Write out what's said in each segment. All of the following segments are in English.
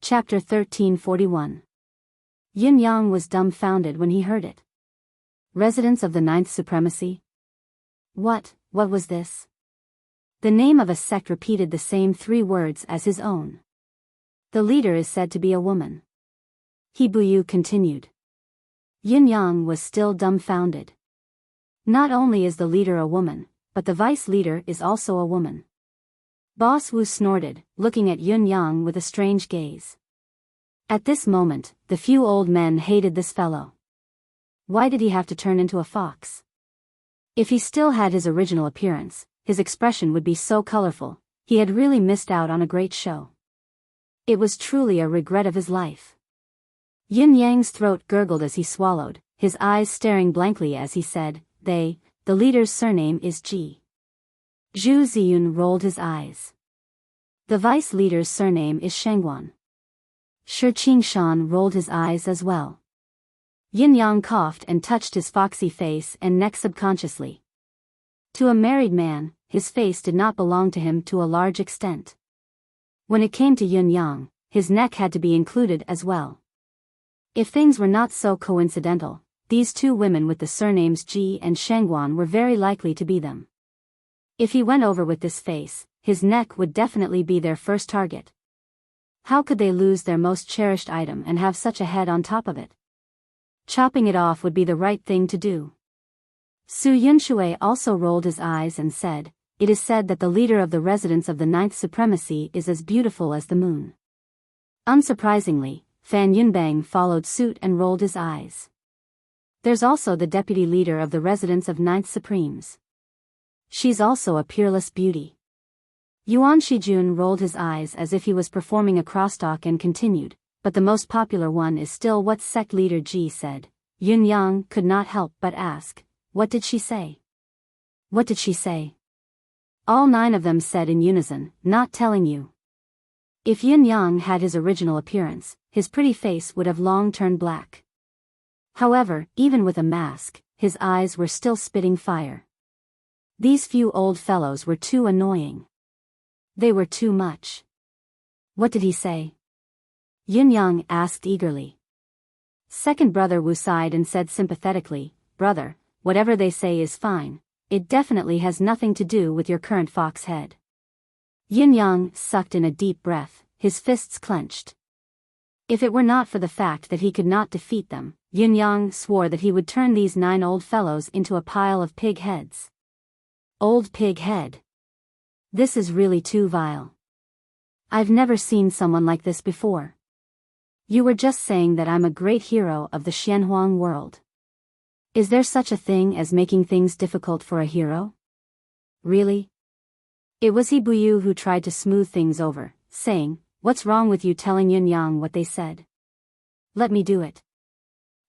Chapter 1341. Yin Yang was dumbfounded when he heard it. Residents of the Ninth Supremacy? What was this? The name of a sect repeated the same 3 words as his own. The leader is said to be a woman. He Buyu continued. Yin Yang was still dumbfounded. Not only is the leader a woman, but the vice leader is also a woman. Boss Wu snorted, looking at Yin Yang with a strange gaze. At this moment, the few old men hated this fellow. Why did he have to turn into a fox? If he still had his original appearance, his expression would be so colorful. He had really missed out on a great show. It was truly a regret of his life. Yin Yang's throat gurgled as he swallowed, his eyes staring blankly as he said, the leader's surname is Ji. Zhu Ziyun rolled his eyes. The vice leader's surname is Shengguan. Shi Qingshan rolled his eyes as well. Yin Yang coughed and touched his foxy face and neck subconsciously. To a married man, his face did not belong to him to a large extent. When it came to Yin Yang, his neck had to be included as well. If things were not so coincidental, these 2 women with the surnames Ji and Shengguan were very likely to be them. If he went over with this face, his neck would definitely be their first target. How could they lose their most cherished item and have such a head on top of it? Chopping it off would be the right thing to do. Su Yunshui also rolled his eyes and said, "It is said that the leader of the residents of the Ninth Supremacy is as beautiful as the moon." Unsurprisingly, Fan Yunbang followed suit and rolled his eyes. There's also the deputy leader of the residents of Ninth Supremes. She's also a peerless beauty. Yuan Shijun rolled his eyes as if he was performing a crosstalk and continued, "But the most popular one is still what sect leader Ji said." Yin Yang could not help but ask, "What did she say? What did she say?" All 9 of them said in unison, "Not telling you." If Yin Yang had his original appearance, his pretty face would have long turned black. However, even with a mask, his eyes were still spitting fire. These few old fellows were too annoying. They were too much. What did he say? Yin Yang asked eagerly. Second brother Wu sighed and said sympathetically, "Brother, whatever they say is fine. It definitely has nothing to do with your current fox head." Yin Yang sucked in a deep breath, his fists clenched. If it were not for the fact that he could not defeat them, Yin Yang swore that he would turn these 9 old fellows into a pile of pig heads. Old pig head. This is really too vile. I've never seen someone like this before. You were just saying that I'm a great hero of the Xianhuang world. Is there such a thing as making things difficult for a hero? Really? It was He Buyu who tried to smooth things over, saying, "What's wrong with you telling Yin Yang what they said? Let me do it.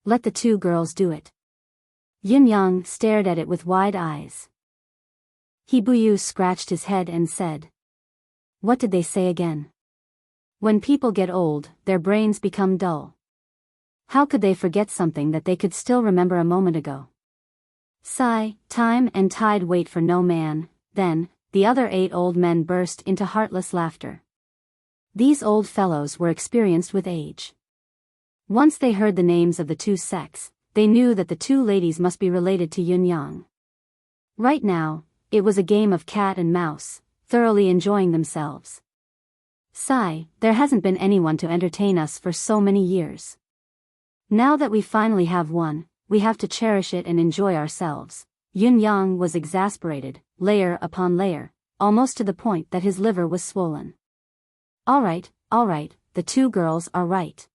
Let the 2 girls do it." Yin Yang stared at it with wide eyes. He Buyu scratched his head and said, "What did they say again?" When people get old, their brains become dull. How could they forget something that they could still remember a moment ago? Sigh, time and tide wait for no man. Then, the other 8 old men burst into heartless laughter. These old fellows were experienced with age. Once they heard the names of the 2 sects, they knew that the 2 ladies must be related to Yin Yang. Right now, it was a game of cat and mouse, thoroughly enjoying themselves. Sigh, there hasn't been anyone to entertain us for so many years. Now that we finally have one, we have to cherish it and enjoy ourselves. Yin Yang was exasperated, layer upon layer, almost to the point that his liver was swollen. All right, the 2 girls are right."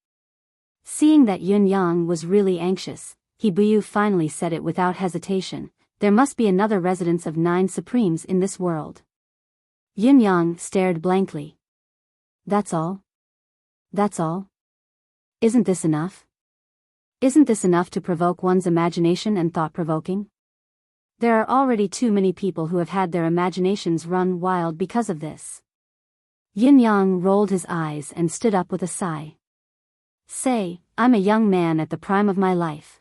Seeing that Yin Yang was really anxious, He Buyu finally said it without hesitation, "There must be another residence of 9 Supremes in this world." Yin Yang stared blankly. That's all? That's all? Isn't this enough? Isn't this enough to provoke one's imagination and thought-provoking? There are already too many people who have had their imaginations run wild because of this. Yin Yang rolled his eyes and stood up with a sigh. "Say, I'm a young man at the prime of my life.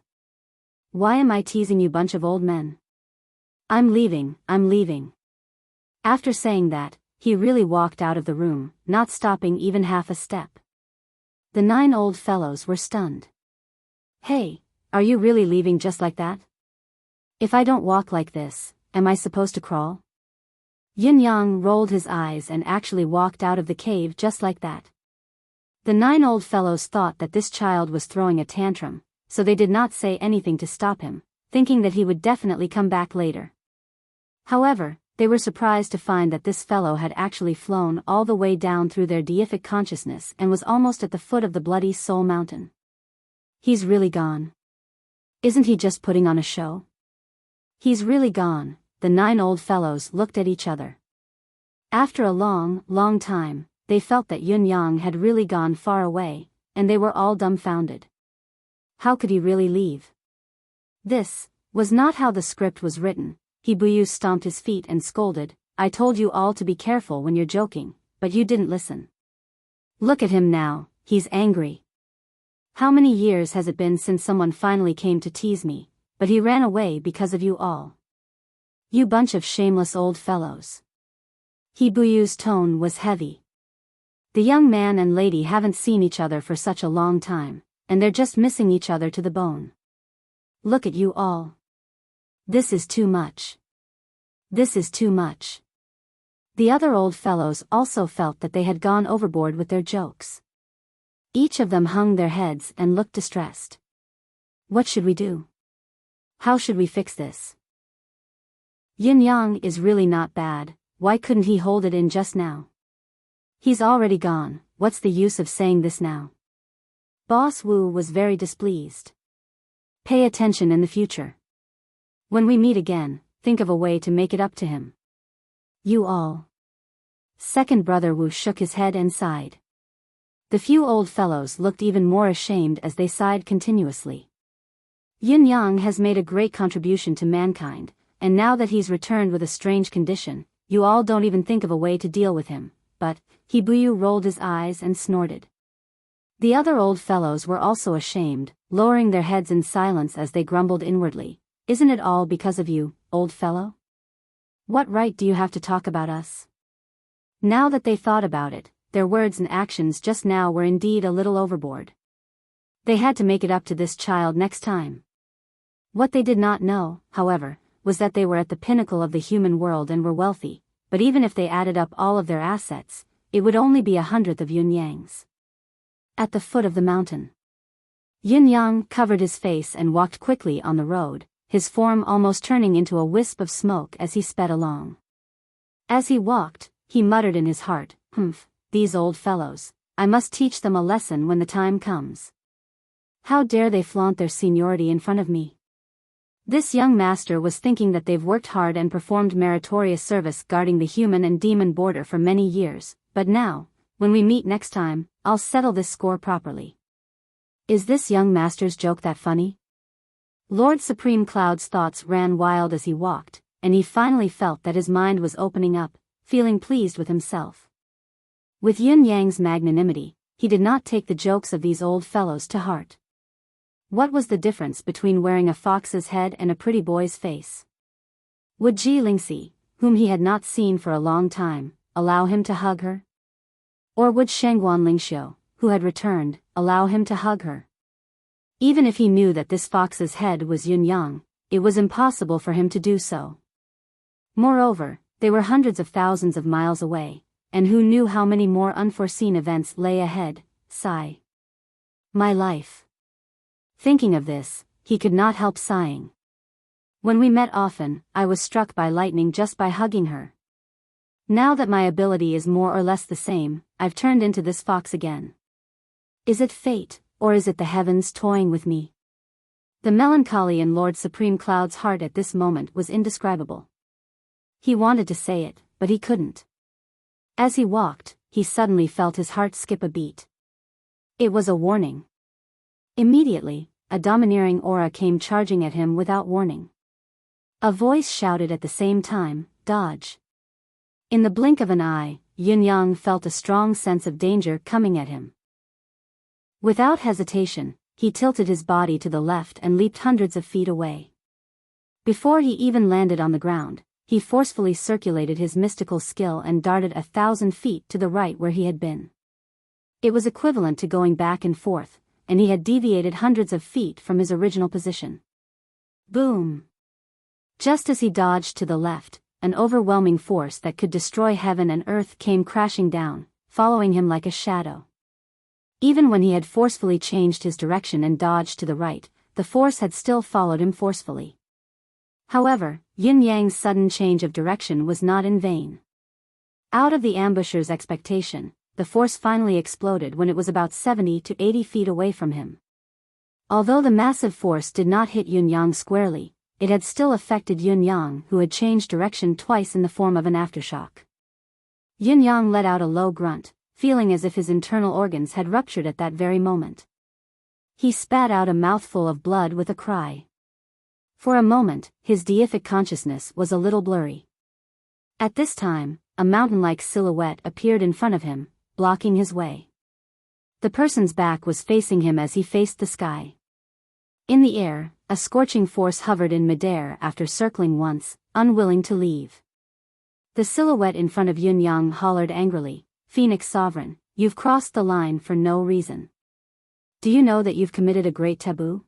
Why am I teasing you bunch of old men? I'm leaving. After saying that, he really walked out of the room, not stopping even half a step. The 9 old fellows were stunned. Hey, are you really leaving just like that? If I don't walk like this, am I supposed to crawl? Yin Yang rolled his eyes and actually walked out of the cave just like that. The 9 old fellows thought that this child was throwing a tantrum, so they did not say anything to stop him, thinking that he would definitely come back later. However, they were surprised to find that this fellow had actually flown all the way down through their deific consciousness and was almost at the foot of the bloody soul mountain. He's really gone. Isn't he just putting on a show? He's really gone. The 9 old fellows looked at each other. After a long, long time, they felt that Yin Yang had really gone far away, and they were all dumbfounded. How could he really leave? This was not how the script was written. Hibuyu stomped his feet and scolded, I told you all to be careful when you're joking, but you didn't listen. Look at him now, he's angry. How many years has it been since someone finally came to tease me, but he ran away because of you all. You bunch of shameless old fellows. Hibuyu's tone was heavy. The young man and lady haven't seen each other for such a long time, and they're just missing each other to the bone. Look at you all. This is too much. This is too much. The other old fellows also felt that they had gone overboard with their jokes. Each of them hung their heads and looked distressed. What should we do? How should we fix this? Yin Yang is really not bad, why couldn't he hold it in just now? He's already gone, what's the use of saying this now? Boss Wu was very displeased. Pay attention in the future. When we meet again, think of a way to make it up to him. You all. Second brother Wu shook his head and sighed. The few old fellows looked even more ashamed as they sighed continuously. Yin Yang has made a great contribution to mankind, and now that he's returned with a strange condition, you all don't even think of a way to deal with him, but, Hibuyu rolled his eyes and snorted. The other old fellows were also ashamed, lowering their heads in silence as they grumbled inwardly. Isn't it all because of you, old fellow? What right do you have to talk about us? Now that they thought about it, their words and actions just now were indeed a little overboard. They had to make it up to this child next time. What they did not know, however, was that they were at the pinnacle of the human world and were wealthy, but even if they added up all of their assets, it would only be 1/100th of Yin Yang's. At the foot of the mountain, Yin Yang covered his face and walked quickly on the road, his form almost turning into a wisp of smoke as he sped along. As he walked, he muttered in his heart, these old fellows, I must teach them a lesson when the time comes. How dare they flaunt their seniority in front of me? This young master was thinking that they've worked hard and performed meritorious service guarding the human and demon border for many years, but now, when we meet next time, I'll settle this score properly. Is this young master's joke that funny? Lord Supreme Cloud's thoughts ran wild as he walked, and he finally felt that his mind was opening up, feeling pleased with himself. With Yin Yang's magnanimity, he did not take the jokes of these old fellows to heart. What was the difference between wearing a fox's head and a pretty boy's face? Would Ji Lingxi, whom he had not seen for a long time, allow him to hug her? Or would Shangguan Lingxiu, who had returned, allow him to hug her? Even if he knew that this fox's head was Yin Yang, it was impossible for him to do so. Moreover, they were hundreds of thousands of miles away, and who knew how many more unforeseen events lay ahead. Sigh. My life. Thinking of this, he could not help sighing. When we met often, I was struck by lightning just by hugging her. Now that my ability is more or less the same, I've turned into this fox again. Is it fate, or is it the heavens toying with me? The melancholy in Lord Supreme Cloud's heart at this moment was indescribable. He wanted to say it, but he couldn't. As he walked, he suddenly felt his heart skip a beat. It was a warning. Immediately, a domineering aura came charging at him without warning. A voice shouted at the same time, "Dodge!" In the blink of an eye, Yin Yang felt a strong sense of danger coming at him. Without hesitation, he tilted his body to the left and leaped hundreds of feet away. Before he even landed on the ground, he forcefully circulated his mystical skill and darted 1,000 feet to the right where he had been. It was equivalent to going back and forth, and he had deviated hundreds of feet from his original position. Boom! Just as he dodged to the left, an overwhelming force that could destroy heaven and earth came crashing down, following him like a shadow. Even when he had forcefully changed his direction and dodged to the right, the force had still followed him forcefully. However, Yin Yang's sudden change of direction was not in vain. Out of the ambusher's expectation, the force finally exploded when it was about 70 to 80 feet away from him. Although the massive force did not hit Yun Yang squarely, it had still affected Yun Yang, who had changed direction twice in the form of an aftershock. Yun Yang let out a low grunt, feeling as if his internal organs had ruptured at that very moment. He spat out a mouthful of blood with a cry. For a moment, his deific consciousness was a little blurry. At this time, a mountain-like silhouette appeared in front of him, blocking his way. The person's back was facing him as he faced the sky. In the air, a scorching force hovered in midair after circling once, unwilling to leave. The silhouette in front of Yun Yang hollered angrily, "Phoenix Sovereign, you've crossed the line for no reason. Do you know that you've committed a great taboo?"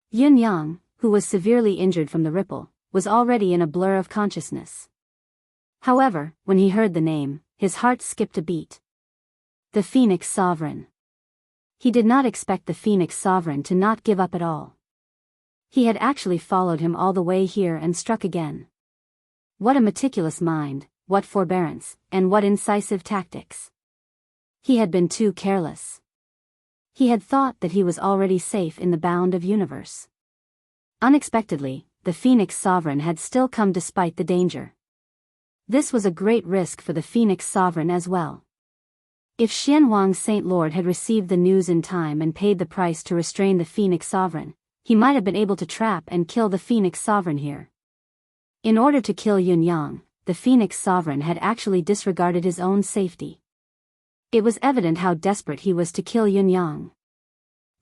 Yun Yang, who was severely injured from the ripple, was already in a blur of consciousness. However, when he heard the name, his heart skipped a beat. The Phoenix Sovereign. He did not expect the Phoenix Sovereign to not give up at all. He had actually followed him all the way here and struck again. What a meticulous mind, what forbearance, and what incisive tactics. He had been too careless. He had thought that he was already safe in the bound of universe. Unexpectedly, the Phoenix Sovereign had still come despite the danger. This was a great risk for the Phoenix Sovereign as well. If Xianhuang's Saint Lord had received the news in time and paid the price to restrain the Phoenix Sovereign, he might have been able to trap and kill the Phoenix Sovereign here. In order to kill Yun Yang, the Phoenix Sovereign had actually disregarded his own safety. It was evident how desperate he was to kill Yun Yang.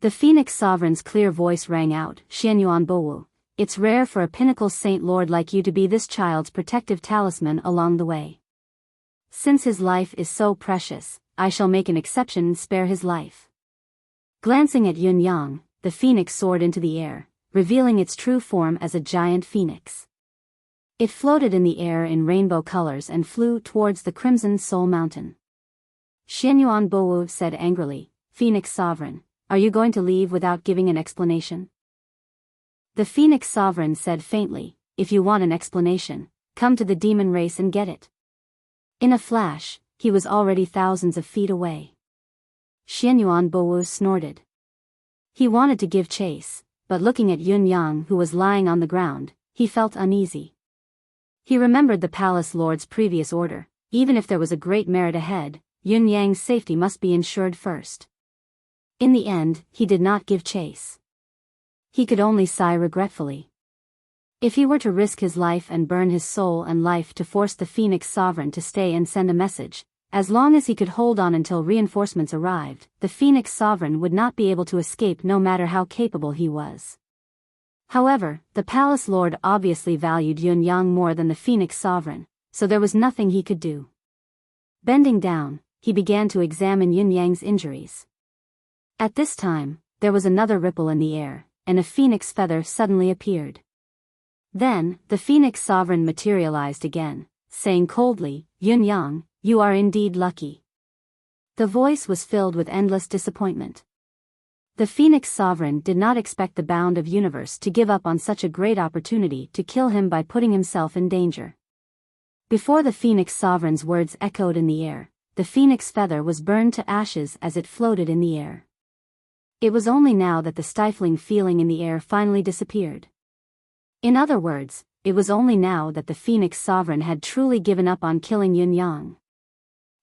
The Phoenix Sovereign's clear voice rang out, "Xianyuan Bowu, it's rare for a pinnacle Saint Lord like you to be this child's protective talisman along the way. Since his life is so precious, I shall make an exception and spare his life." Glancing at Yun Yang, the phoenix soared into the air, revealing its true form as a giant phoenix. It floated in the air in rainbow colors and flew towards the Crimson Soul Mountain. Xianyuan Bowu said angrily, "Phoenix Sovereign, are you going to leave without giving an explanation?" The Phoenix Sovereign said faintly, "If you want an explanation, come to the demon race and get it." In a flash, he was already thousands of feet away. Xianyuan Bowu snorted. He wanted to give chase, but looking at Yun Yang who was lying on the ground, he felt uneasy. He remembered the palace lord's previous order, even if there was a great merit ahead, Yun Yang's safety must be ensured first. In the end, he did not give chase. He could only sigh regretfully. If he were to risk his life and burn his soul and life to force the Phoenix Sovereign to stay and send a message, as long as he could hold on until reinforcements arrived, the Phoenix Sovereign would not be able to escape no matter how capable he was. However, the Palace Lord obviously valued Yun Yang more than the Phoenix Sovereign, so there was nothing he could do. Bending down, he began to examine Yun Yang's injuries. At this time, there was another ripple in the air, and a phoenix feather suddenly appeared. Then, the Phoenix Sovereign materialized again, saying coldly, "Yun Yang, you are indeed lucky." The voice was filled with endless disappointment. The Phoenix Sovereign did not expect the bound of universe to give up on such a great opportunity to kill him by putting himself in danger. Before the Phoenix Sovereign's words echoed in the air, the phoenix feather was burned to ashes as it floated in the air. It was only now that the stifling feeling in the air finally disappeared. In other words, it was only now that the Phoenix Sovereign had truly given up on killing Yun Yang.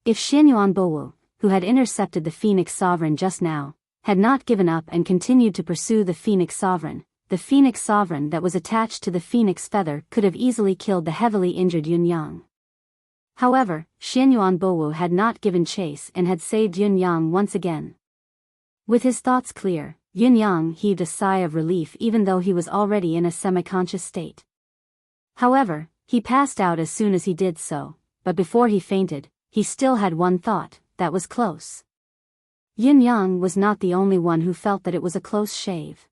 If Xianyuan Bowu, who had intercepted the Phoenix Sovereign just now, had not given up and continued to pursue the Phoenix Sovereign that was attached to the phoenix feather could have easily killed the heavily injured Yun Yang. However, Xianyuan Bowu had not given chase and had saved Yun Yang once again. With his thoughts clear, Yun Yang heaved a sigh of relief even though he was already in a semi-conscious state. However, he passed out as soon as he did so, but before he fainted, he still had one thought, that was close. Yin Yang was not the only one who felt that it was a close shave.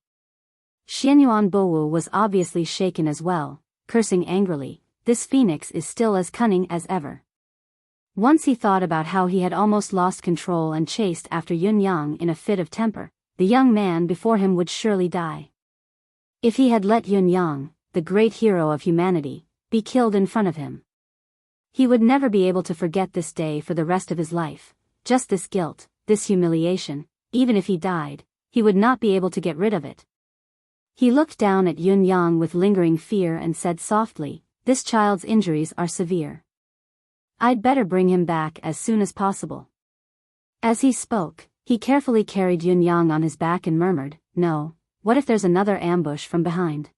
Xianyuan Bowu was obviously shaken as well, cursing angrily, "This phoenix is still as cunning as ever." Once he thought about how he had almost lost control and chased after Yun Yang in a fit of temper. The young man before him would surely die. If he had let Yun Yang, the great hero of humanity, be killed in front of him, he would never be able to forget this day for the rest of his life. Just this guilt, this humiliation, even if he died, he would not be able to get rid of it. He looked down at Yun Yang with lingering fear and said softly, "This child's injuries are severe. I'd better bring him back as soon as possible." As he spoke, he carefully carried Yun Yang on his back and murmured, "No, what if there's another ambush from behind?"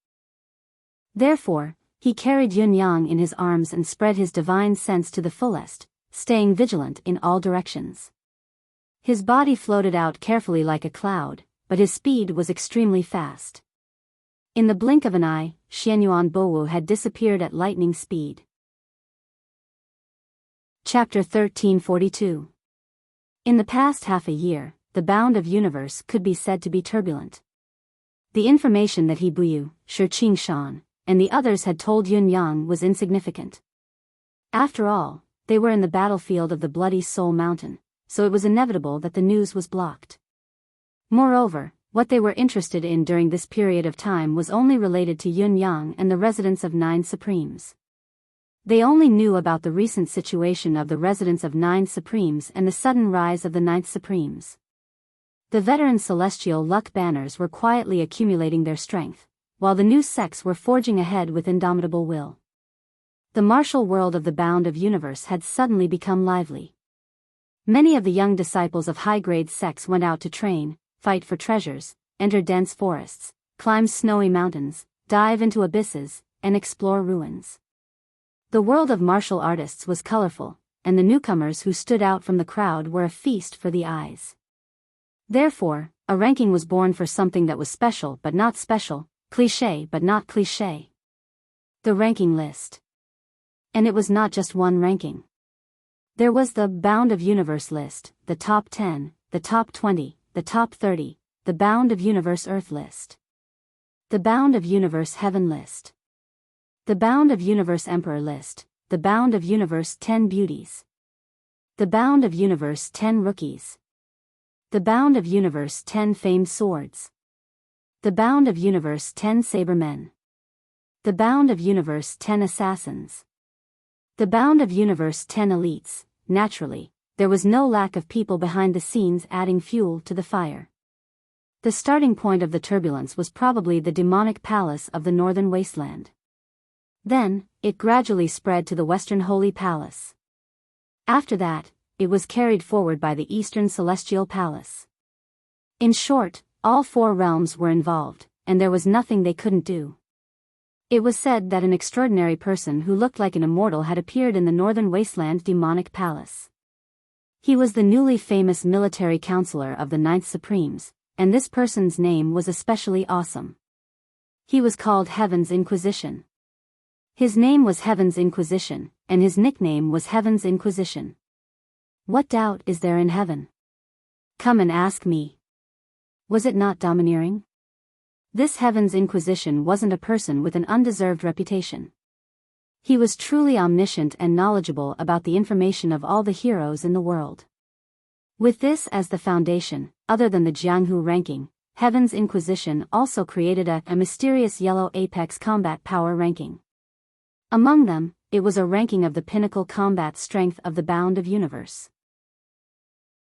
Therefore, he carried Yun Yang in his arms and spread his divine sense to the fullest, staying vigilant in all directions. His body floated out carefully like a cloud, but his speed was extremely fast. In the blink of an eye, Xianyuan Bowu had disappeared at lightning speed. Chapter 1342. In the past half a year, the bound of universe could be said to be turbulent. The information that He Buyu, Shi Qingshan, and the others had told Yun Yang was insignificant. After all, they were in the battlefield of the Bloody Soul Mountain, so it was inevitable that the news was blocked. Moreover, what they were interested in during this period of time was only related to Yun Yang and the residents of Nine Supremes. They only knew about the recent situation of the residents of Nine Supremes and the sudden rise of the Ninth Supremes. The veteran celestial luck banners were quietly accumulating their strength, while the new sects were forging ahead with indomitable will. The martial world of the bound of universe had suddenly become lively. Many of the young disciples of high-grade sects went out to train, fight for treasures, enter dense forests, climb snowy mountains, dive into abysses, and explore ruins. The world of martial artists was colorful, and the newcomers who stood out from the crowd were a feast for the eyes. Therefore, a ranking was born for something that was special but not special, cliché but not cliché. The ranking list. And it was not just one ranking. There was the Bound of Universe list, the top 10, the top 20, the top 30, the Bound of Universe Earth list. The Bound of Universe Heaven list. The Bound of Universe Emperor list, the Bound of Universe 10 Beauties. The Bound of Universe 10 Rookies. The Bound of Universe 10 Famed Swords. The Bound of Universe 10 Sabermen. The Bound of Universe 10 Assassins. The Bound of Universe 10 Elites. Naturally, there was no lack of people behind the scenes adding fuel to the fire. The starting point of the turbulence was probably the demonic palace of the northern wasteland. Then, it gradually spread to the western holy palace. After that, it was carried forward by the eastern celestial palace. In short, all four realms were involved, and there was nothing they couldn't do. It was said that an extraordinary person who looked like an immortal had appeared in the northern wasteland demonic palace. He was the newly famous military counselor of the Ninth Supremes, and this person's name was especially awesome. He was called Heaven's Inquisition. His name was Heaven's Inquisition, and his nickname was Heaven's Inquisition. What doubt is there in heaven? Come and ask me. Was it not domineering? This Heaven's Inquisition wasn't a person with an undeserved reputation. He was truly omniscient and knowledgeable about the information of all the heroes in the world. With this as the foundation, other than the Jianghu ranking, Heaven's Inquisition also created a mysterious yellow apex combat power ranking. Among them, it was a ranking of the pinnacle combat strength of the Bound of Universe.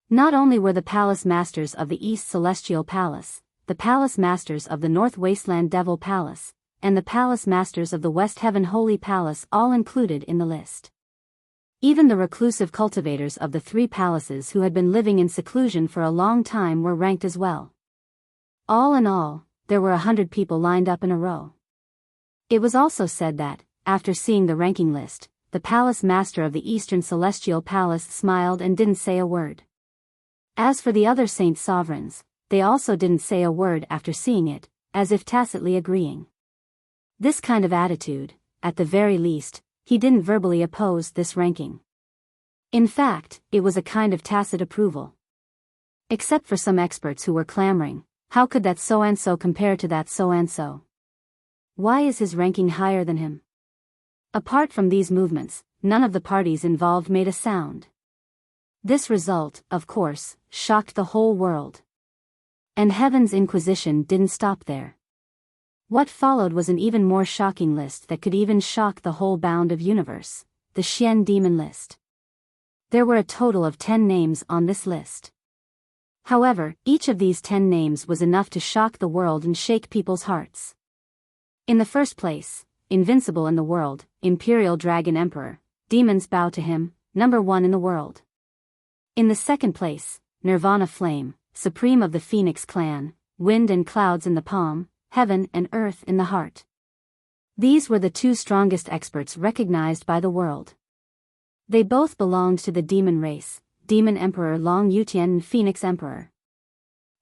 Not only were the Palace Masters of the East Celestial Palace, the Palace Masters of the North Wasteland Devil Palace, and the Palace Masters of the West Heaven Holy Palace all included in the list. Even the reclusive cultivators of the three palaces who had been living in seclusion for a long time were ranked as well. All in all, there were 100 people lined up in a row. It was also said that, after seeing the ranking list, the Palace Master of the Eastern Celestial Palace smiled and didn't say a word. As for the other Saint Sovereigns, they also didn't say a word after seeing it, as if tacitly agreeing. This kind of attitude, at the very least, he didn't verbally oppose this ranking. In fact, it was a kind of tacit approval. Except for some experts who were clamoring, how could that so-and-so compare to that so-and-so? Why is his ranking higher than him? Apart from these movements, none of the parties involved made a sound. This result, of course, shocked the whole world. And Heaven's Inquisition didn't stop there. What followed was an even more shocking list that could even shock the whole bound of universe, the Xian demon list. There were a total of 10 names on this list. However, each of these 10 names was enough to shock the world and shake people's hearts. In the first place, invincible in the world, Imperial Dragon Emperor, demons bow to him, number 1 in the world. In the second place, Nirvana Flame, supreme of the Phoenix clan, wind and clouds in the palm, heaven and earth in the heart. These were the 2 strongest experts recognized by the world. They both belonged to the demon race, Demon Emperor Long Yutian and Phoenix Emperor.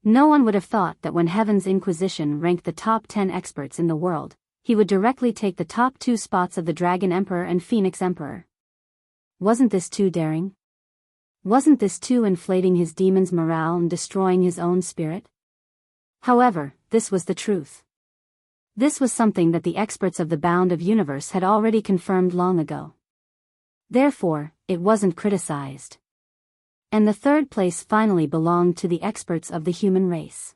No one would have thought that when Heaven's Inquisition ranked the top 10 experts in the world, he would directly take the top 2 spots of the Dragon Emperor and Phoenix Emperor. Wasn't this too daring? Wasn't this too inflating his demon's morale and destroying his own spirit? However, this was the truth. This was something that the experts of the bound of universe had already confirmed long ago. Therefore, it wasn't criticized. And the third place finally belonged to the experts of the human race.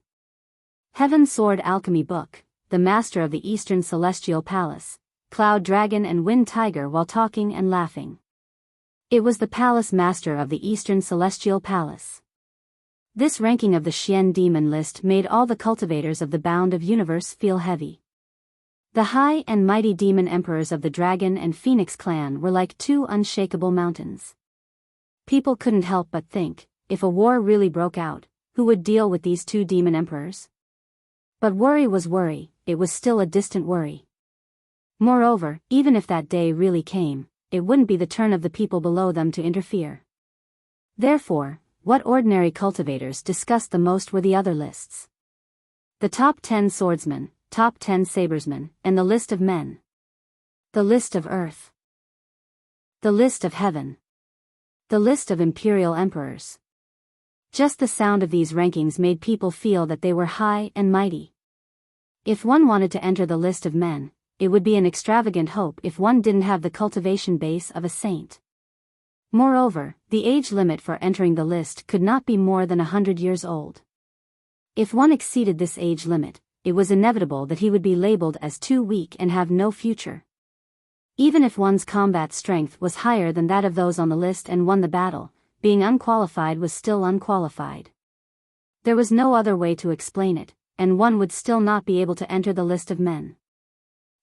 Heaven Sword Alchemy Book, the master of the Eastern Celestial Palace, Cloud Dragon and Wind Tiger while talking and laughing. It was the palace master of the Eastern Celestial Palace. This ranking of the Xian demon list made all the cultivators of the bound of universe feel heavy. The high and mighty demon emperors of the Dragon and Phoenix clan were like 2 unshakable mountains. People couldn't help but think, if a war really broke out, who would deal with these 2 demon emperors? But worry was worry, it was still a distant worry. Moreover, even if that day really came, it wouldn't be the turn of the people below them to interfere. Therefore, what ordinary cultivators discussed the most were the other lists. The top 10 swordsmen, top 10 sabersmen, and the list of men. The list of earth. The list of heaven. The list of imperial emperors. Just the sound of these rankings made people feel that they were high and mighty. If one wanted to enter the list of men, it would be an extravagant hope if one didn't have the cultivation base of a saint. Moreover, the age limit for entering the list could not be more than 100 years old. If one exceeded this age limit, it was inevitable that he would be labeled as too weak and have no future. Even if one's combat strength was higher than that of those on the list and won the battle, being unqualified was still unqualified. There was no other way to explain it, and one would still not be able to enter the list of men.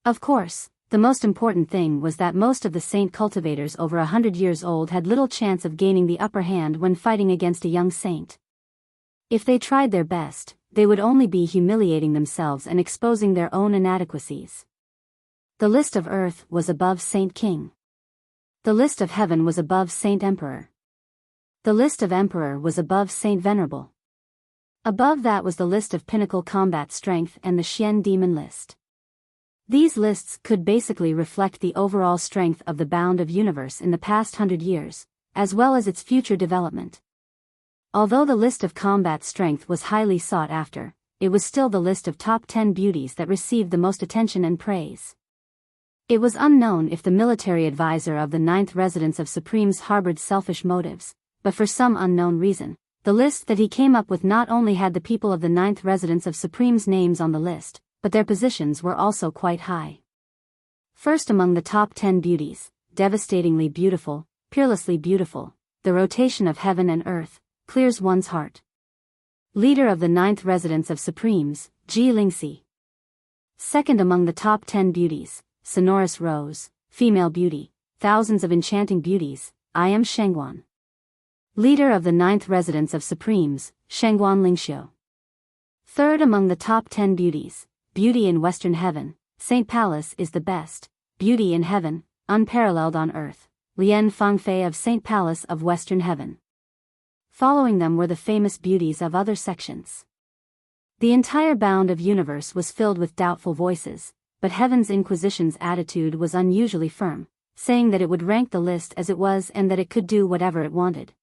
Of course, the most important thing was that most of the saint cultivators over 100 years old had little chance of gaining the upper hand when fighting against a young saint. If they tried their best, they would only be humiliating themselves and exposing their own inadequacies. The list of earth was above Saint King. The list of heaven was above Saint Emperor. The list of Emperor was above Saint Venerable. Above that was the list of pinnacle combat strength and the Xian demon list. These lists could basically reflect the overall strength of the bound of universe in the past 100 years, as well as its future development. Although the list of combat strength was highly sought after, it was still the list of top 10 beauties that received the most attention and praise. It was unknown if the military advisor of the 9th Residence of Supremes harbored selfish motives, but for some unknown reason, the list that he came up with not only had the people of the 9th Residence of Supremes' names on the list, but their positions were also quite high. First among the top 10 beauties, devastatingly beautiful, peerlessly beautiful, the rotation of heaven and earth, clears one's heart. Leader of the 9th Residence of Supremes, Ji Lingxi. Second among the top 10 beauties, sonorous rose, female beauty, thousands of enchanting beauties, I am Shengguan. Leader of the 9th Residence of Supremes, Shengguan Lingxiu. Third among the top 10 beauties, beauty in Western Heaven, Saint Palace is the best, beauty in heaven, unparalleled on earth, Lian Fangfei of Saint Palace of Western Heaven. Following them were the famous beauties of other sections. The entire bound of universe was filled with doubtful voices, but Heaven's Inquisition's attitude was unusually firm, saying that it would rank the list as it was and that it could do whatever it wanted.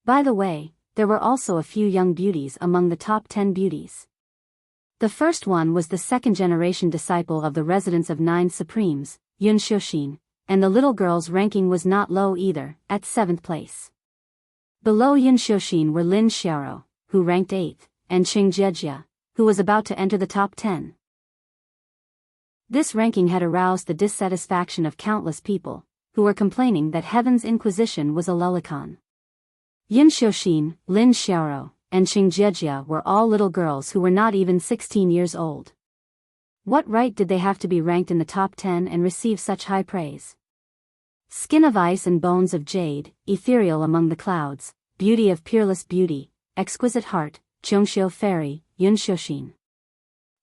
By the way, there were also a few young beauties among the top 10 beauties. The first one was the second-generation disciple of the residents of 9 Supremes, Yun Xiuxin, and the little girl's ranking was not low either, at 7th place. Below Yun Xiuxin were Lin Xiaoro, who ranked 8th, and Qing Jiejia, who was about to enter the top 10. This ranking had aroused the dissatisfaction of countless people, who were complaining that Heaven's Inquisition was a lolicon. Yun Xiuxin, Lin Xiaoro, and Qing Jiejia were all little girls who were not even 16 years old. What right did they have to be ranked in the top 10 and receive such high praise? Skin of ice and bones of jade, ethereal among the clouds, beauty of peerless beauty, exquisite heart, Zhongxiu Fairy, Yun Xiuxin.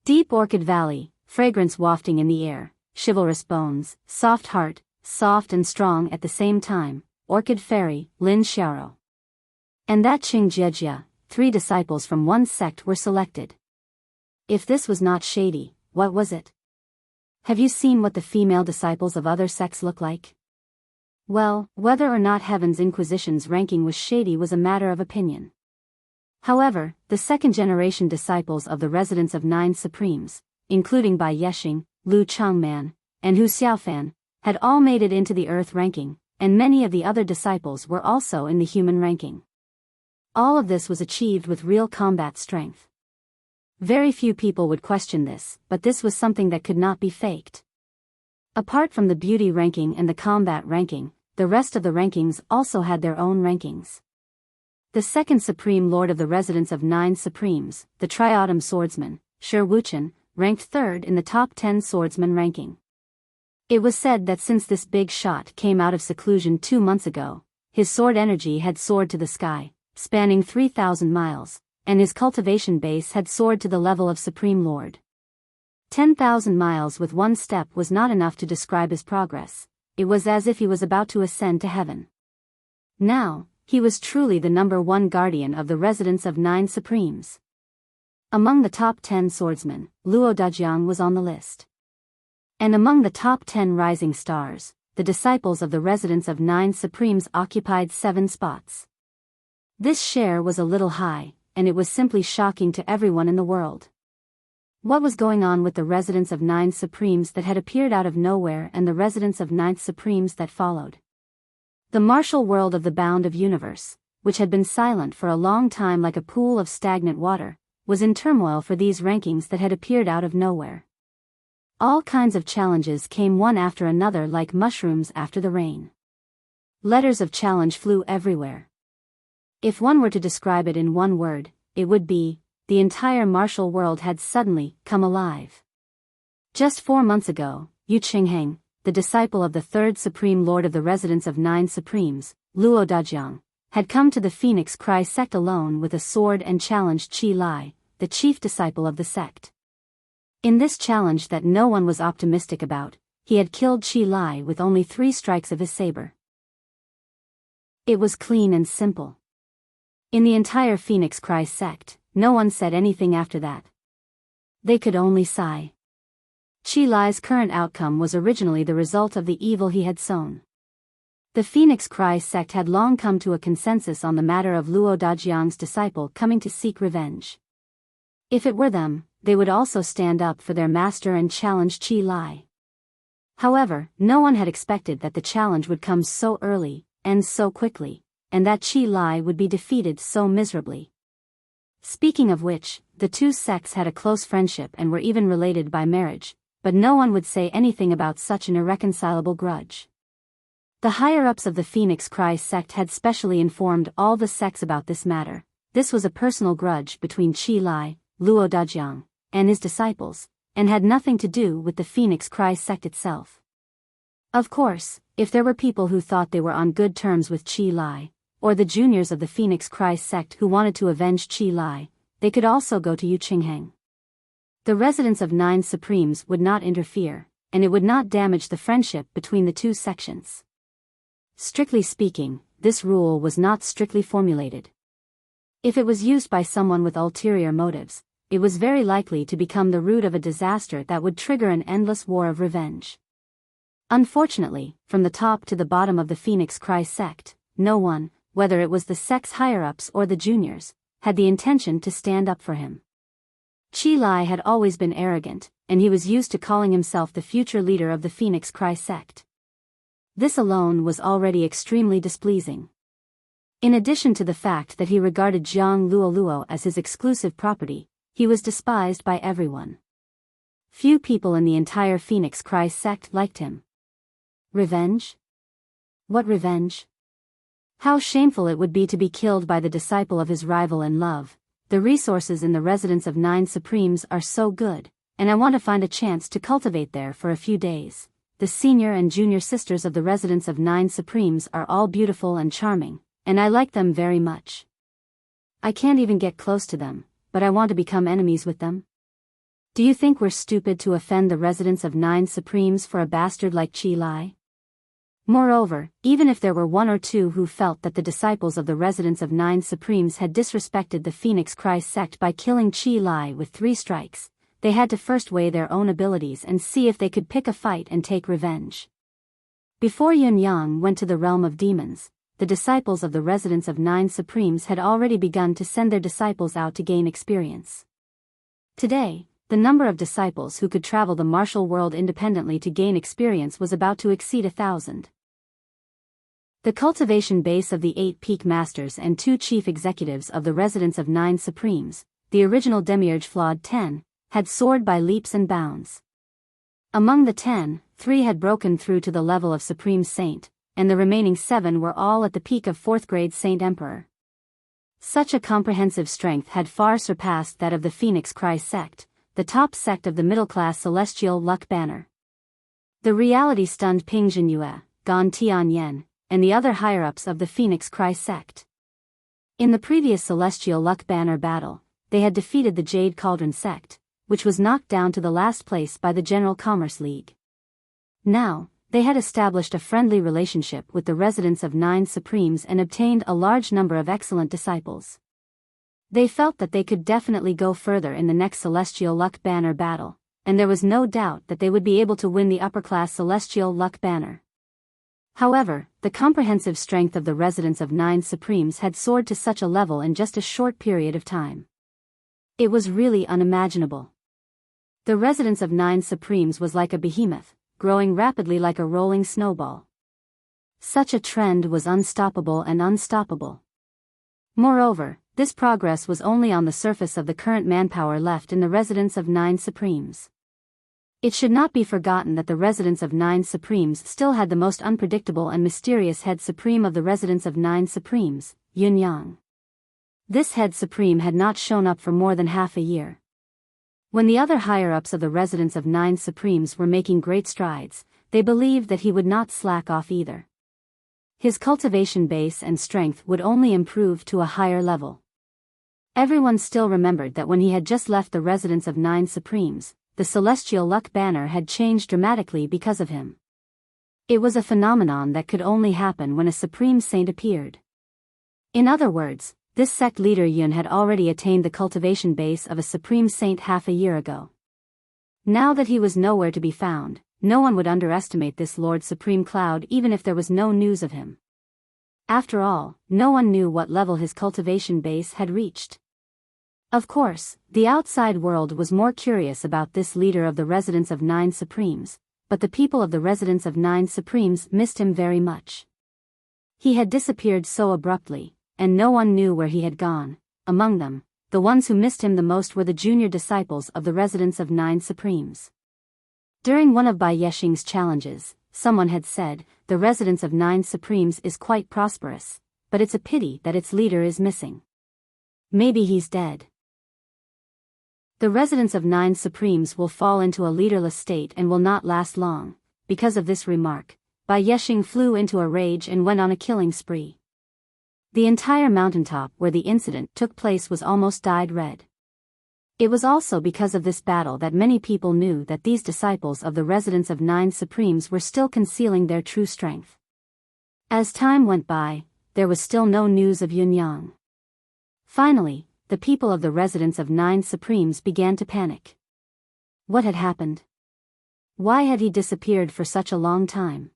Deep orchid valley, fragrance wafting in the air, chivalrous bones, soft heart, soft and strong at the same time, orchid fairy, Lin Xiaoro. And that Qing Jiejia, 3 disciples from one sect were selected. If this was not shady, what was it? Have you seen what the female disciples of other sects look like? Well, whether or not Heaven's Inquisition's ranking was shady was a matter of opinion. However, the second-generation disciples of the residents of 9 Supremes, including Bai Yexing, Lu Changman, and Hu Xiaofan, had all made it into the Earth ranking, and many of the other disciples were also in the human ranking. All of this was achieved with real combat strength. Very few people would question this, but this was something that could not be faked. Apart from the beauty ranking and the combat ranking, the rest of the rankings also had their own rankings. The second Supreme Lord of the residents of 9 Supremes, the Triautum Swordsman, Shi Wuchen, ranked 3rd in the top 10 swordsman ranking. It was said that since this big shot came out of seclusion 2 months ago, his sword energy had soared to the sky, spanning 3,000 miles, and his cultivation base had soared to the level of Supreme Lord. 10,000 miles with one step was not enough to describe his progress. It was as if he was about to ascend to heaven. Now, he was truly the #1 guardian of the residents of 9 Supremes. Among the top 10 swordsmen, Luo Dajiang was on the list. And among the top 10 rising stars, the disciples of the residents of 9 Supremes occupied 7 spots. This share was a little high, and it was simply shocking to everyone in the world. What was going on with the residents of 9 Supremes that had appeared out of nowhere and the residents of 9th Supremes that followed? The martial world of the bound of universe, which had been silent for a long time like a pool of stagnant water, was in turmoil for these rankings that had appeared out of nowhere. All kinds of challenges came one after another like mushrooms after the rain. Letters of challenge flew everywhere. If one were to describe it in one word, it would be, the entire martial world had suddenly come alive. Just 4 months ago, Yu Qingheng, the disciple of the 3rd Supreme Lord of the residents of 9 Supremes, Luo Dajiang, had come to the Phoenix Cry sect alone with a sword and challenged Qi Lai, the chief disciple of the sect. In this challenge that no one was optimistic about, he had killed Qi Lai with only 3 strikes of his saber. It was clean and simple. In the entire Phoenix Cry sect, no one said anything after that. They could only sigh. Qi Lai's current outcome was originally the result of the evil he had sown. The Phoenix Cry sect had long come to a consensus on the matter of Luo Dajiang's disciple coming to seek revenge. If it were them, they would also stand up for their master and challenge Qi Lai. However, no one had expected that the challenge would come so early, and so quickly, and that Qi Lai would be defeated so miserably. Speaking of which, the two sects had a close friendship and were even related by marriage, but no one would say anything about such an irreconcilable grudge. The higher-ups of the Phoenix Cry sect had specially informed all the sects about this matter. This was a personal grudge between Qi Lai, Luo Dajiang, and his disciples, and had nothing to do with the Phoenix Cry sect itself. Of course, if there were people who thought they were on good terms with Qi Lai, or the juniors of the Phoenix Cry sect who wanted to avenge Qi Lai, they could also go to Yu Qingheng. The residents of 9 Supremes would not interfere, and it would not damage the friendship between the two sections. Strictly speaking, this rule was not strictly formulated. If it was used by someone with ulterior motives, it was very likely to become the root of a disaster that would trigger an endless war of revenge. Unfortunately, from the top to the bottom of the Phoenix Cry sect, no one, whether it was the sect's higher-ups or the juniors, had the intention to stand up for him. Chi Lai had always been arrogant, and he was used to calling himself the future leader of the Phoenix Cry sect. This alone was already extremely displeasing. In addition to the fact that he regarded Jiang Luoluo as his exclusive property, he was despised by everyone. Few people in the entire Phoenix Cry sect liked him. Revenge? What revenge? How shameful it would be to be killed by the disciple of his rival in love. The resources in the residence of 9 Supremes are so good, and I want to find a chance to cultivate there for a few days. The senior and junior sisters of the residence of 9 Supremes are all beautiful and charming, and I like them very much. I can't even get close to them, but I want to become enemies with them. Do you think we're stupid to offend the residence of 9 Supremes for a bastard like Chi Lai? Moreover, even if there were one or two who felt that the disciples of the residence of 9 Supremes had disrespected the Phoenix Cry sect by killing Chi Lai with 3 strikes, they had to first weigh their own abilities and see if they could pick a fight and take revenge. Before Yun Yang went to the realm of demons, the disciples of the residence of 9 Supremes had already begun to send their disciples out to gain experience. Today, the number of disciples who could travel the martial world independently to gain experience was about to exceed 1,000. The cultivation base of the 8 peak masters and 2 chief executives of the residence of 9 Supremes, the original Demiurge flawed 10, had soared by leaps and bounds. Among the 10, 3 had broken through to the level of Supreme Saint, and the remaining 7 were all at the peak of 4th grade Saint Emperor. Such a comprehensive strength had far surpassed that of the Phoenix Cry sect, the top sect of the middle-class Celestial Luck Banner. The reality-stunned Ping Zhenyue, Gan Tianyan, and the other higher-ups of the Phoenix Cry sect. In the previous Celestial Luck Banner battle, they had defeated the Jade Cauldron sect, which was knocked down to the last place by the General Commerce League. Now, they had established a friendly relationship with the residents of 9 Supremes and obtained a large number of excellent disciples. They felt that they could definitely go further in the next Celestial Luck Banner battle, and there was no doubt that they would be able to win the upper-class Celestial Luck Banner. However, the comprehensive strength of the residents of 9 Supremes had soared to such a level in just a short period of time. It was really unimaginable. The residence of 9 Supremes was like a behemoth, growing rapidly like a rolling snowball. Such a trend was unstoppable and unstoppable. Moreover, this progress was only on the surface of the current manpower left in the residence of 9 Supremes. It should not be forgotten that the residence of 9 Supremes still had the most unpredictable and mysterious head supreme of the residence of 9 Supremes, Yun Yang. This head supreme had not shown up for more than half a year. When the other higher-ups of the residence of 9 Supremes were making great strides, they believed that he would not slack off either. His cultivation base and strength would only improve to a higher level. Everyone still remembered that when he had just left the residence of 9 Supremes, the Celestial Luck Banner had changed dramatically because of him. It was a phenomenon that could only happen when a Supreme Saint appeared. In other words, this sect leader Yun had already attained the cultivation base of a Supreme Saint half a year ago. Now that he was nowhere to be found, no one would underestimate this Lord Supreme Cloud even if there was no news of him. After all, no one knew what level his cultivation base had reached. Of course, the outside world was more curious about this leader of the residence of 9 Supremes, but the people of the residence of 9 Supremes missed him very much. He had disappeared so abruptly, and no one knew where he had gone. Among them, the ones who missed him the most were the junior disciples of the residence of 9 Supremes. During one of Bai Yexing's challenges, someone had said, "The residence of 9 Supremes is quite prosperous, but it's a pity that its leader is missing. Maybe he's dead." The residence of 9 Supremes will fall into a leaderless state and will not last long. Because of this remark, Bai Yexing flew into a rage and went on a killing spree. The entire mountaintop where the incident took place was almost dyed red. It was also because of this battle that many people knew that these disciples of the residence of 9 Supremes were still concealing their true strength. As time went by, there was still no news of Yun Yang. Finally, the people of the residence of 9 Supremes began to panic. What had happened? Why had he disappeared for such a long time?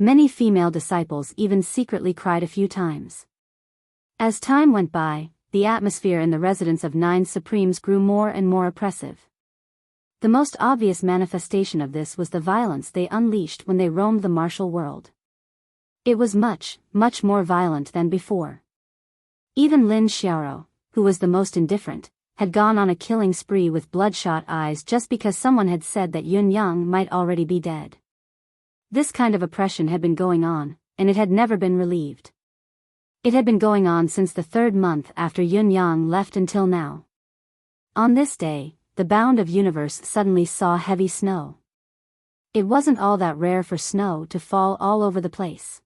Many female disciples even secretly cried a few times. As time went by, the atmosphere in the residence of 9 Supremes grew more and more oppressive. The most obvious manifestation of this was the violence they unleashed when they roamed the martial world. It was much, much more violent than before. Even Lin Xiaoro, who was the most indifferent, had gone on a killing spree with bloodshot eyes just because someone had said that Yun Yang might already be dead. This kind of oppression had been going on, and it had never been relieved. It had been going on since the 3rd month after Yun Yang left until now. On this day, the bound of universe suddenly saw heavy snow. It wasn't all that rare for snow to fall all over the place.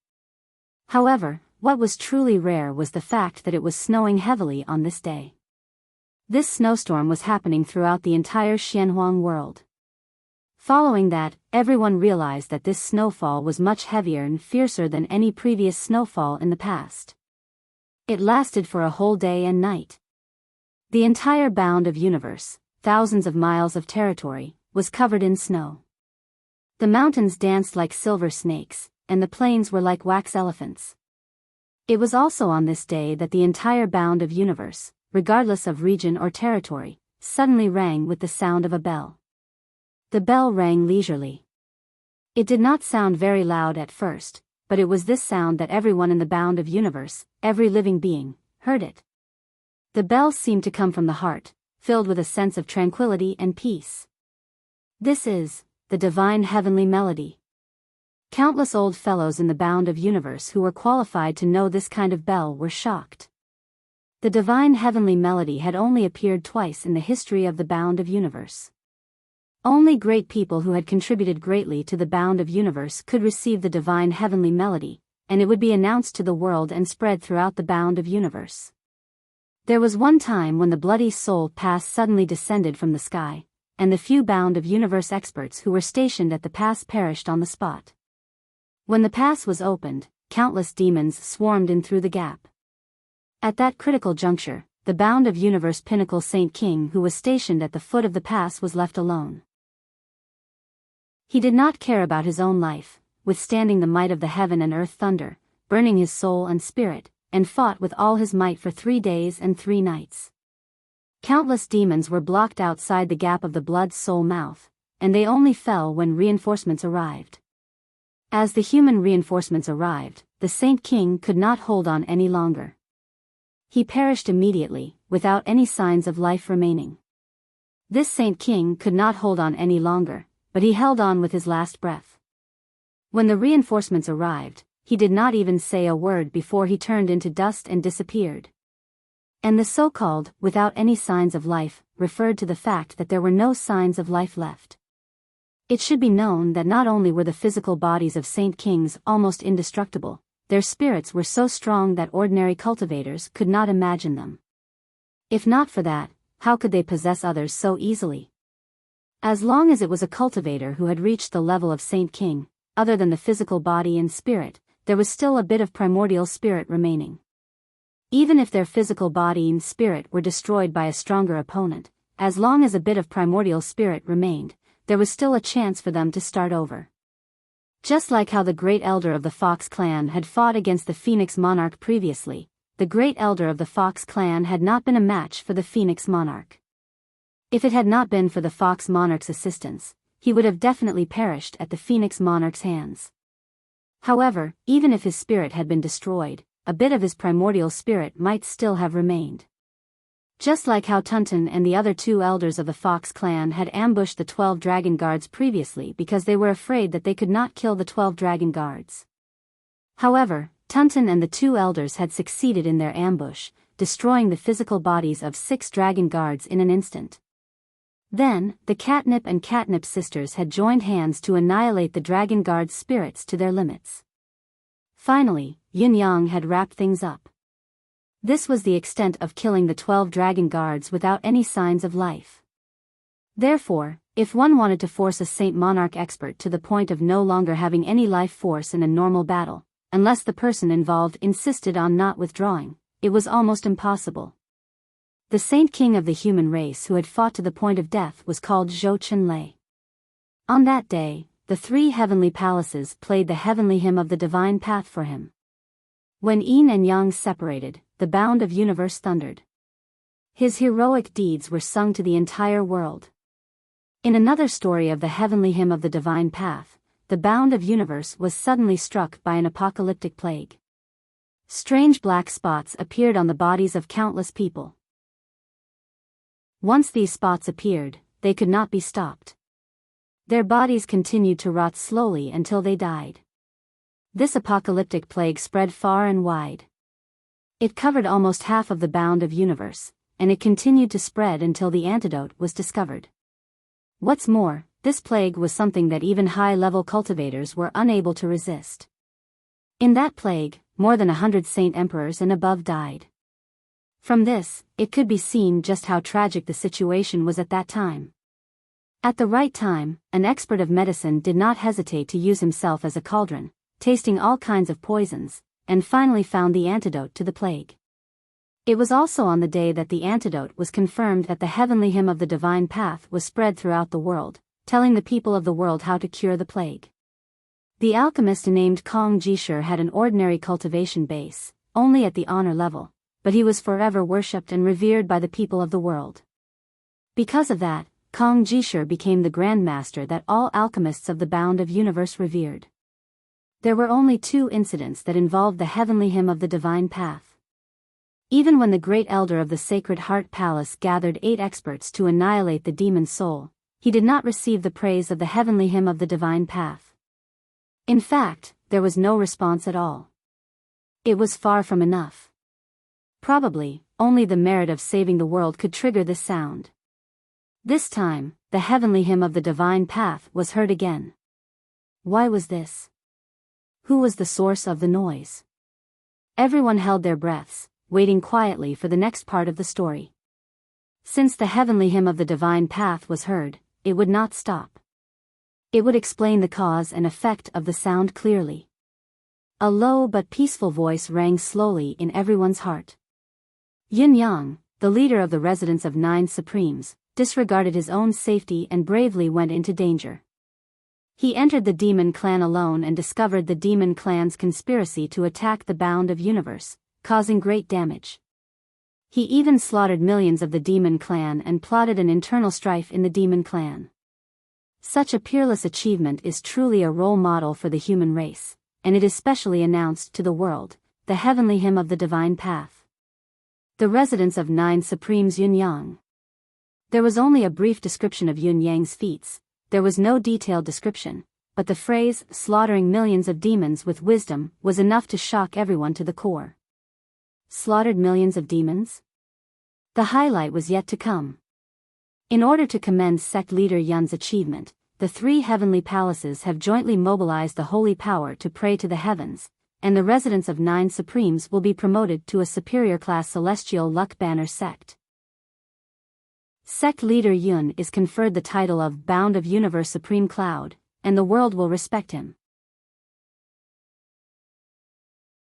However, what was truly rare was the fact that it was snowing heavily on this day. This snowstorm was happening throughout the entire Xianhuang world. Following that, everyone realized that this snowfall was much heavier and fiercer than any previous snowfall in the past. It lasted for a whole day and night. The entire bound of universe, thousands of miles of territory, was covered in snow. The mountains danced like silver snakes, and the plains were like wax elephants. It was also on this day that the entire bound of universe, regardless of region or territory, suddenly rang with the sound of a bell. The bell rang leisurely. It did not sound very loud at first, but it was this sound that everyone in the bound of universe, every living being, heard it. The bell seemed to come from the heart, filled with a sense of tranquility and peace. This is the divine heavenly melody. Countless old fellows in the bound of universe who were qualified to know this kind of bell were shocked. The divine heavenly melody had only appeared twice in the history of the bound of universe. Only great people who had contributed greatly to the bound of universe could receive the divine heavenly melody, and it would be announced to the world and spread throughout the bound of universe. There was one time when the bloody soul pass suddenly descended from the sky, and the few bound of universe experts who were stationed at the pass perished on the spot. When the pass was opened, countless demons swarmed in through the gap. At that critical juncture, the bound of universe pinnacle Saint King who was stationed at the foot of the pass was left alone. He did not care about his own life, withstanding the might of the heaven and earth thunder, burning his soul and spirit, and fought with all his might for 3 days and 3 nights. Countless demons were blocked outside the gap of the blood-soul mouth, and they only fell when reinforcements arrived. As the human reinforcements arrived, the Saint King could not hold on any longer. He perished immediately, without any signs of life remaining. This Saint King could not hold on any longer, but he held on with his last breath. When the reinforcements arrived, he did not even say a word before he turned into dust and disappeared. And the so-called, without any signs of life, referred to the fact that there were no signs of life left. It should be known that not only were the physical bodies of Saint Kings almost indestructible, their spirits were so strong that ordinary cultivators could not imagine them. If not for that, how could they possess others so easily? As long as it was a cultivator who had reached the level of Saint King, other than the physical body and spirit, there was still a bit of primordial spirit remaining. Even if their physical body and spirit were destroyed by a stronger opponent, as long as a bit of primordial spirit remained, there was still a chance for them to start over. Just like how the Great Elder of the Fox clan had fought against the Phoenix Monarch previously, the Great Elder of the Fox clan had not been a match for the Phoenix Monarch. If it had not been for the Fox Monarch's assistance, he would have definitely perished at the Phoenix Monarch's hands. However, even if his spirit had been destroyed, a bit of his primordial spirit might still have remained. Just like how Tunton and the other 2 elders of the Fox clan had ambushed the 12 dragon guards previously because they were afraid that they could not kill the 12 dragon guards. However, Tunton and the 2 elders had succeeded in their ambush, destroying the physical bodies of 6 dragon guards in an instant. Then, the Catnip and Catnip sisters had joined hands to annihilate the dragon guard's spirits to their limits. Finally, Yin Yang had wrapped things up. This was the extent of killing the 12 dragon guards without any signs of life. Therefore, if one wanted to force a Saint Monarch expert to the point of no longer having any life force in a normal battle, unless the person involved insisted on not withdrawing, it was almost impossible. The Saint King of the human race who had fought to the point of death was called Zhou Chenlei. On that day, the three heavenly palaces played the heavenly hymn of the divine path for him. When yin and yang separated, the bound of universe thundered. His heroic deeds were sung to the entire world. In another story of the heavenly hymn of the divine path, the bound of universe was suddenly struck by an apocalyptic plague. Strange black spots appeared on the bodies of countless people. Once these spots appeared, they could not be stopped. Their bodies continued to rot slowly until they died. This apocalyptic plague spread far and wide. It covered almost half of the bound of universe, and it continued to spread until the antidote was discovered. What's more, this plague was something that even high-level cultivators were unable to resist. In that plague, more than 100 saint emperors and above died. From this, it could be seen just how tragic the situation was at that time. At the right time, an expert of medicine did not hesitate to use himself as a cauldron, tasting all kinds of poisons, and finally found the antidote to the plague. It was also on the day that the antidote was confirmed that the heavenly hymn of the divine path was spread throughout the world, telling the people of the world how to cure the plague. The alchemist named Kong Jishur had an ordinary cultivation base, only at the honor level, but he was forever worshipped and revered by the people of the world. Because of that, Kong Jishur became the Grand Master that all alchemists of the bound of universe revered. There were only 2 incidents that involved the heavenly hymn of the divine path. Even when the great elder of the Sacred Heart Palace gathered 8 experts to annihilate the demon soul, he did not receive the praise of the heavenly hymn of the divine path. In fact, there was no response at all. It was far from enough. Probably, only the merit of saving the world could trigger this sound. This time, the heavenly hymn of the divine path was heard again. Why was this? Who was the source of the noise? Everyone held their breaths, waiting quietly for the next part of the story. Since the heavenly hymn of the divine path was heard, it would not stop. It would explain the cause and effect of the sound clearly. A low but peaceful voice rang slowly in everyone's heart. Yin Yang, the leader of the residents of 9 Supremes, disregarded his own safety and bravely went into danger. He entered the demon clan alone and discovered the demon clan's conspiracy to attack the bound of universe, causing great damage. He even slaughtered millions of the demon clan and plotted an internal strife in the demon clan. Such a peerless achievement is truly a role model for the human race, and it is specially announced to the world, the heavenly hymn of the divine path. The residents of 9 Supremes Yin Yang. There was only a brief description of Yin Yang's feats, there was no detailed description, but the phrase, slaughtering millions of demons with wisdom, was enough to shock everyone to the core. Slaughtered millions of demons? The highlight was yet to come. In order to commend sect leader Yun's achievement, the 3 heavenly palaces have jointly mobilized the holy power to pray to the heavens, and the residents of 9 Supremes will be promoted to a superior class celestial luck banner sect. Sect leader Yun is conferred the title of Bound of Universe Supreme Cloud, and the world will respect him.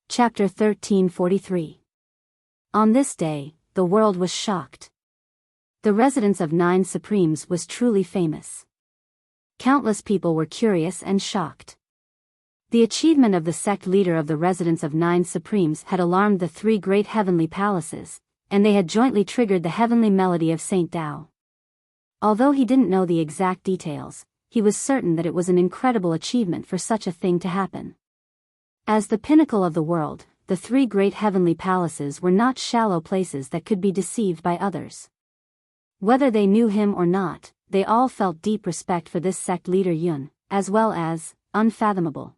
Chapter 1343. On this day, the world was shocked. The residence of 9 Supremes was truly famous. Countless people were curious and shocked. The achievement of the sect leader of the residence of 9 Supremes had alarmed the 3 great heavenly palaces, and they had jointly triggered the heavenly melody of Saint Tao. Although he didn't know the exact details, he was certain that it was an incredible achievement for such a thing to happen. As the pinnacle of the world, the 3 great heavenly palaces were not shallow places that could be deceived by others. Whether they knew him or not, they all felt deep respect for this sect leader Yun, as well as, unfathomable.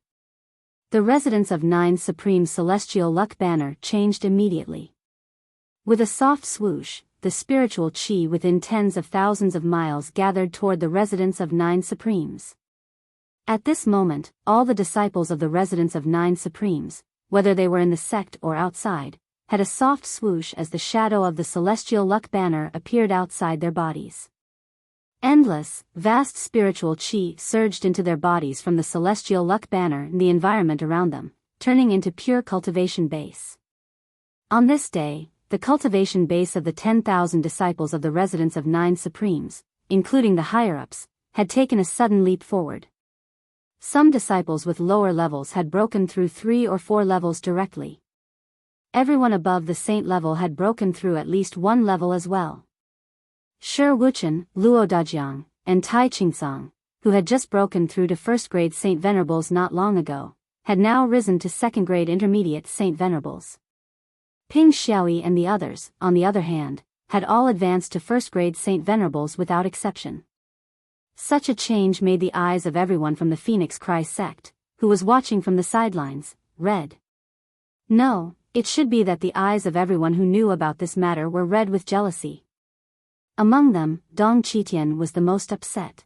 The residence of 9 Supreme Celestial Luck banner changed immediately. With a soft swoosh, the spiritual chi within tens of thousands of miles gathered toward the residence of 9 Supremes. At this moment, all the disciples of the residence of 9 Supremes, whether they were in the sect or outside, had a soft swoosh as the shadow of the celestial luck banner appeared outside their bodies. Endless, vast spiritual chi surged into their bodies from the celestial luck banner and the environment around them, turning into pure cultivation base. On this day, the cultivation base of the 10,000 disciples of the residence of 9 Supremes, including the higher-ups, had taken a sudden leap forward. Some disciples with lower levels had broken through 3 or 4 levels directly. Everyone above the saint level had broken through at least 1 level as well. Shi Wuchen, Luo Dajiang, and Tai Qingsong, who had just broken through to first-grade Saint Venerables not long ago, had now risen to second-grade intermediate Saint Venerables. Ping Xiaoyi and the others, on the other hand, had all advanced to first-grade Saint Venerables without exception. Such a change made the eyes of everyone from the Phoenix Cry sect, who was watching from the sidelines, red. No, it should be that the eyes of everyone who knew about this matter were red with jealousy. Among them, Dong Qitian was the most upset.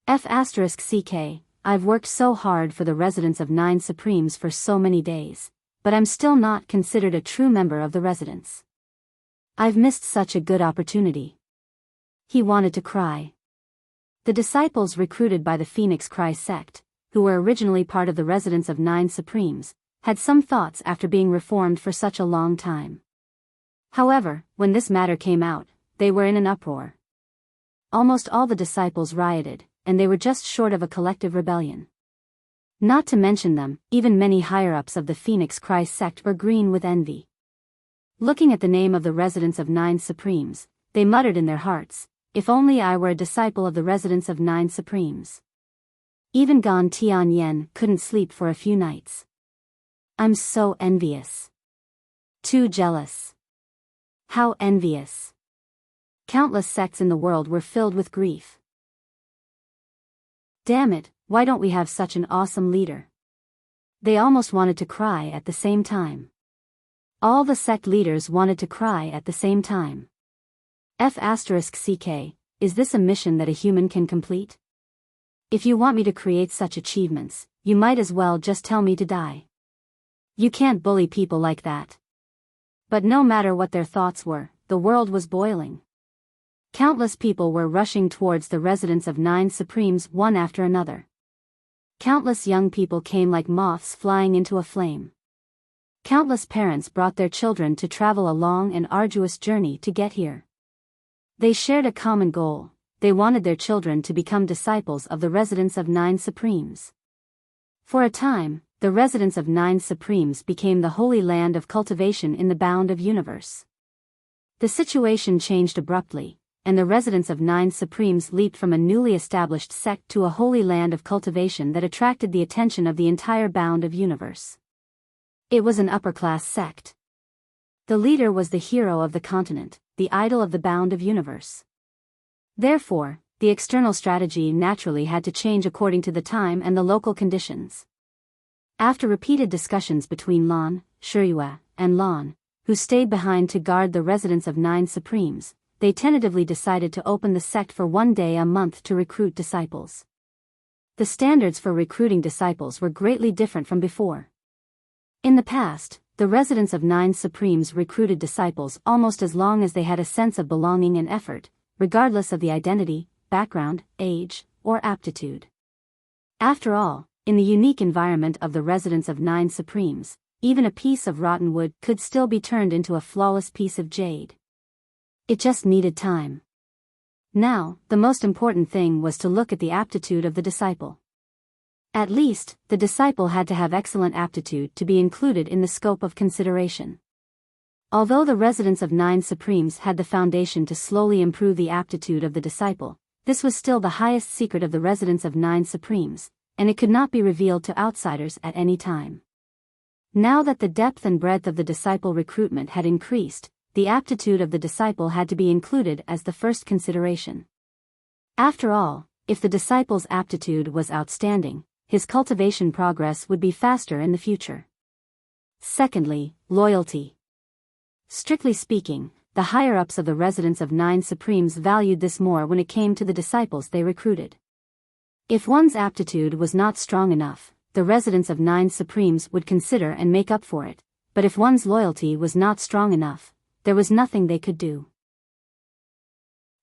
F***ck, I've worked so hard for the residence of 9 Supremes for so many days, but I'm still not considered a true member of the residence. I've missed such a good opportunity. He wanted to cry. The disciples recruited by the Phoenix Cry sect, who were originally part of the residence of 9 Supremes, had some thoughts after being reformed for such a long time. However, when this matter came out, they were in an uproar. Almost all the disciples rioted, and they were just short of a collective rebellion. Not to mention them, even many higher-ups of the Phoenix Cry sect were green with envy. Looking at the name of the residence of 9 Supremes, they muttered in their hearts, if only I were a disciple of the residence of 9 Supremes. Even Gan Tianyan couldn't sleep for a few nights. I'm so envious. Too jealous. How envious. Countless sects in the world were filled with grief. Damn it, why don't we have such an awesome leader? They almost wanted to cry at the same time. All the sect leaders wanted to cry at the same time. F***ck, is this a mission that a human can complete? If you want me to create such achievements, you might as well just tell me to die. You can't bully people like that. But no matter what their thoughts were, the world was boiling. Countless people were rushing towards the residence of 9 Supremes one after another. Countless young people came like moths flying into a flame. Countless parents brought their children to travel a long and arduous journey to get here. They shared a common goal: they wanted their children to become disciples of the residence of 9 Supremes. For a time, the residence of 9 Supremes became the holy land of cultivation in the bound of universe. The situation changed abruptly, and the residence of 9 Supremes leaped from a newly established sect to a holy land of cultivation that attracted the attention of the entire bound of universe. It was an upper-class sect. The leader was the hero of the continent, the idol of the bound of universe. Therefore, the external strategy naturally had to change according to the time and the local conditions. After repeated discussions between Lan, Shiyue, and Lan, who stayed behind to guard the residence of 9 Supremes, they tentatively decided to open the sect for 1 day a month to recruit disciples. The standards for recruiting disciples were greatly different from before. In the past, the residence of 9 Supremes recruited disciples almost as long as they had a sense of belonging and effort, regardless of the identity, background, age, or aptitude. After all, in the unique environment of the residence of 9 Supremes, even a piece of rotten wood could still be turned into a flawless piece of jade. It just needed time. Now, the most important thing was to look at the aptitude of the disciple. At least, the disciple had to have excellent aptitude to be included in the scope of consideration. Although the residence of 9 Supremes had the foundation to slowly improve the aptitude of the disciple, this was still the highest secret of the residence of 9 Supremes, and it could not be revealed to outsiders at any time. Now that the depth and breadth of the disciple recruitment had increased, the aptitude of the disciple had to be included as the first consideration. After all, if the disciple's aptitude was outstanding, his cultivation progress would be faster in the future. Secondly, loyalty. Strictly speaking, the higher-ups of the residence of 9 Supremes valued this more when it came to the disciples they recruited. If one's aptitude was not strong enough, the residence of 9 Supremes would consider and make up for it, but if one's loyalty was not strong enough, there was nothing they could do.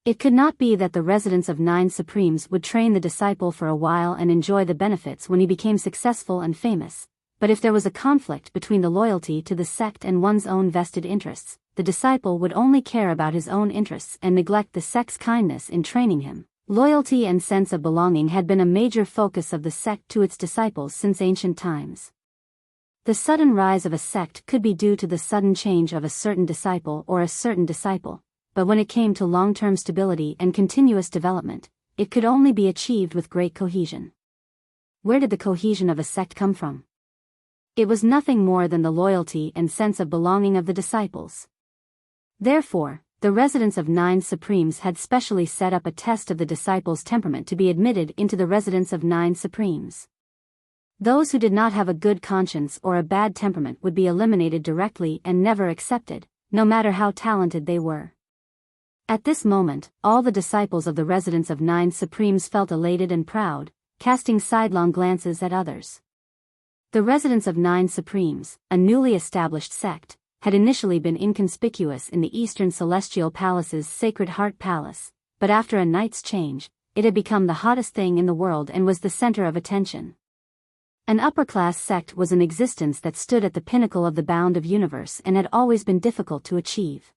It could not be that the residence of 9 Supremes would train the disciple for a while and enjoy the benefits when he became successful and famous, but if there was a conflict between the loyalty to the sect and one's own vested interests, the disciple would only care about his own interests and neglect the sect's kindness in training him, Loyalty and sense of belonging had been a major focus of the sect to its disciples since ancient times. The sudden rise of a sect could be due to the sudden change of a certain disciple or a certain disciple, but when it came to long-term stability and continuous development, it could only be achieved with great cohesion. Where did the cohesion of a sect come from? It was nothing more than the loyalty and sense of belonging of the disciples. Therefore, the residents of 9 Supremes had specially set up a test of the disciples' temperament to be admitted into the residence of 9 Supremes. Those who did not have a good conscience or a bad temperament would be eliminated directly and never accepted, no matter how talented they were. At this moment, all the disciples of the residence of 9 Supremes felt elated and proud, casting sidelong glances at others. The residence of 9 Supremes, a newly established sect, had initially been inconspicuous in the Eastern Celestial Palace's Sacred Heart Palace, but after a night's change, it had become the hottest thing in the world and was the center of attention. An upper-class sect was an existence that stood at the pinnacle of the bound of universe and had always been difficult to achieve.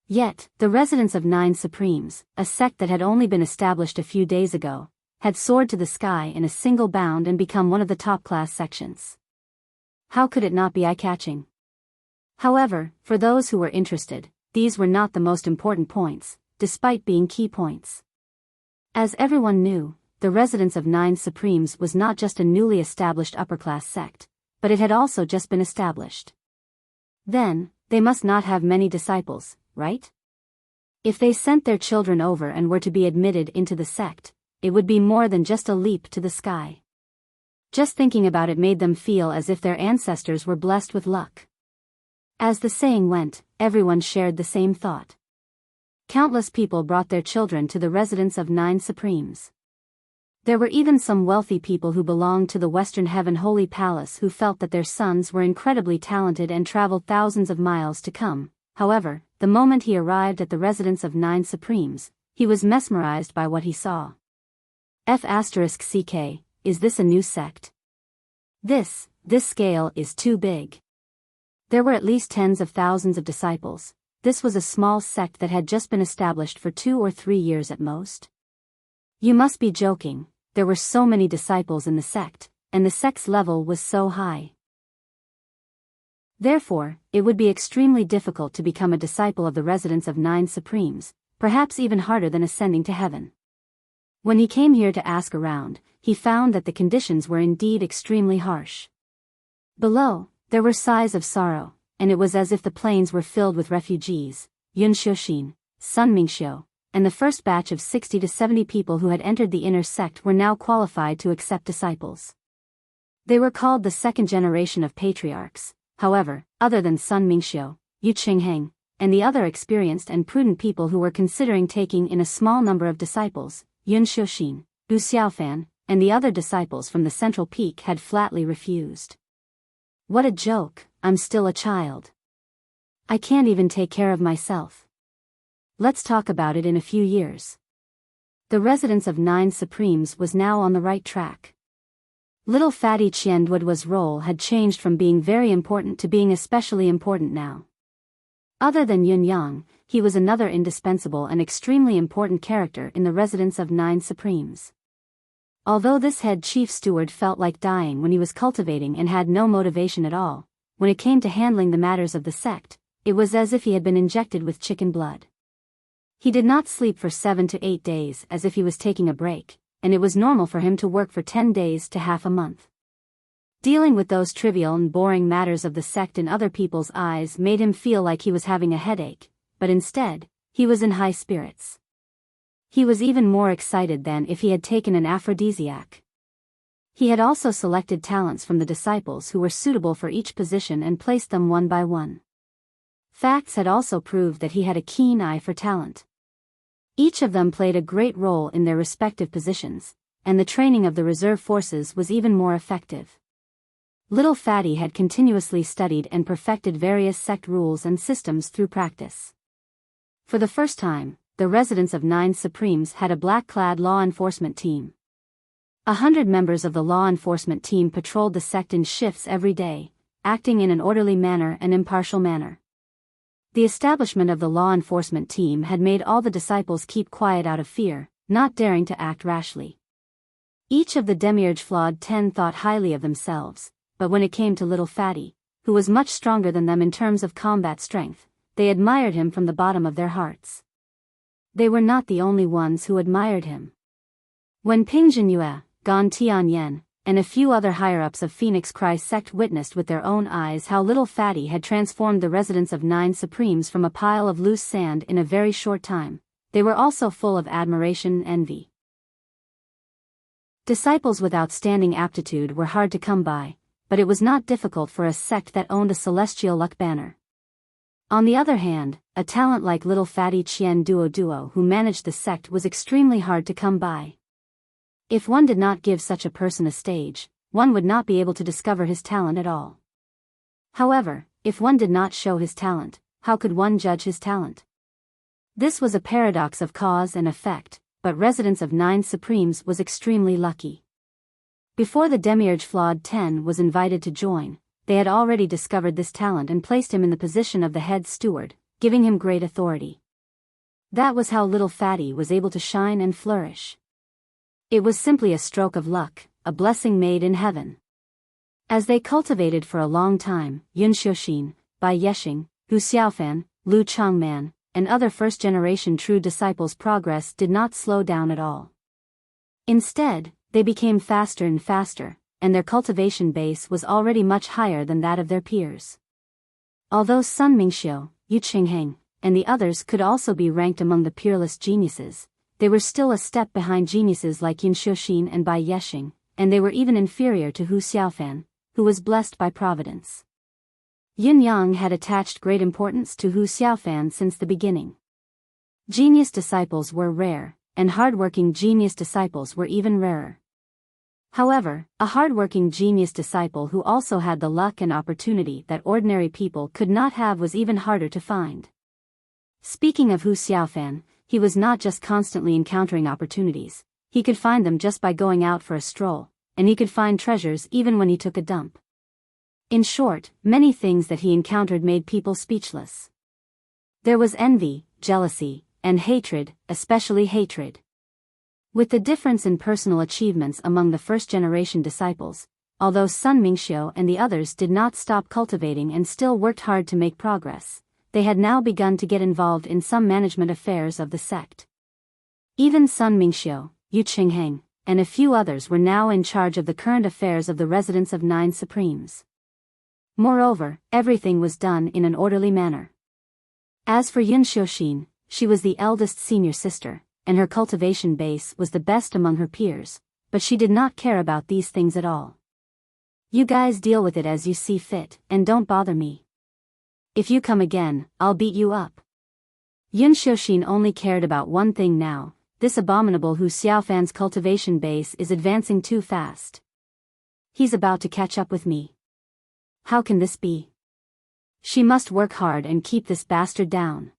Yet, the residence of 9 Supremes, a sect that had only been established a few days ago, had soared to the sky in a single bound and become one of the top-class sections. How could it not be eye-catching? However, for those who were interested, these were not the most important points, despite being key points. As everyone knew, the residence of 9 Supremes was not just a newly established upper-class sect, but it had also just been established. Then, they must not have many disciples, right? If they sent their children over and were to be admitted into the sect, it would be more than just a leap to the sky. Just thinking about it made them feel as if their ancestors were blessed with luck. As the saying went, everyone shared the same thought. Countless people brought their children to the residence of 9 Supremes. There were even some wealthy people who belonged to the Western Heaven Holy Palace who felt that their sons were incredibly talented and traveled thousands of miles to come. However, the moment he arrived at the residence of 9 Supremes, he was mesmerized by what he saw. F***CK, is this a new sect? This scale is too big. There were at least tens of thousands of disciples. This was a small sect that had just been established for 2 or 3 years at most. You must be joking, there were so many disciples in the sect, and the sect's level was so high. Therefore, it would be extremely difficult to become a disciple of the residence of 9 Supremes, perhaps even harder than ascending to heaven. When he came here to ask around, he found that the conditions were indeed extremely harsh. Below, there were sighs of sorrow, and it was as if the plains were filled with refugees, Yun Xiuxin, Sun Mingxiu, and the first batch of 60 to 70 people who had entered the inner sect were now qualified to accept disciples. They were called the second generation of patriarchs. However, other than Sun Mingxiu, Yu Qingheng, and the other experienced and prudent people who were considering taking in a small number of disciples, Yun Xiuxin, Bu Xiaofan, and the other disciples from the central peak had flatly refused. What a joke, I'm still a child. I can't even take care of myself. Let's talk about it in a few years. The residence of 9 Supremes was now on the right track. Little fatty Qianduoduo's role had changed from being very important to being especially important now. Other than Yun Yang, he was another indispensable and extremely important character in the residence of 9 Supremes. Although this head chief steward felt like dying when he was cultivating and had no motivation at all, when it came to handling the matters of the sect, it was as if he had been injected with chicken blood. He did not sleep for 7 to 8 days as if he was taking a break, and it was normal for him to work for 10 days to half a month. Dealing with those trivial and boring matters of the sect in other people's eyes made him feel like he was having a headache, but instead, he was in high spirits. He was even more excited than if he had taken an aphrodisiac. He had also selected talents from the disciples who were suitable for each position and placed them one by one. Facts had also proved that he had a keen eye for talent. Each of them played a great role in their respective positions, and the training of the reserve forces was even more effective. Little Fatty had continuously studied and perfected various sect rules and systems through practice. For the first time, the residence of 9 Supremes had a black-clad law enforcement team. 100 members of the law enforcement team patrolled the sect in shifts every day, acting in an orderly manner and impartial manner. The establishment of the law enforcement team had made all the disciples keep quiet out of fear, not daring to act rashly. Each of the Demiurge Flawed 10 thought highly of themselves, but when it came to little Fatty, who was much stronger than them in terms of combat strength, they admired him from the bottom of their hearts. They were not the only ones who admired him. When Ping Jinyue, Gan Tianyan, and a few other higher-ups of Phoenix Cry sect witnessed with their own eyes how little Fatty had transformed the residents of 9 Supremes from a pile of loose sand in a very short time, they were also full of admiration and envy. Disciples with outstanding aptitude were hard to come by, but it was not difficult for a sect that owned a celestial luck banner. On the other hand, a talent like little Fatty Qian Duo who managed the sect was extremely hard to come by. If one did not give such a person a stage, one would not be able to discover his talent at all. However, if one did not show his talent, how could one judge his talent? This was a paradox of cause and effect, but residents of 9 Supremes was extremely lucky. Before the Demiurge Flawed 10 was invited to join, they had already discovered this talent and placed him in the position of the head steward, giving him great authority. That was how little Fatty was able to shine and flourish. It was simply a stroke of luck, a blessing made in heaven. As they cultivated for a long time, Yun Xiuxin, Bai Yexing, Hu Xiaofan, Lu Changman, and other first-generation true disciples' progress did not slow down at all. Instead, they became faster and faster, and their cultivation base was already much higher than that of their peers. Although Sun Mingxiu, Yu Qingheng, and the others could also be ranked among the peerless geniuses, they were still a step behind geniuses like Yun Xiuxin and Bai Yexing, and they were even inferior to Hu Xiaofan, who was blessed by providence. Yin Yang had attached great importance to Hu Xiaofan since the beginning. Genius disciples were rare, and hardworking genius disciples were even rarer. However, a hardworking genius disciple who also had the luck and opportunity that ordinary people could not have was even harder to find. Speaking of Hu Xiaofan, he was not just constantly encountering opportunities, he could find them just by going out for a stroll, and he could find treasures even when he took a dump. In short, many things that he encountered made people speechless. There was envy, jealousy, and hatred, especially hatred. With the difference in personal achievements among the first-generation disciples, although Sun Mingxiu and the others did not stop cultivating and still worked hard to make progress, they had now begun to get involved in some management affairs of the sect. Even Sun Mingxiu, Yu Qingheng, and a few others were now in charge of the current affairs of the residents of 9 Supremes. Moreover, everything was done in an orderly manner. As for Yun Xiuxin, she was the eldest senior sister, and her cultivation base was the best among her peers, but she did not care about these things at all. You guys deal with it as you see fit, and don't bother me. If you come again, I'll beat you up. Yun Xiuxin only cared about one thing now: this abominable Hu Xiaofan's cultivation base is advancing too fast. He's about to catch up with me. How can this be? She must work hard and keep this bastard down.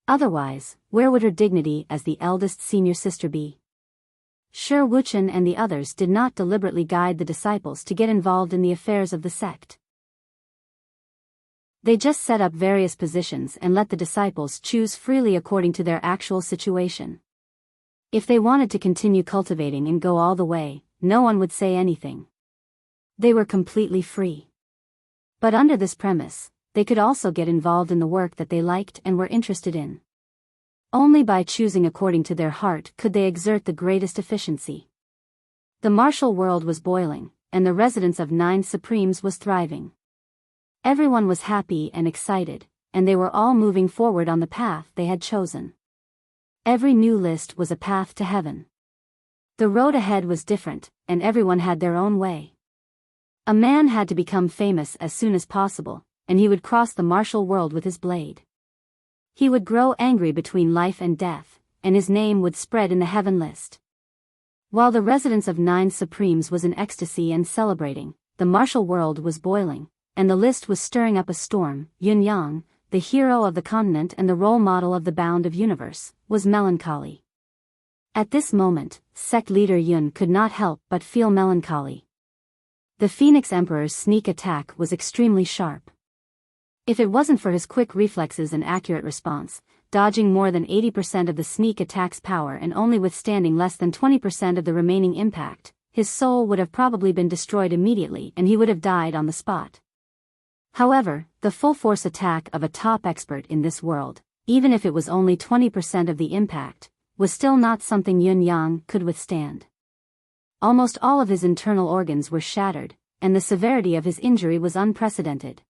Otherwise, where would her dignity as the eldest senior sister be? Sure, Wuchen and the others did not deliberately guide the disciples to get involved in the affairs of the sect. They just set up various positions and let the disciples choose freely according to their actual situation. If they wanted to continue cultivating and go all the way, no one would say anything. They were completely free. But under this premise, they could also get involved in the work that they liked and were interested in. Only by choosing according to their heart could they exert the greatest efficiency. The martial world was boiling, and the residence of 9 Supremes was thriving. Everyone was happy and excited, and they were all moving forward on the path they had chosen. Every new list was a path to heaven. The road ahead was different, and everyone had their own way. A man had to become famous as soon as possible, and he would cross the martial world with his blade. He would grow angry between life and death, and his name would spread in the heaven list. While the residence of 9 Supremes was in ecstasy and celebrating, the martial world was boiling, and the list was stirring up a storm. Yun Yang, the hero of the continent and the role model of the bound of universe, was melancholy. At this moment, sect leader Yun could not help but feel melancholy. The Phoenix Emperor's sneak attack was extremely sharp. If it wasn't for his quick reflexes and accurate response, dodging more than 80% of the sneak attack's power and only withstanding less than 20% of the remaining impact, his soul would have probably been destroyed immediately and he would have died on the spot. However, the full-force attack of a top expert in this world, even if it was only 20% of the impact, was still not something Yun Yang could withstand. Almost all of his internal organs were shattered, and the severity of his injury was unprecedented.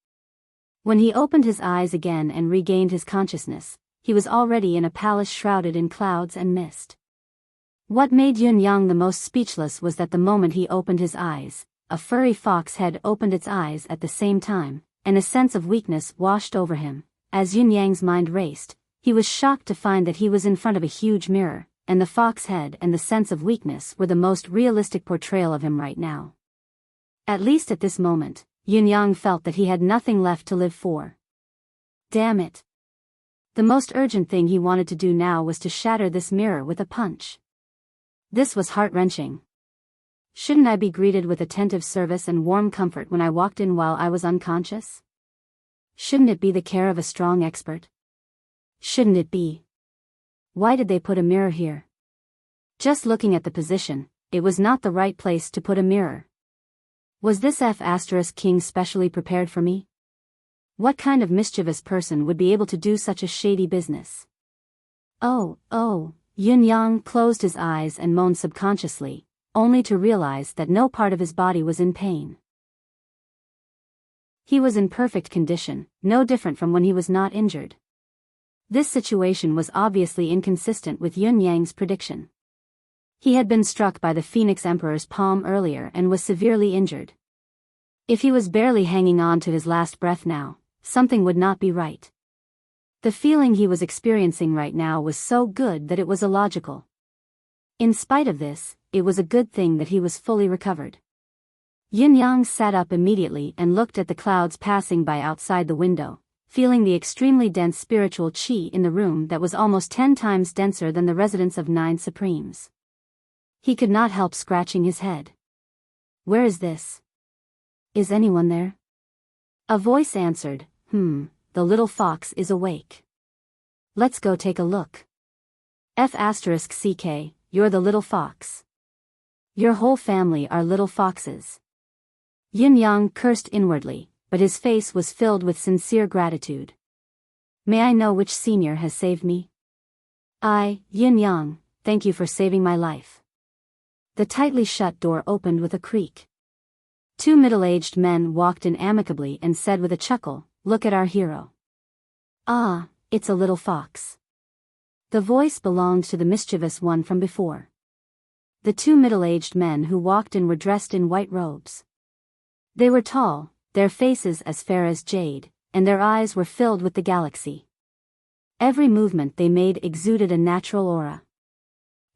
When he opened his eyes again and regained his consciousness, he was already in a palace shrouded in clouds and mist. What made Yun Yang the most speechless was that the moment he opened his eyes, a furry fox head opened its eyes at the same time, and a sense of weakness washed over him. As Yun Yang's mind raced, he was shocked to find that he was in front of a huge mirror, and the fox head and the sense of weakness were the most realistic portrayal of him right now. At least at this moment, Yun Yang felt that he had nothing left to live for. Damn it. The most urgent thing he wanted to do now was to shatter this mirror with a punch. This was heart-wrenching. Shouldn't I be greeted with attentive service and warm comfort when I walked in while I was unconscious? Shouldn't it be the care of a strong expert? Shouldn't it be? Why did they put a mirror here? Just looking at the position, it was not the right place to put a mirror. Was this F***king specially prepared for me? What kind of mischievous person would be able to do such a shady business? Oh, Yun Yang closed his eyes and moaned subconsciously, only to realize that no part of his body was in pain. He was in perfect condition, no different from when he was not injured. This situation was obviously inconsistent with Yun Yang's prediction. He had been struck by the Phoenix Emperor's palm earlier and was severely injured. If he was barely hanging on to his last breath now, something would not be right. The feeling he was experiencing right now was so good that it was illogical. In spite of this, it was a good thing that he was fully recovered. Yun Yang sat up immediately and looked at the clouds passing by outside the window, feeling the extremely dense spiritual qi in the room that was almost 10 times denser than the residence of 9 Supremes. He could not help scratching his head. Where is this? Is anyone there? A voice answered, the little fox is awake. Let's go take a look. F***ck, you're the little fox. Your whole family are little foxes. Yun Yang cursed inwardly, but his face was filled with sincere gratitude. May I know which senior has saved me? I, Yun Yang, thank you for saving my life. The tightly shut door opened with a creak. 2 middle-aged men walked in amicably and said with a chuckle, "Look at our hero." Ah, it's a little fox. The voice belonged to the mischievous one from before. The 2 middle-aged men who walked in were dressed in white robes. They were tall, their faces as fair as jade, and their eyes were filled with the galaxy. Every movement they made exuded a natural aura.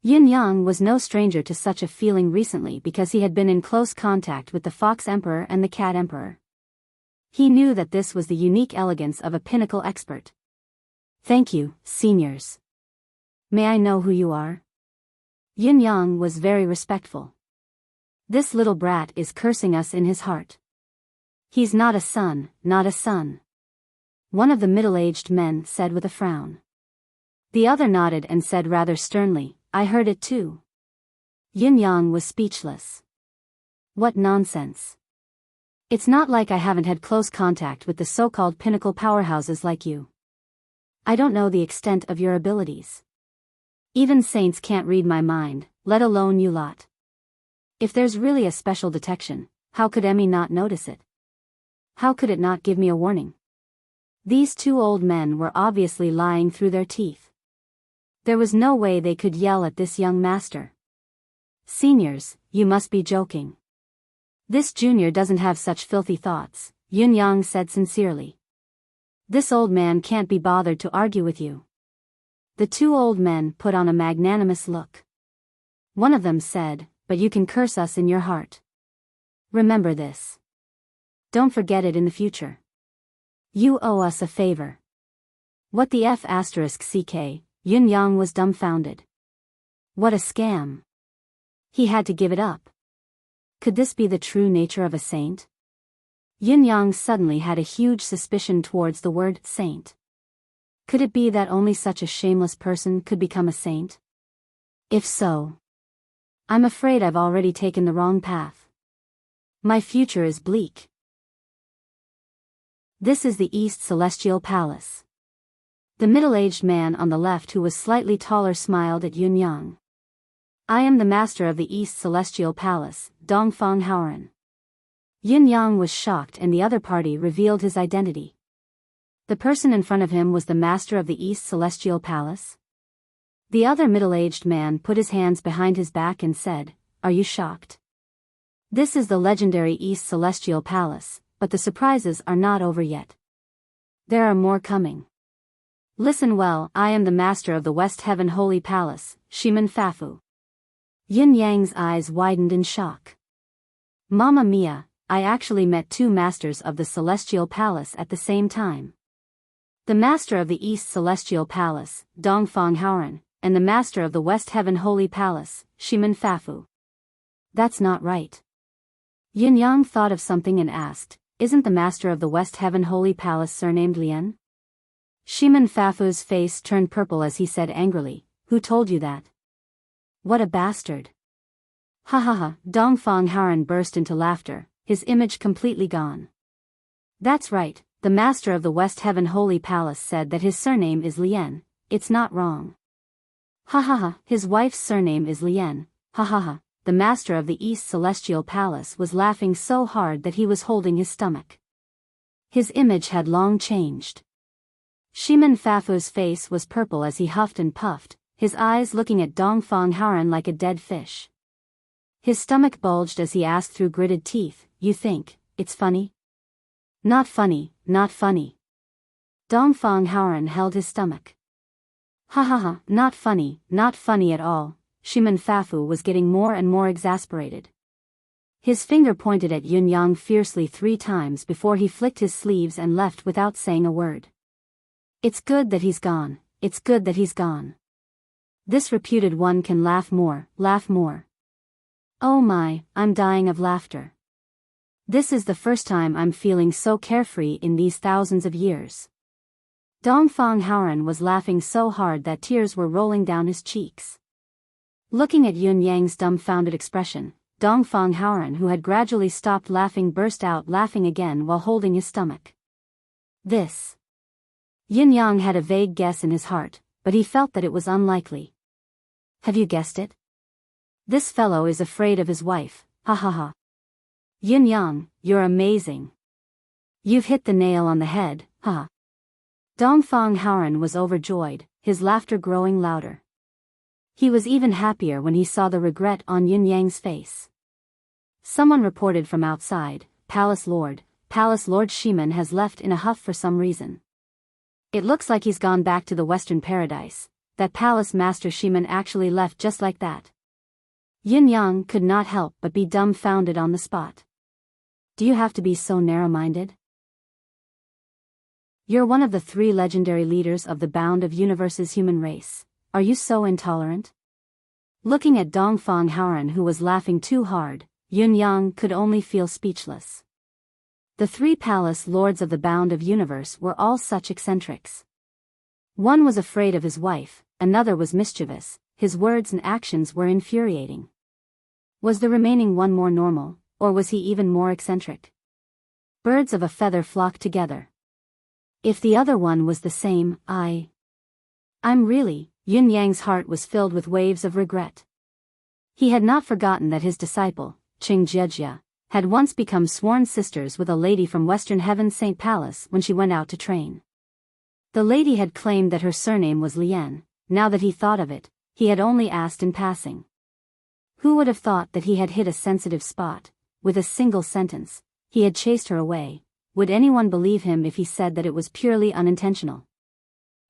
Yun Yang was no stranger to such a feeling recently because he had been in close contact with the Fox Emperor and the Cat Emperor. He knew that this was the unique elegance of a pinnacle expert. Thank you, seniors. May I know who you are? Yun Yang was very respectful. This little brat is cursing us in his heart. He's not a son, not a son. One of the middle-aged men said with a frown. The other nodded and said rather sternly, I heard it too. Yun Yang was speechless. What nonsense. It's not like I haven't had close contact with the so-called pinnacle powerhouses like you. I don't know the extent of your abilities. Even saints can't read my mind, let alone you lot. If there's really a special detection, how could Emmy not notice it? How could it not give me a warning? These 2 old men were obviously lying through their teeth. There was no way they could yell at this young master. Seniors, you must be joking. This junior doesn't have such filthy thoughts, Yun Yang said sincerely. This old man can't be bothered to argue with you. The 2 old men put on a magnanimous look. One of them said, but you can curse us in your heart. Remember this. Don't forget it in the future. You owe us a favor. What the F***ck, Yun Yang was dumbfounded. What a scam. He had to give it up. Could this be the true nature of a saint? Yun Yang suddenly had a huge suspicion towards the word saint. Could it be that only such a shameless person could become a saint? If so, I'm afraid I've already taken the wrong path. My future is bleak. This is the East Celestial Palace. The middle-aged man on the left, who was slightly taller, smiled at Yun Yang. I am the master of the East Celestial Palace, Dongfang Haoran. Yun Yang was shocked, and the other party revealed his identity. The person in front of him was the master of the East Celestial Palace. The other middle-aged man put his hands behind his back and said, "Are you shocked? This is the legendary East Celestial Palace, but the surprises are not over yet. There are more coming. Listen well, I am the master of the West Heaven Holy Palace, Shiman Fafu." Yin Yang's eyes widened in shock. Mamma mia, I actually met two masters of the Celestial Palace at the same time. The master of the East Celestial Palace, Dongfang Haoran, and the master of the West Heaven Holy Palace, Shiman Fafu. That's not right. Yin Yang thought of something and asked, isn't the master of the West Heaven Holy Palace surnamed Lian? Shiman Fafu's face turned purple as he said angrily, who told you that? What a bastard. Ha ha ha, Dongfang Haoran burst into laughter, his image completely gone. That's right, the master of the West Heaven Holy Palace said that his surname is Lian, it's not wrong. Ha ha ha, his wife's surname is Lian, ha ha ha. The master of the East Celestial Palace was laughing so hard that he was holding his stomach. His image had long changed. Shiman Fafu's face was purple as he huffed and puffed, his eyes looking at Dongfang Haoran like a dead fish. His stomach bulged as he asked through gritted teeth, you think it's funny? Not funny, not funny. Dongfang Haoran held his stomach. Ha ha ha, not funny at all. Shiman Fafu was getting more and more exasperated. His finger pointed at Yun Yang fiercely 3 times before he flicked his sleeves and left without saying a word. It's good that he's gone, it's good that he's gone. This reputed one can laugh more, laugh more. Oh my, I'm dying of laughter. This is the first time I'm feeling so carefree in these thousands of years. Dongfang Haoran was laughing so hard that tears were rolling down his cheeks. Looking at Yun Yang's dumbfounded expression, Dongfang Haoran, who had gradually stopped laughing, burst out laughing again while holding his stomach. This. Yin Yang had a vague guess in his heart, but he felt that it was unlikely. Have you guessed it? This fellow is afraid of his wife, ha ha ha. Yin Yang, you're amazing. You've hit the nail on the head, ha. Dongfang Haoran was overjoyed, his laughter growing louder. He was even happier when he saw the regret on Yin Yang's face. Someone reported from outside, Palace Lord Shiman has left in a huff for some reason. It looks like he's gone back to the Western Paradise. That Palace Master Shiman actually left just like that. Yin Yang could not help but be dumbfounded on the spot. Do you have to be so narrow-minded? You're one of the 3 legendary leaders of the Bound of Universe's human race. Are you so intolerant? Looking at Dongfang Haoran, who was laughing too hard, Yun Yang could only feel speechless. The 3 palace lords of the Bound of Universe were all such eccentrics. One was afraid of his wife, another was mischievous, his words and actions were infuriating. Was the remaining one more normal, or was he even more eccentric? Birds of a feather flock together. If the other one was the same, I'm really... Yin Yang's heart was filled with waves of regret. He had not forgotten that his disciple, Qing Jiejia, had once become sworn sisters with a lady from Western Heaven's Saint Palace when she went out to train. The lady had claimed that her surname was Lian. Now that he thought of it, he had only asked in passing. Who would have thought that he had hit a sensitive spot? With a single sentence, he had chased her away. Would anyone believe him if he said that it was purely unintentional?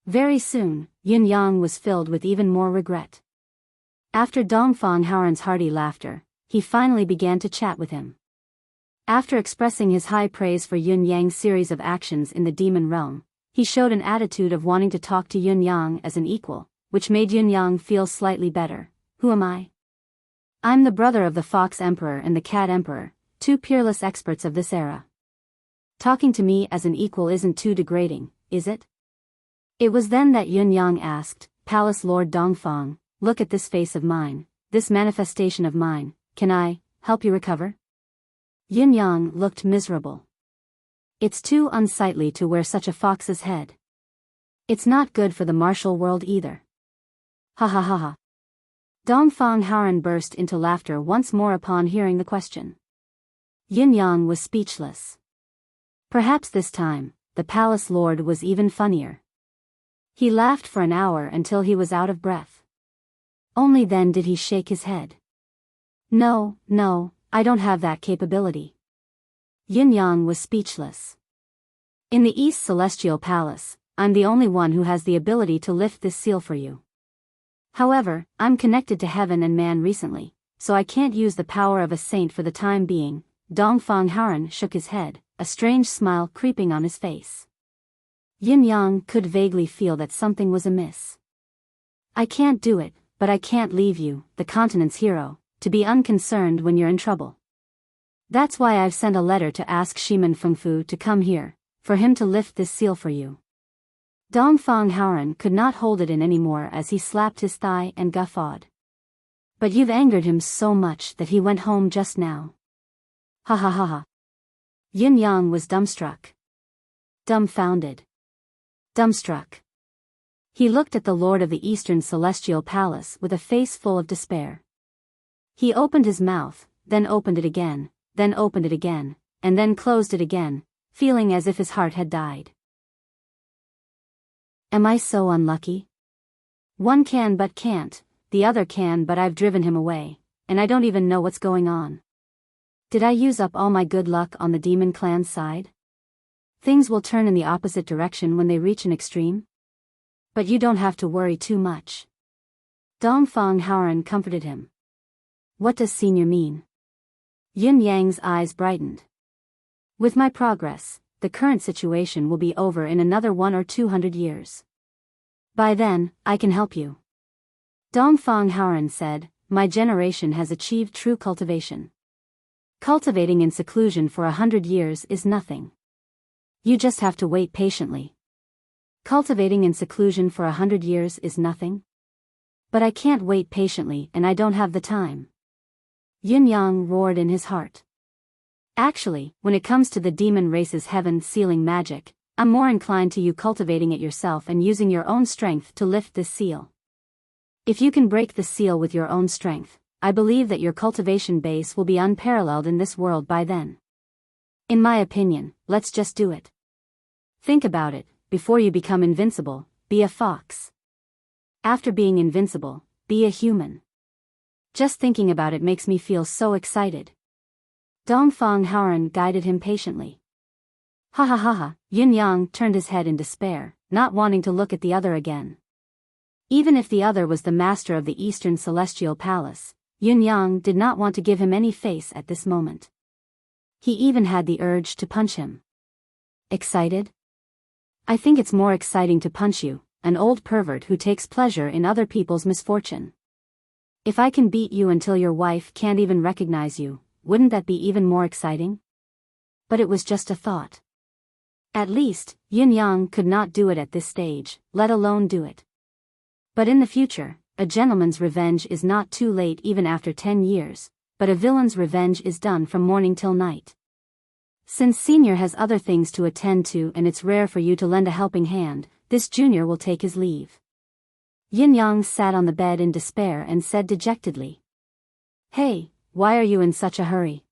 Very soon, Yin Yang was filled with even more regret. After Dongfang Haoran's hearty laughter, he finally began to chat with him. After expressing his high praise for Yun Yang's series of actions in the demon realm, he showed an attitude of wanting to talk to Yun Yang as an equal, which made Yun Yang feel slightly better. Who am I? I'm the brother of the Fox Emperor and the Cat Emperor, 2 peerless experts of this era. Talking to me as an equal isn't too degrading, is it? It was then that Yun Yang asked, Palace Lord Dongfang, look at this face of mine, this manifestation of mine, can I help you recover? Yun Yang looked miserable. It's too unsightly to wear such a fox's head. It's not good for the martial world either. Ha ha ha ha. Dongfang Haoran burst into laughter once more upon hearing the question. Yun Yang was speechless. Perhaps this time, the palace lord was even funnier. He laughed for an hour until he was out of breath. Only then did he shake his head. No, I don't have that capability. Yun Yang was speechless. In the East Celestial Palace, I'm the only one who has the ability to lift this seal for you. However, I'm connected to heaven and man recently, so I can't use the power of a saint for the time being. Dongfang Haoran shook his head, a strange smile creeping on his face. Yun Yang could vaguely feel that something was amiss. I can't do it, but I can't leave you, the continent's hero, to be unconcerned when you're in trouble. That's why I've sent a letter to ask Shiman Fengfu to come here, for him to lift this seal for you. Dongfang Haoran could not hold it in anymore as he slapped his thigh and guffawed. But you've angered him so much that he went home just now. Ha ha ha ha. Yun Yang was dumbstruck. Dumbfounded. Dumbstruck. He looked at the Lord of the Eastern Celestial Palace with a face full of despair. He opened his mouth, then opened it again, then opened it again, and then closed it again, feeling as if his heart had died. Am I so unlucky? One can but can't, the other can but I've driven him away, and I don't even know what's going on. Did I use up all my good luck on the demon clan's side? Things will turn in the opposite direction when they reach an extreme? But you don't have to worry too much. Dongfang Haoran comforted him. What does senior mean? Yun Yang's eyes brightened. With my progress, the current situation will be over in another 100 or 200 years. By then, I can help you. Dongfang Haoran said, my generation has achieved true cultivation. Cultivating in seclusion for 100 years is nothing. You just have to wait patiently. Cultivating in seclusion for 100 years is nothing? But I can't wait patiently and I don't have the time. Yun Yang roared in his heart. Actually, when it comes to the demon race's heaven-sealing magic, I'm more inclined to you cultivating it yourself and using your own strength to lift this seal. If you can break the seal with your own strength, I believe that your cultivation base will be unparalleled in this world by then. In my opinion, let's just do it. Think about it, before you become invincible, be a fox. After being invincible, be a human. Just thinking about it makes me feel so excited. Dongfang Haoran guided him patiently. Ha ha ha ha, Yun Yang turned his head in despair, not wanting to look at the other again. Even if the other was the master of the Eastern Celestial Palace, Yun Yang did not want to give him any face at this moment. He even had the urge to punch him. Excited? I think it's more exciting to punch you, an old pervert who takes pleasure in other people's misfortune. If I can beat you until your wife can't even recognize you, wouldn't that be even more exciting? But it was just a thought. At least, Yun Yang could not do it at this stage, let alone do it. But in the future, a gentleman's revenge is not too late even after 10 years, but a villain's revenge is done from morning till night. Since senior has other things to attend to and it's rare for you to lend a helping hand, this junior will take his leave. Yun Yang sat on the bed in despair and said dejectedly. Hey, why are you in such a hurry?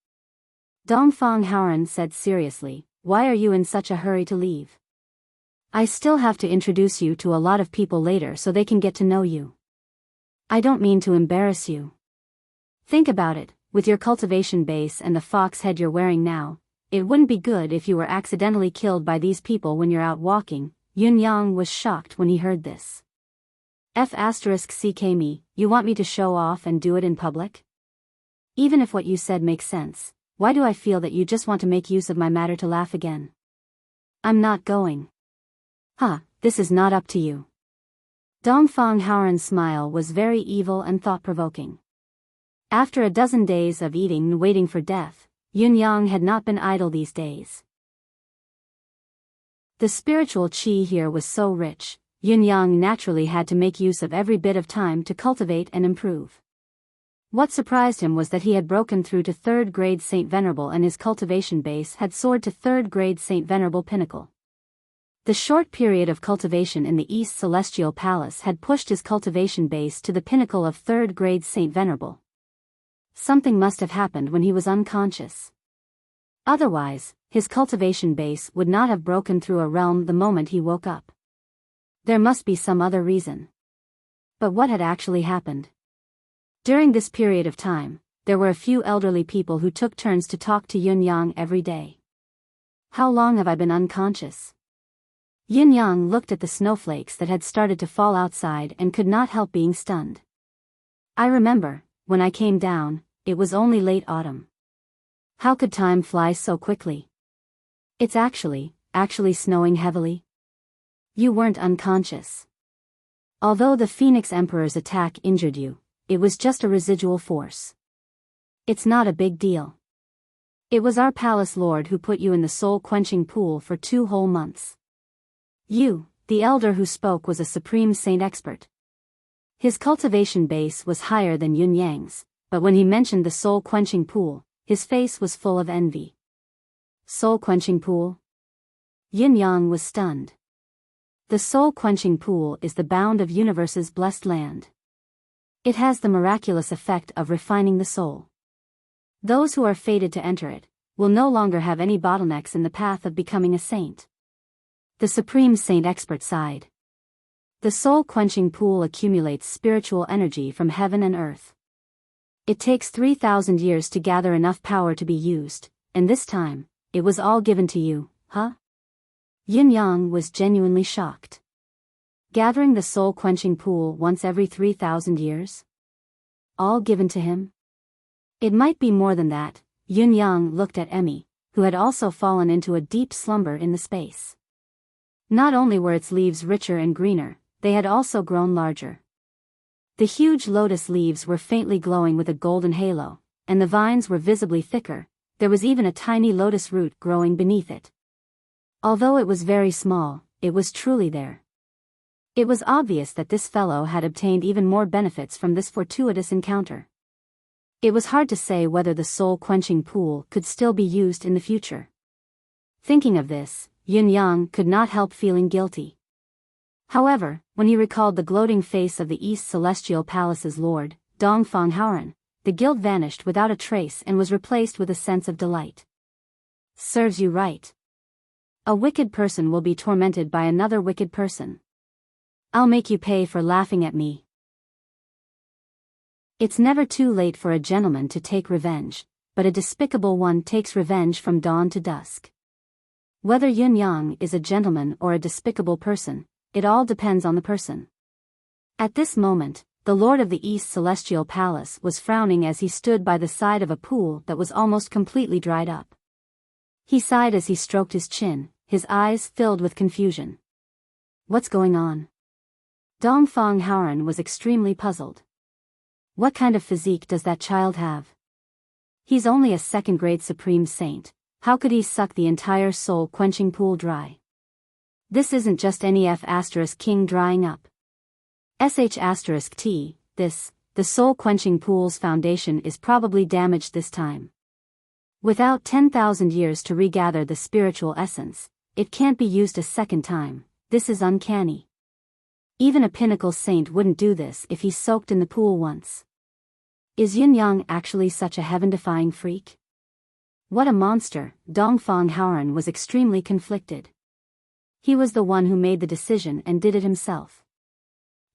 Dongfang Haoran said seriously, why are you in such a hurry to leave? I still have to introduce you to a lot of people later so they can get to know you. I don't mean to embarrass you. Think about it, with your cultivation base and the fox head you're wearing now, it wouldn't be good if you were accidentally killed by these people when you're out walking. Yun Yang was shocked when he heard this. F***ck me, you want me to show off and do it in public? Even if what you said makes sense, why do I feel that you just want to make use of my matter to laugh again? I'm not going. This is not up to you. Dongfang Haoran's smile was very evil and thought-provoking. After a dozen days of eating and waiting for death, Yun Yang had not been idle these days. The spiritual qi here was so rich, Yin-Yang naturally had to make use of every bit of time to cultivate and improve. What surprised him was that he had broken through to 3rd grade Saint Venerable and his cultivation base had soared to 3rd grade Saint Venerable pinnacle. The short period of cultivation in the East Celestial Palace had pushed his cultivation base to the pinnacle of 3rd grade Saint Venerable. Something must have happened when he was unconscious. Otherwise, his cultivation base would not have broken through a realm the moment he woke up. There must be some other reason. But what had actually happened? During this period of time, there were a few elderly people who took turns to talk to Yin-Yang every day. How long have I been unconscious? Yin-Yang looked at the snowflakes that had started to fall outside and could not help being stunned. I remember, when I came down, it was only late autumn. How could time fly so quickly? It's actually snowing heavily. You weren't unconscious. Although the Phoenix Emperor's attack injured you, it was just a residual force. It's not a big deal. It was our palace lord who put you in the soul-quenching pool for 2 whole months. You, the elder who spoke, was a supreme saint expert. His cultivation base was higher than Yin-Yang's, but when he mentioned the soul-quenching pool, his face was full of envy. Soul-quenching pool? Yin-Yang was stunned. The soul-quenching pool is the bound of universe's blessed land. It has the miraculous effect of refining the soul. Those who are fated to enter it will no longer have any bottlenecks in the path of becoming a saint. The supreme saint expert sighed. The soul-quenching pool accumulates spiritual energy from heaven and earth. It takes 3,000 years to gather enough power to be used, and this time, it was all given to you, huh? Yin-Yang was genuinely shocked. Gathering the soul-quenching pool once every 3,000 years? All given to him? It might be more than that. Yin-Yang looked at Emmy, who had also fallen into a deep slumber in the space. Not only were its leaves richer and greener, they had also grown larger. The huge lotus leaves were faintly glowing with a golden halo, and the vines were visibly thicker. There was even a tiny lotus root growing beneath it. Although it was very small, it was truly there. It was obvious that this fellow had obtained even more benefits from this fortuitous encounter. It was hard to say whether the soul-quenching pool could still be used in the future. Thinking of this, Yin-Yang could not help feeling guilty. However, when he recalled the gloating face of the East Celestial Palace's lord, Dongfang Haoran, the guilt vanished without a trace and was replaced with a sense of delight. Serves you right. A wicked person will be tormented by another wicked person. I'll make you pay for laughing at me. It's never too late for a gentleman to take revenge, but a despicable one takes revenge from dawn to dusk. Whether Yin-Yang is a gentleman or a despicable person, it all depends on the person. At this moment, the lord of the East Celestial Palace was frowning as he stood by the side of a pool that was almost completely dried up. He sighed as he stroked his chin, his eyes filled with confusion. What's going on? Dongfang Haoran was extremely puzzled. What kind of physique does that child have? He's only a 2nd grade supreme saint. How could he suck the entire soul-quenching pool dry? This isn't just any F***king drying up. *T, the soul-quenching pool's foundation is probably damaged this time. Without 10,000 years to regather the spiritual essence, it can't be used a second time. This is uncanny. Even a pinnacle saint wouldn't do this if he soaked in the pool once. Is Yin-Yang actually such a heaven-defying freak? What a monster! Dongfang Haoran was extremely conflicted. He was the one who made the decision and did it himself.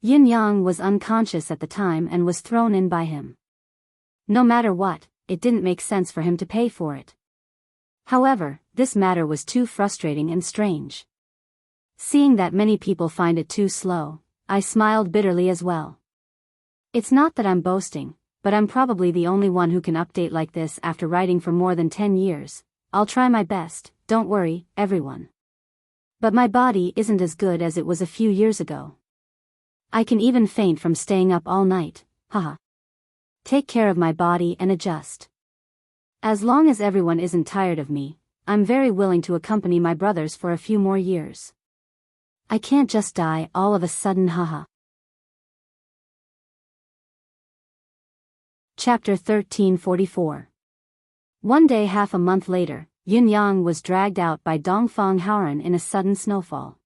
Yin-Yang was unconscious at the time and was thrown in by him. No matter what, it didn't make sense for him to pay for it. However, this matter was too frustrating and strange. Seeing that many people find it too slow, I smiled bitterly as well. It's not that I'm boasting, but I'm probably the only one who can update like this after writing for more than 10 years. I'll try my best, don't worry, everyone. But my body isn't as good as it was a few years ago. I can even faint from staying up all night, haha. Take care of my body and adjust. As long as everyone isn't tired of me, I'm very willing to accompany my brothers for a few more years. I can't just die all of a sudden, haha. Chapter 1344. One day half a month later, Yin Yang was dragged out by Dongfang Haoren in a sudden snowfall.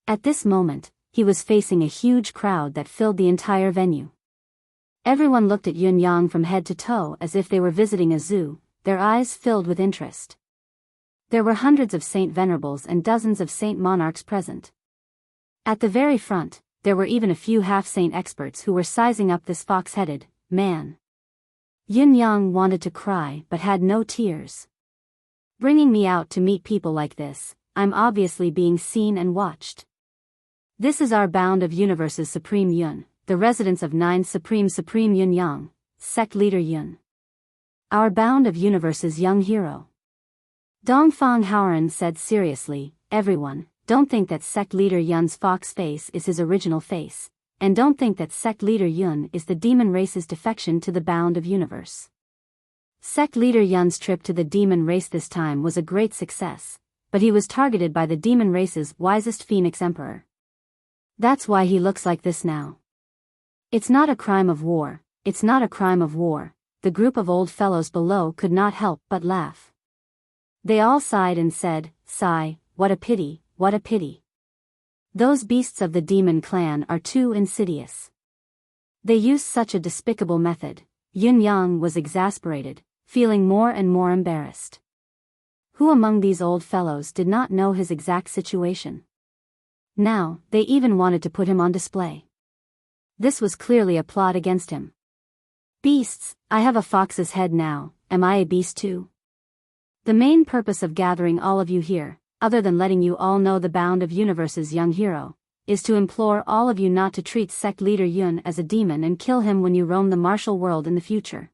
At this moment, he was facing a huge crowd that filled the entire venue. Everyone looked at Yin Yang from head to toe as if they were visiting a zoo, their eyes filled with interest. There were hundreds of Saint Venerables and dozens of Saint Monarchs present. At the very front, there were even a few half-saint experts who were sizing up this fox-headed man. Yin Yang wanted to cry but had no tears. Bringing me out to meet people like this, I'm obviously being seen and watched. This is our bound of universe's Supreme Yun, the residence of Nine Supreme Yin Yang, sect leader Yun. Our bound of universe's young hero. Dongfang Haoren said seriously, everyone, don't think that sect leader Yun's fox face is his original face, and don't think that sect leader Yun is the demon race's defection to the bound of universe. Sect leader Yun's trip to the demon race this time was a great success, but he was targeted by the demon race's wisest Phoenix Emperor. That's why he looks like this now. It's not a crime of war, it's not a crime of war. The group of old fellows below could not help but laugh. They all sighed and said, sigh, what a pity, what a pity. Those beasts of the demon clan are too insidious. They use such a despicable method. Yin Yang was exasperated, feeling more and more embarrassed. Who among these old fellows did not know his exact situation? Now, they even wanted to put him on display. This was clearly a plot against him. Beasts, I have a fox's head now, am I a beast too? The main purpose of gathering all of you here, other than letting you all know the bound of universe's young hero, is to implore all of you not to treat sect leader Yun as a demon and kill him when you roam the martial world in the future.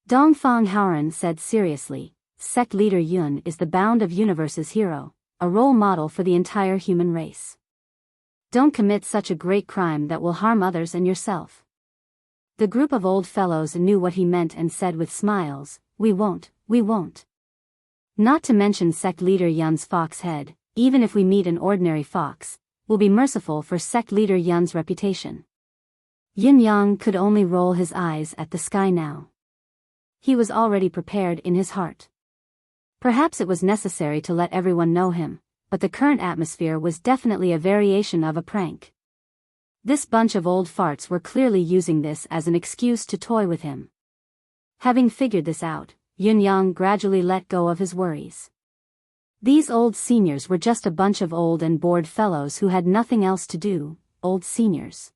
Dongfang Haoren said seriously, sect leader Yun is the bound of universe's hero, a role model for the entire human race. Don't commit such a great crime that will harm others and yourself. The group of old fellows knew what he meant and said with smiles, we won't. Not to mention sect leader Yun's fox head, even if we meet an ordinary fox, we'll be merciful for sect leader Yun's reputation. Yin Yang could only roll his eyes at the sky now. He was already prepared in his heart. Perhaps it was necessary to let everyone know him, but the current atmosphere was definitely a variation of a prank. This bunch of old farts were clearly using this as an excuse to toy with him. Having figured this out, Yin Yang gradually let go of his worries. These old seniors were just a bunch of old and bored fellows who had nothing else to do, old seniors.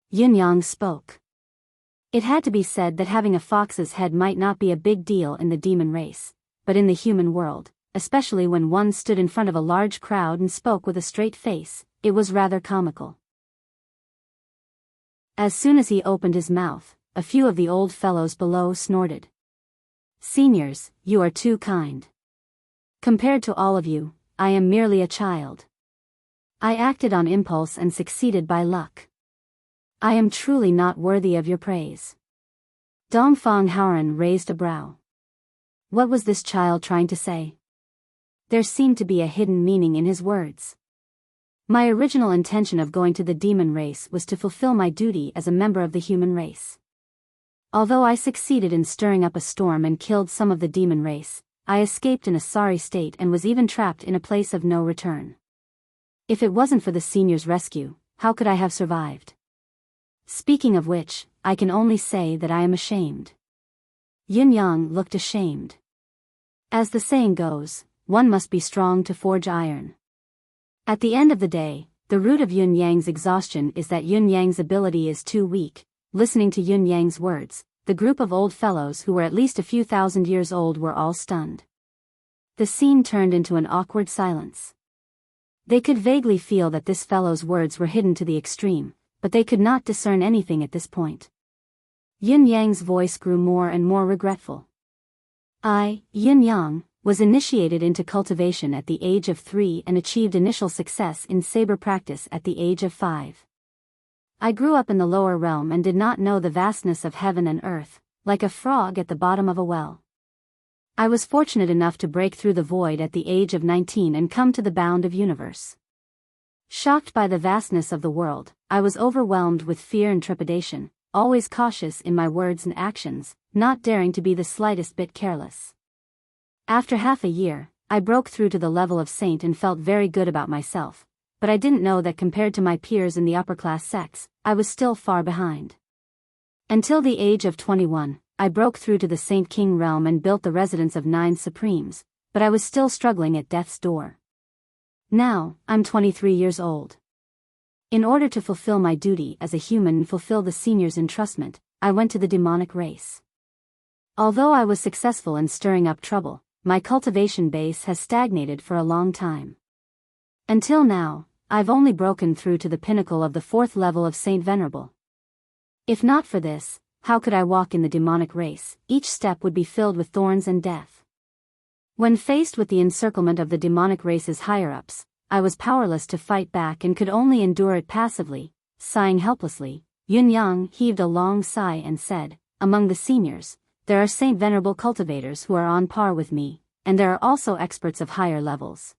Yin Yang spoke. It had to be said that having a fox's head might not be a big deal in the demon race, but in the human world, especially when one stood in front of a large crowd and spoke with a straight face, it was rather comical. As soon as he opened his mouth, a few of the old fellows below snorted. Seniors, you are too kind. Compared to all of you, I am merely a child. I acted on impulse and succeeded by luck. I am truly not worthy of your praise. Dongfang Haoren raised a brow. What was this child trying to say? There seemed to be a hidden meaning in his words. My original intention of going to the demon race was to fulfill my duty as a member of the human race. Although I succeeded in stirring up a storm and killed some of the demon race, I escaped in a sorry state and was even trapped in a place of no return. If it wasn't for the senior's rescue, how could I have survived? Speaking of which, I can only say that I am ashamed. Yin Yang looked ashamed. As the saying goes, one must be strong to forge iron. At the end of the day, the root of Yin Yang's exhaustion is that Yin Yang's ability is too weak. Listening to Yin Yang's words, the group of old fellows who were at least a few thousand years old were all stunned. The scene turned into an awkward silence. They could vaguely feel that this fellow's words were hidden to the extreme, but they could not discern anything at this point. Yin Yang's voice grew more and more regretful. I, Yin Yang, was initiated into cultivation at the age of 3 and achieved initial success in saber practice at the age of 5. I grew up in the lower realm and did not know the vastness of heaven and earth, like a frog at the bottom of a well. I was fortunate enough to break through the void at the age of 19 and come to the bound of universe. Shocked by the vastness of the world, I was overwhelmed with fear and trepidation, always cautious in my words and actions, not daring to be the slightest bit careless. After half a year, I broke through to the level of saint and felt very good about myself, but I didn't know that compared to my peers in the upper-class sects, I was still far behind. Until the age of 21, I broke through to the Saint King realm and built the residence of 9 Supremes, but I was still struggling at death's door. Now, I'm 23 years old. In order to fulfill my duty as a human and fulfill the senior's entrustment, I went to the demonic race. Although I was successful in stirring up trouble, my cultivation base has stagnated for a long time. Until now, I've only broken through to the pinnacle of the 4th level of Saint Venerable. If not for this, how could I walk in the demonic race? Each step would be filled with thorns and death. When faced with the encirclement of the demonic race's higher-ups, I was powerless to fight back and could only endure it passively. Sighing helplessly, Yun Yang heaved a long sigh and said, "Among the seniors, there are Saint Venerable cultivators who are on par with me, and there are also experts of higher levels.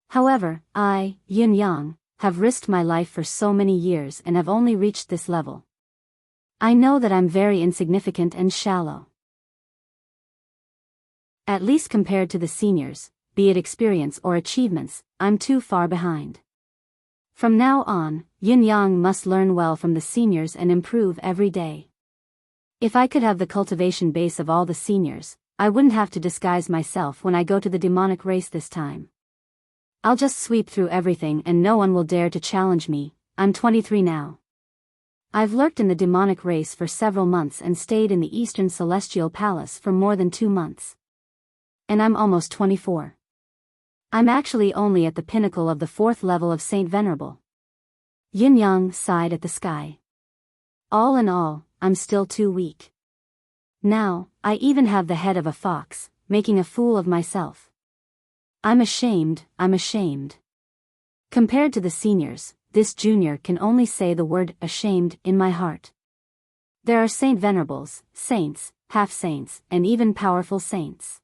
However, I, Yun Yang, have risked my life for so many years and have only reached this level. I know that I'm very insignificant and shallow. At least compared to the seniors, be it experience or achievements, I'm too far behind. From now on, Yun Yang must learn well from the seniors and improve every day. If I could have the cultivation base of all the seniors, I wouldn't have to disguise myself when I go to the demonic race this time. I'll just sweep through everything and no one will dare to challenge me. I'm 23 now. I've lurked in the demonic race for several months and stayed in the Eastern Celestial Palace for more than 2 months. And I'm almost 24. I'm actually only at the pinnacle of the 4th level of Saint Venerable." Yin Yang sighed at the sky. "All in all, I'm still too weak. Now, I even have the head of a fox, making a fool of myself. I'm ashamed. Compared to the seniors, this junior can only say the word ashamed in my heart. There are Saint Venerables, saints, half-saints, and even powerful saints."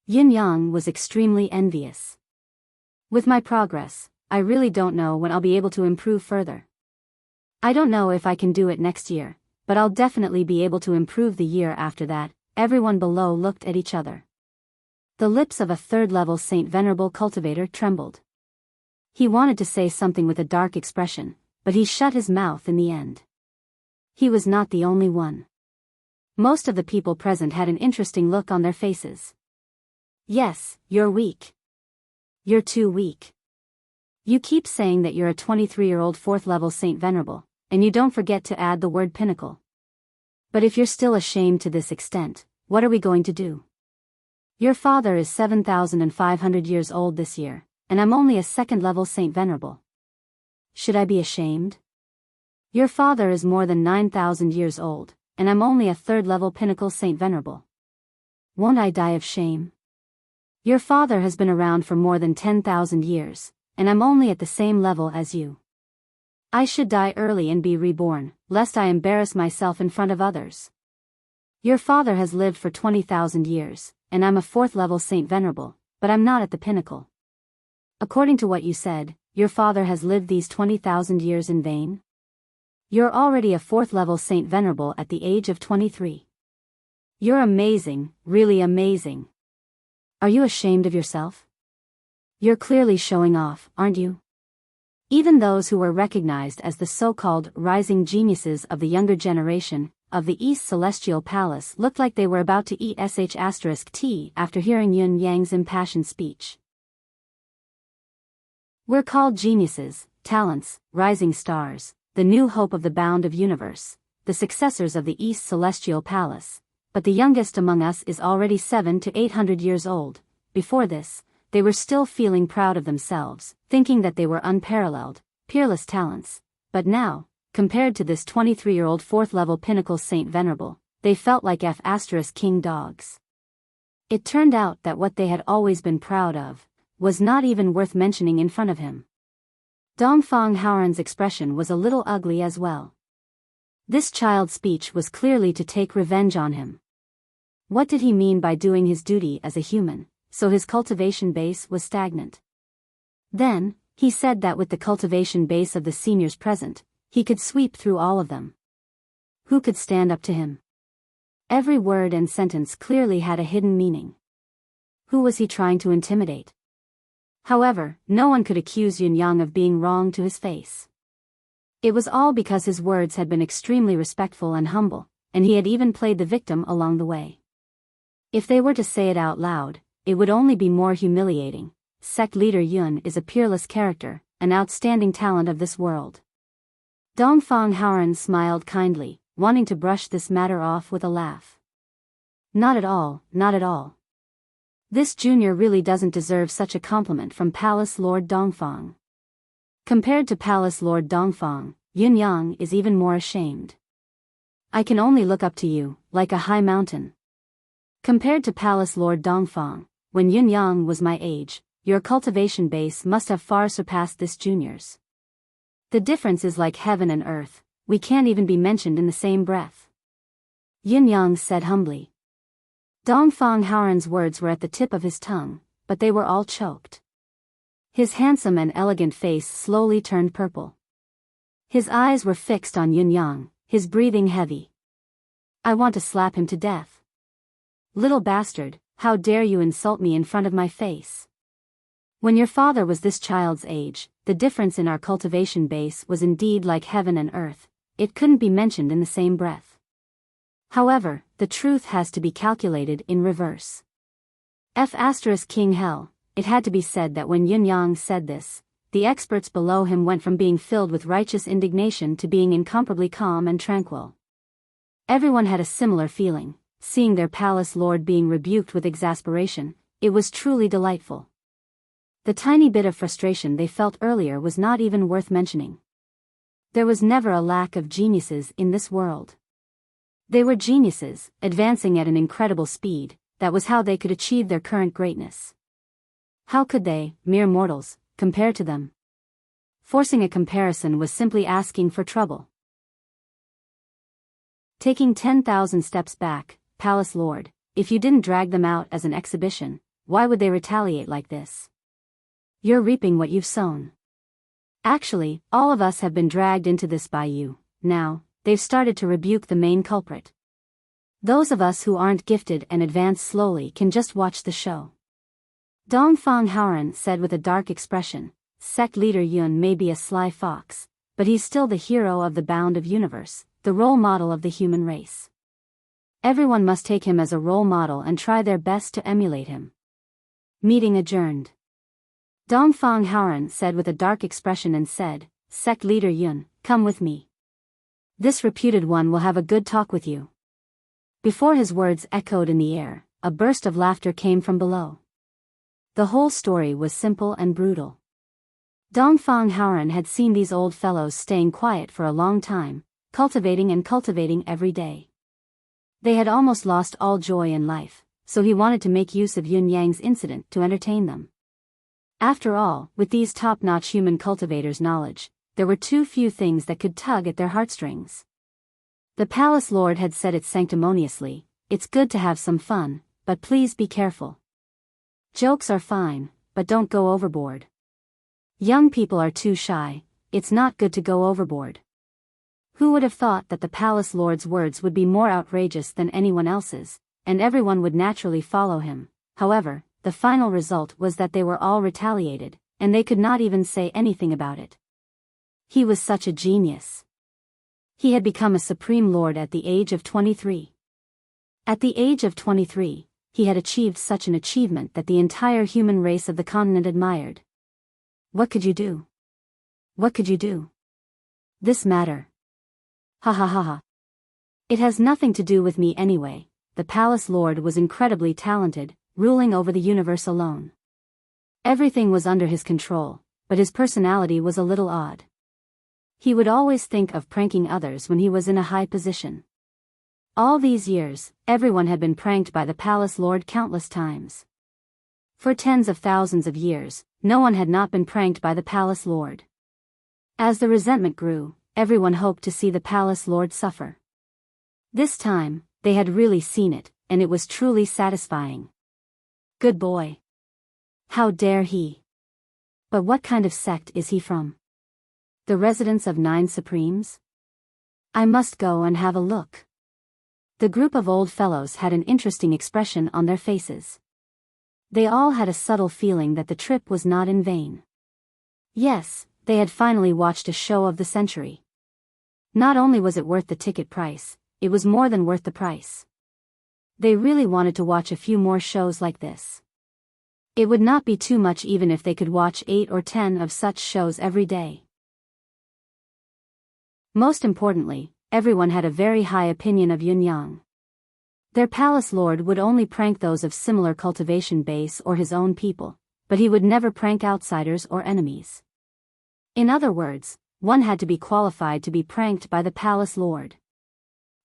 Yin Yang was extremely envious. "With my progress, I really don't know when I'll be able to improve further. I don't know if I can do it next year, but I'll definitely be able to improve the year after that." Everyone below looked at each other. The lips of a 3rd-level Saint Venerable cultivator trembled. He wanted to say something with a dark expression, but he shut his mouth in the end. He was not the only one. Most of the people present had an interesting look on their faces. "Yes, you're weak. You're too weak. You keep saying that you're a 23-year-old 4th-level Saint Venerable, and you don't forget to add the word pinnacle. But if you're still ashamed to this extent, what are we going to do? Your father is 7,500 years old this year, and I'm only a 2nd-level Saint Venerable. Should I be ashamed? Your father is more than 9,000 years old, and I'm only a 3rd-level pinnacle Saint Venerable. Won't I die of shame? Your father has been around for more than 10,000 years, and I'm only at the same level as you. I should die early and be reborn, lest I embarrass myself in front of others. Your father has lived for 20,000 years, and I'm a 4th-level Saint Venerable, but I'm not at the pinnacle. According to what you said, your father has lived these 20,000 years in vain? You're already a 4th-level Saint Venerable at the age of 23. You're amazing, really amazing. Are you ashamed of yourself? You're clearly showing off, aren't you?" Even those who were recognized as the so-called rising geniuses of the younger generation of the East Celestial Palace looked like they were about to eat **T after hearing Yun Yang's impassioned speech. "We're called geniuses, talents, rising stars, the new hope of the bound of universe, the successors of the East Celestial Palace, but the youngest among us is already 700 to 800 years old. Before this, they were still feeling proud of themselves, thinking that they were unparalleled, peerless talents, but now, compared to this 23-year-old 4th-level pinnacle Saint Venerable, they felt like **king dogs. It turned out that what they had always been proud of was not even worth mentioning in front of him. Dongfang Haoran's expression was a little ugly as well. This child's speech was clearly to take revenge on him. What did he mean by doing his duty as a human, so his cultivation base was stagnant? Then, He said that with the cultivation base of the seniors present, he could sweep through all of them. Who could stand up to him? Every word and sentence clearly had a hidden meaning. Who was he trying to intimidate? However, no one could accuse Yunyang of being wrong to his face. It was all because his words had been extremely respectful and humble, and he had even played the victim along the way. If they were to say it out loud, it would only be more humiliating. Sect leader Yun is a peerless character, an outstanding talent of this world. Dongfang Haoran smiled kindly, wanting to brush this matter off with a laugh. Not at all, not at all. This junior really doesn't deserve such a compliment from Palace Lord Dongfang. Compared to Palace Lord Dongfang, Yunyang is even more ashamed. I can only look up to you, like a high mountain. Compared to Palace Lord Dongfang, when Yunyang was my age, your cultivation base must have far surpassed this junior's. The difference is like heaven and earth, we can't even be mentioned in the same breath. Yunyang said humbly. Dongfang Haoran's words were at the tip of his tongue, but they were all choked. His handsome and elegant face slowly turned purple. His eyes were fixed on Yunyang, his breathing heavy. I want to slap him to death. Little bastard, how dare you insult me in front of my face? When your father was this child's age, the difference in our cultivation base was indeed like heaven and earth, it couldn't be mentioned in the same breath. However, the truth has to be calculated in reverse. King Hell, it had to be said that when Yunyang said this, the experts below him went from being filled with righteous indignation to being incomparably calm and tranquil. Everyone had a similar feeling, seeing their palace lord being rebuked with exasperation, it was truly delightful. The tiny bit of frustration they felt earlier was not even worth mentioning. There was never a lack of geniuses in this world. They were geniuses, advancing at an incredible speed, that was how they could achieve their current greatness. How could they, mere mortals, compare to them? Forcing a comparison was simply asking for trouble. Taking 10,000 steps back, Palace Lord, if you didn't drag them out as an exhibition, why would they retaliate like this? You're reaping what you've sown. Actually, all of us have been dragged into this by you, now, they've started to rebuke the main culprit. Those of us who aren't gifted and advance slowly can just watch the show. Dongfang Haoran said with a dark expression, Sect leader Yun may be a sly fox, but he's still the hero of the bound of universe, the role model of the human race. Everyone must take him as a role model and try their best to emulate him. Meeting adjourned. Dongfang Haoran said with a dark expression and said, Sect leader Yun, come with me. This reputed one will have a good talk with you. Before his words echoed in the air, a burst of laughter came from below. The whole story was simple and brutal. Dongfang Haoran had seen these old fellows staying quiet for a long time, cultivating and cultivating every day. They had almost lost all joy in life, so he wanted to make use of Yunyang's incident to entertain them. After all, with these top-notch human cultivators' knowledge, there were too few things that could tug at their heartstrings. The palace lord had said it sanctimoniously, it's good to have some fun, but please be careful. Jokes are fine, but don't go overboard. Young people are too shy, it's not good to go overboard. Who would have thought that the palace lord's words would be more outrageous than anyone else's, and everyone would naturally follow him? However, the final result was that they were all retaliated, and they could not even say anything about it. He was such a genius. He had become a supreme lord at the age of 23. At the age of 23, he had achieved such an achievement that the entire human race of the continent admired. What could you do? What could you do? This matter. Ha ha ha ha. It has nothing to do with me anyway. The palace lord was incredibly talented, ruling over the universe alone. Everything was under his control, but his personality was a little odd. He would always think of pranking others when he was in a high position. All these years, everyone had been pranked by the palace lord countless times. For tens of thousands of years, no one had not been pranked by the palace lord. As the resentment grew, everyone hoped to see the palace lord suffer. This time, they had really seen it, and it was truly satisfying. Good boy. How dare he? But what kind of sect is he from? The residence of 9 Supremes? I must go and have a look. The group of old fellows had an interesting expression on their faces. They all had a subtle feeling that the trip was not in vain. Yes, they had finally watched a show of the century. Not only was it worth the ticket price, it was more than worth the price. They really wanted to watch a few more shows like this. It would not be too much even if they could watch 8 or 10 of such shows every day. Most importantly, everyone had a very high opinion of Yun Yang. Their palace lord would only prank those of similar cultivation base or his own people, but he would never prank outsiders or enemies. In other words, one had to be qualified to be pranked by the palace lord.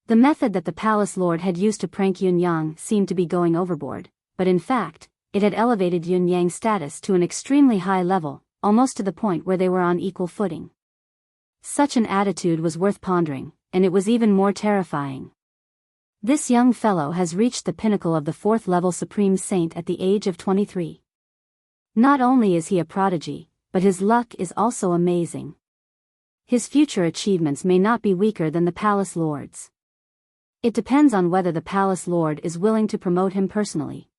The method that the palace lord had used to prank Yun Yang seemed to be going overboard, but in fact, it had elevated Yun Yang's status to an extremely high level, almost to the point where they were on equal footing. Such an attitude was worth pondering, and it was even more terrifying. This young fellow has reached the pinnacle of the 4th level Supreme Saint at the age of 23. Not only is he a prodigy, but his luck is also amazing. His future achievements may not be weaker than the Palace Lord's. It depends on whether the Palace Lord is willing to promote him personally.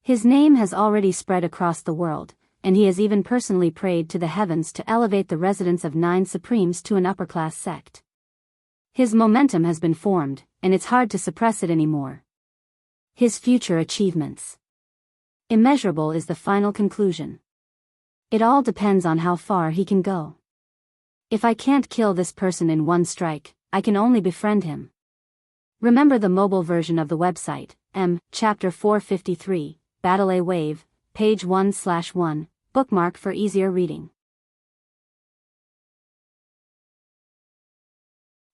His name has already spread across the world, and he has even personally prayed to the heavens to elevate the residence of 9 Supremes to an upper-class sect. His momentum has been formed, and it's hard to suppress it anymore. His future achievements. Immeasurable is the final conclusion. It all depends on how far he can go. If I can't kill this person in one strike, I can only befriend him. Remember the mobile version of the website, Chapter 453, Battle A Wave, page 1/1, bookmark for easier reading.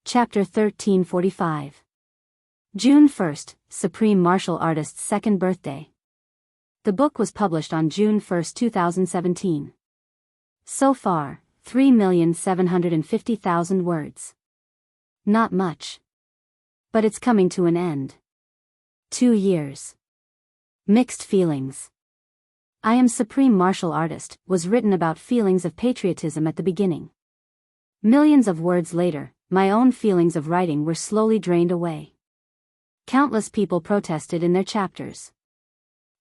Chapter 1345. June 1st, Supreme Martial Artist's 2nd birthday. The book was published on June 1, 2017. So far, 3,750,000 words. Not much. But it's coming to an end. 2 years. Mixed feelings. I Am Supreme Martial Artist was written about feelings of patriotism at the beginning. Millions of words later, my own feelings of writing were slowly drained away. Countless people protested in their chapters.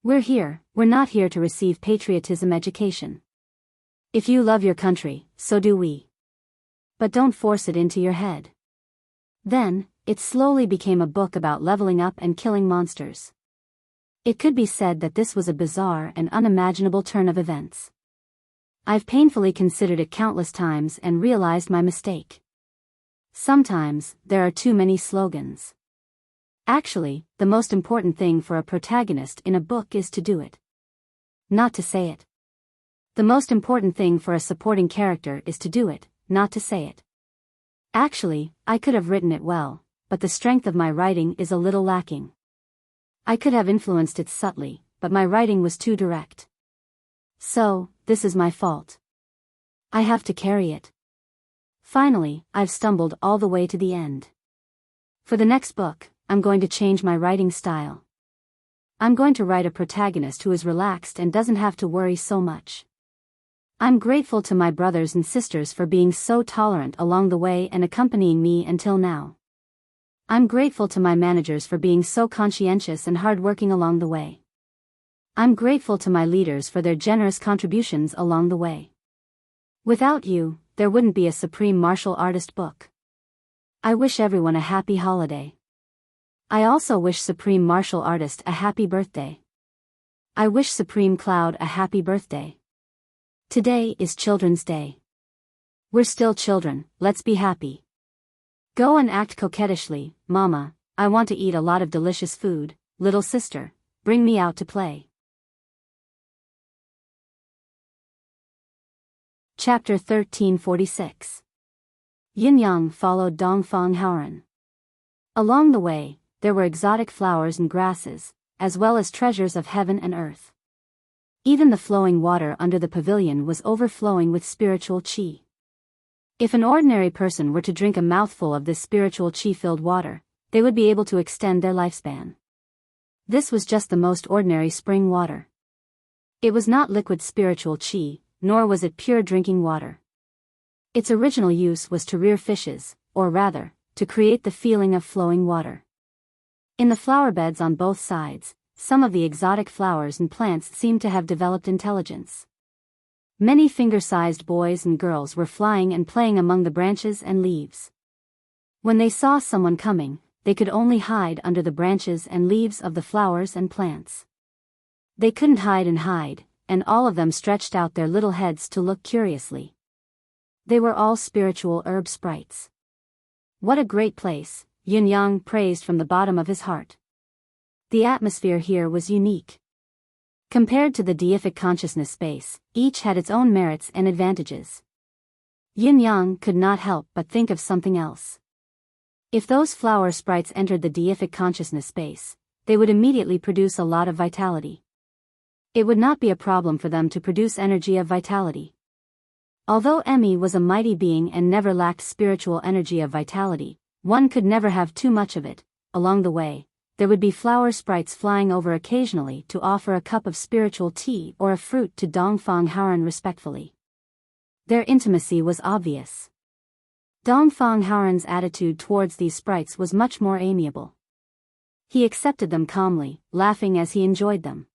We're not here to receive patriotism education. If you love your country, so do we. But don't force it into your head. Then, it slowly became a book about leveling up and killing monsters. It could be said that this was a bizarre and unimaginable turn of events. I've painfully considered it countless times and realized my mistake. Sometimes, there are too many slogans. Actually, the most important thing for a protagonist in a book is to do it. Not to say it. The most important thing for a supporting character is to do it, not to say it. Actually, I could have written it well, but the strength of my writing is a little lacking. I could have influenced it subtly, but my writing was too direct. So, this is my fault. I have to carry it. Finally, I've stumbled all the way to the end. For the next book, I'm going to change my writing style. I'm going to write a protagonist who is relaxed and doesn't have to worry so much. I'm grateful to my brothers and sisters for being so tolerant along the way and accompanying me until now. I'm grateful to my managers for being so conscientious and hardworking along the way. I'm grateful to my leaders for their generous contributions along the way. Without you, there wouldn't be a Supreme Martial Artist book. I wish everyone a happy holiday. I also wish Supreme Martial Artist a happy birthday. I wish Supreme Cloud a happy birthday. Today is Children's Day. We're still children, let's be happy. Go and act coquettishly, Mama, I want to eat a lot of delicious food, little sister, bring me out to play. Chapter 1346. Yin Yang followed Dongfang Haoran. Along the way, there were exotic flowers and grasses, as well as treasures of heaven and earth. Even the flowing water under the pavilion was overflowing with spiritual qi. If an ordinary person were to drink a mouthful of this spiritual qi-filled water, they would be able to extend their lifespan. This was just the most ordinary spring water. It was not liquid spiritual qi, nor was it pure drinking water. Its original use was to rear fishes, or rather, to create the feeling of flowing water. In the flower beds on both sides, some of the exotic flowers and plants seemed to have developed intelligence. Many finger-sized boys and girls were flying and playing among the branches and leaves. When they saw someone coming, they could only hide under the branches and leaves of the flowers and plants. They couldn't hide, and all of them stretched out their little heads to look curiously. They were all spiritual herb sprites. What a great place, Yin Yang praised from the bottom of his heart. The atmosphere here was unique. Compared to the deific consciousness space, each had its own merits and advantages. Yin Yang could not help but think of something else. If those flower sprites entered the deific consciousness space, they would immediately produce a lot of vitality. It would not be a problem for them to produce energy of vitality. Although Emmy was a mighty being and never lacked spiritual energy of vitality, one could never have too much of it. Along the way, there would be flower sprites flying over occasionally to offer a cup of spiritual tea or a fruit to Dongfang Haoran respectfully. Their intimacy was obvious. Dongfang Haoran's attitude towards these sprites was much more amiable. He accepted them calmly, laughing as he enjoyed them.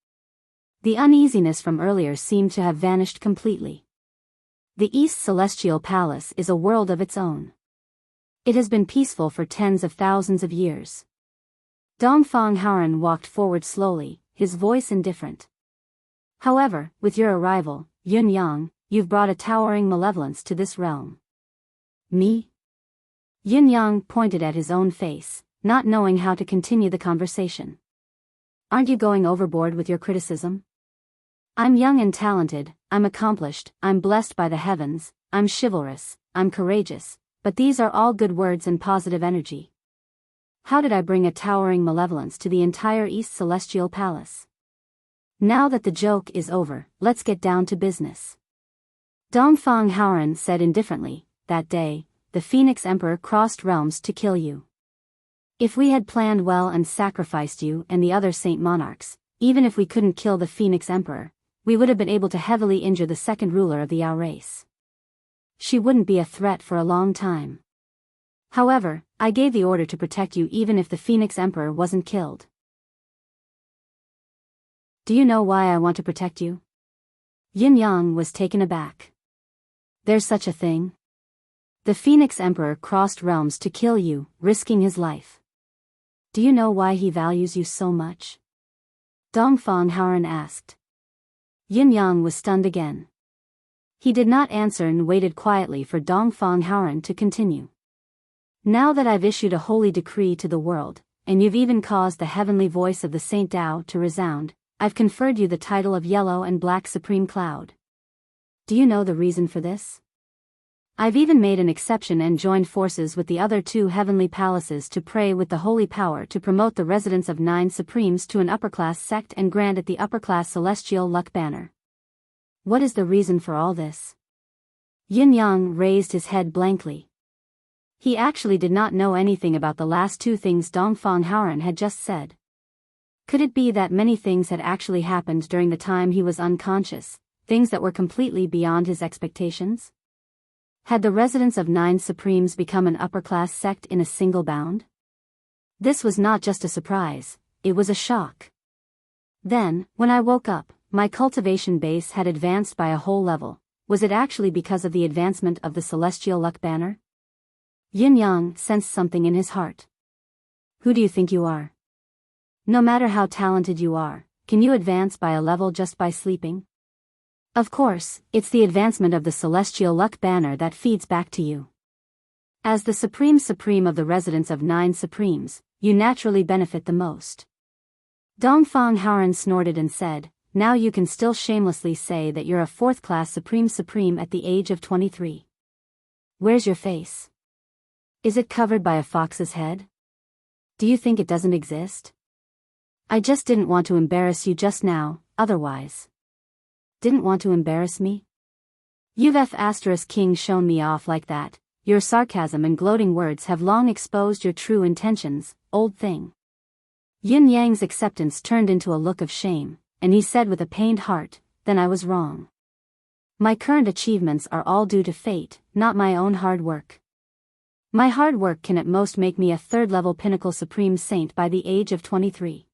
The uneasiness from earlier seemed to have vanished completely. The East Celestial Palace is a world of its own. It has been peaceful for tens of thousands of years. Dongfang Haoran walked forward slowly, his voice indifferent. However, with your arrival, Yin Yang, you've brought a towering malevolence to this realm. Me? Yin Yang pointed at his own face, not knowing how to continue the conversation. Aren't you going overboard with your criticism? I'm young and talented, I'm accomplished, I'm blessed by the heavens, I'm chivalrous, I'm courageous, but these are all good words and positive energy. How did I bring a towering malevolence to the entire East Celestial Palace? Now that the joke is over, let's get down to business. Dongfang Haoran said indifferently, that day, the Phoenix Emperor crossed realms to kill you. If we had planned well and sacrificed you and the other Saint Monarchs, even if we couldn't kill the Phoenix Emperor, we would have been able to heavily injure the second ruler of the Yao race. She wouldn't be a threat for a long time. However, I gave the order to protect you even if the Phoenix Emperor wasn't killed. Do you know why I want to protect you? Yin Yang was taken aback. There's such a thing? The Phoenix Emperor crossed realms to kill you, risking his life. Do you know why he values you so much? Dongfang Haoran asked. Yin Yang was stunned again. He did not answer and waited quietly for Dongfang Haoran to continue. Now that I've issued a holy decree to the world, and you've even caused the heavenly voice of the Saint Tao to resound, I've conferred you the title of Yellow and Black Supreme Cloud. Do you know the reason for this? I've even made an exception and joined forces with the other two heavenly palaces to pray with the holy power to promote the residence of 9 supremes to an upper-class sect and grant it the upper-class celestial luck banner. What is the reason for all this? Yin Yang raised his head blankly. He actually did not know anything about the last two things Dongfang Haoran had just said. Could it be that many things had actually happened during the time he was unconscious, things that were completely beyond his expectations? Had the residence of 9 supremes become an upper-class sect in a single bound? This was not just a surprise, it was a shock. Then, when I woke up, my cultivation base had advanced by a whole level. Was it actually because of the advancement of the celestial luck banner? Yin Yang sensed something in his heart. Who do you think you are? No matter how talented you are, can you advance by a level just by sleeping? Of course, it's the advancement of the celestial luck banner that feeds back to you. As the supreme of the residence of 9 supremes, you naturally benefit the most. Dongfang Haoran snorted and said, now you can still shamelessly say that you're a 4th-class supreme at the age of 23. Where's your face? Is it covered by a fox's head? Do you think it doesn't exist? I just didn't want to embarrass you just now, otherwise. Didn't want to embarrass me? You've *King shown me off like that. Your sarcasm and gloating words have long exposed your true intentions, old thing. Yin Yang's acceptance turned into a look of shame, and he said with a pained heart, then I was wrong. My current achievements are all due to fate, not my own hard work. My hard work can at most make me a third-level pinnacle supreme saint by the age of 23.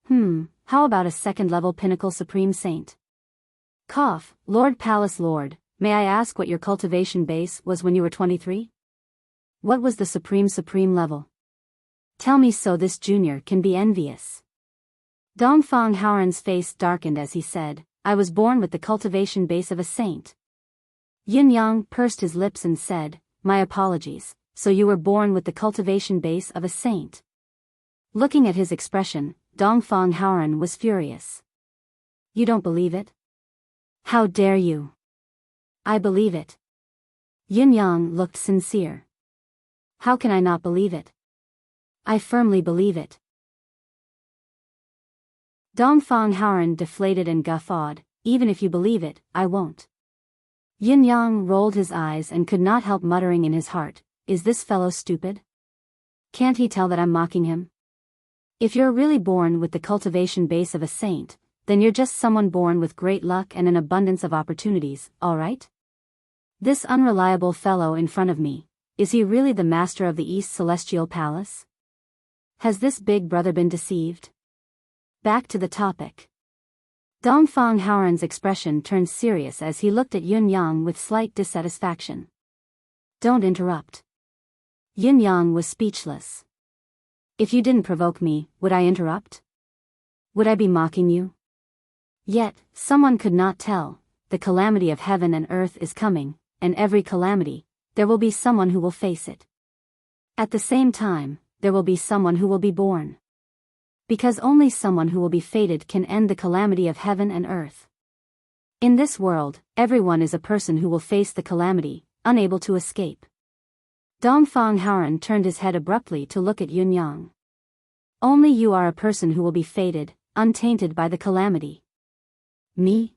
How about a second-level pinnacle supreme saint? Cough, Lord Palace Lord, may I ask what your cultivation base was when you were 23? What was the supreme level? Tell me so this junior can be envious. Dongfang Haoran's face darkened as he said, I was born with the cultivation base of a saint. Yin Yang pursed his lips and said, my apologies, so you were born with the cultivation base of a saint. Looking at his expression, Dongfang Haoran was furious. You don't believe it? How dare you? I believe it. Yin Yang looked sincere. How can I not believe it? I firmly believe it. Dongfang Haoran deflated and guffawed, even if you believe it, I won't. Yin Yang rolled his eyes and could not help muttering in his heart, is this fellow stupid? Can't he tell that I'm mocking him? If you're really born with the cultivation base of a saint, then you're just someone born with great luck and an abundance of opportunities, alright? This unreliable fellow in front of me, is he really the master of the East Celestial Palace? Has this big brother been deceived? Back to the topic. Dongfang Haoran's expression turned serious as he looked at Yin Yang with slight dissatisfaction. Don't interrupt. Yin Yang was speechless. If you didn't provoke me, would I interrupt? Would I be mocking you? Yet, someone could not tell, the calamity of heaven and earth is coming, and every calamity, there will be someone who will face it. At the same time, there will be someone who will be born. Because only someone who will be fated can end the calamity of heaven and earth. In this world, everyone is a person who will face the calamity, unable to escape. Dongfang Haoran turned his head abruptly to look at Yin Yang. Only you are a person who will be fated, untainted by the calamity. Me?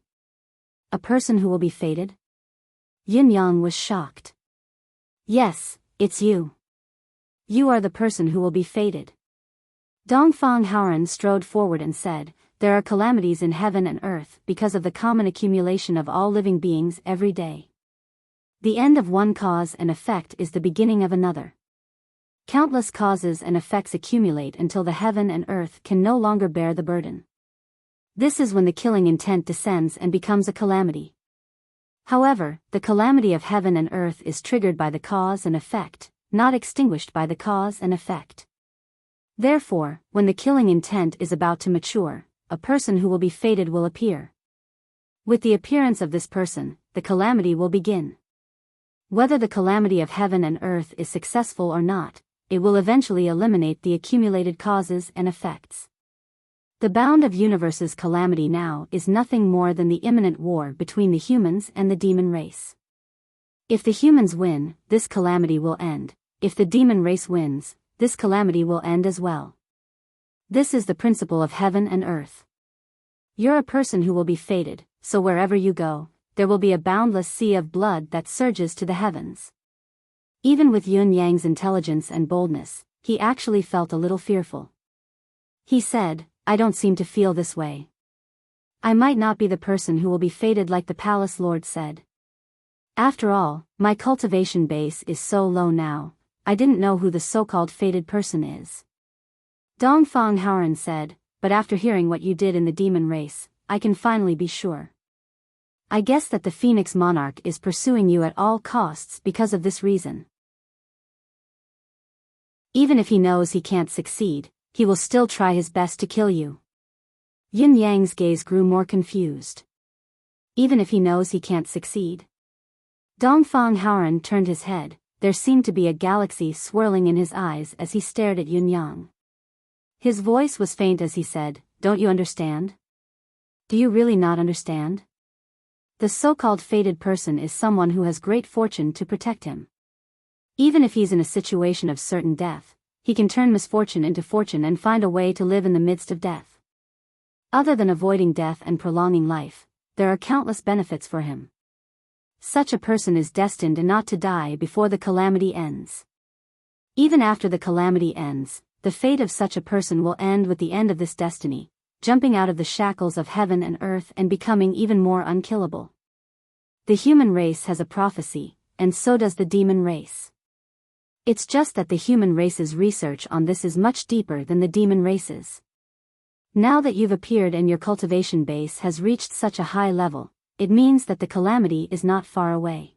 A person who will be fated? Yin Yang was shocked. Yes, it's you. You are the person who will be fated. Dongfang Haoran strode forward and said, there are calamities in heaven and earth because of the common accumulation of all living beings every day. The end of one cause and effect is the beginning of another. Countless causes and effects accumulate until the heaven and earth can no longer bear the burden. This is when the killing intent descends and becomes a calamity. However, the calamity of heaven and earth is triggered by the cause and effect, not extinguished by the cause and effect. Therefore, when the killing intent is about to mature, a person who will be fated will appear. With the appearance of this person, the calamity will begin. Whether the calamity of heaven and earth is successful or not, it will eventually eliminate the accumulated causes and effects. The bound of universe's calamity now is nothing more than the imminent war between the humans and the demon race. If the humans win, this calamity will end. If the demon race wins, this calamity will end as well. This is the principle of heaven and earth. You're a person who will be fated, so wherever you go, there will be a boundless sea of blood that surges to the heavens. Even with Yin Yang's intelligence and boldness, he actually felt a little fearful. He said, I don't seem to feel this way. I might not be the person who will be fated like the palace lord said. After all, my cultivation base is so low now, I didn't know who the so-called fated person is. Dongfang Haoran said, but after hearing what you did in the demon race, I can finally be sure. I guess that the Phoenix Monarch is pursuing you at all costs because of this reason. Even if he knows he can't succeed, he will still try his best to kill you. Yin Yang's gaze grew more confused. Even if he knows he can't succeed? Dongfang Haoran turned his head, there seemed to be a galaxy swirling in his eyes as he stared at Yin Yang. His voice was faint as he said, don't you understand? Do you really not understand? The so-called fated person is someone who has great fortune to protect him. Even if he's in a situation of certain death, he can turn misfortune into fortune and find a way to live in the midst of death. Other than avoiding death and prolonging life, there are countless benefits for him. Such a person is destined not to die before the calamity ends. Even after the calamity ends, the fate of such a person will end with the end of this destiny, jumping out of the shackles of heaven and earth and becoming even more unkillable. The human race has a prophecy, and so does the demon race. It's just that the human race's research on this is much deeper than the demon race's. Now that you've appeared and your cultivation base has reached such a high level, it means that the calamity is not far away.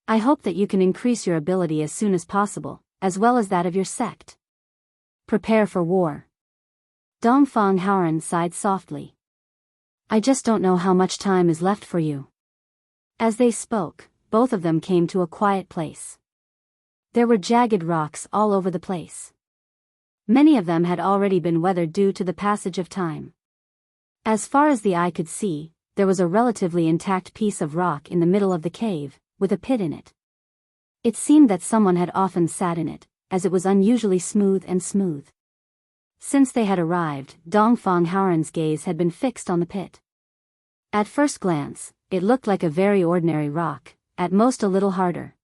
I hope that you can increase your ability as soon as possible, as well as that of your sect. Prepare for war. Dongfang Haoran sighed softly. I just don't know how much time is left for you. As they spoke, both of them came to a quiet place. There were jagged rocks all over the place. Many of them had already been weathered due to the passage of time. As far as the eye could see, there was a relatively intact piece of rock in the middle of the cave, with a pit in it. It seemed that someone had often sat in it, as it was unusually smooth. Since they had arrived, Dongfang Haoran's gaze had been fixed on the pit. At first glance, it looked like a very ordinary rock, at most a little harder.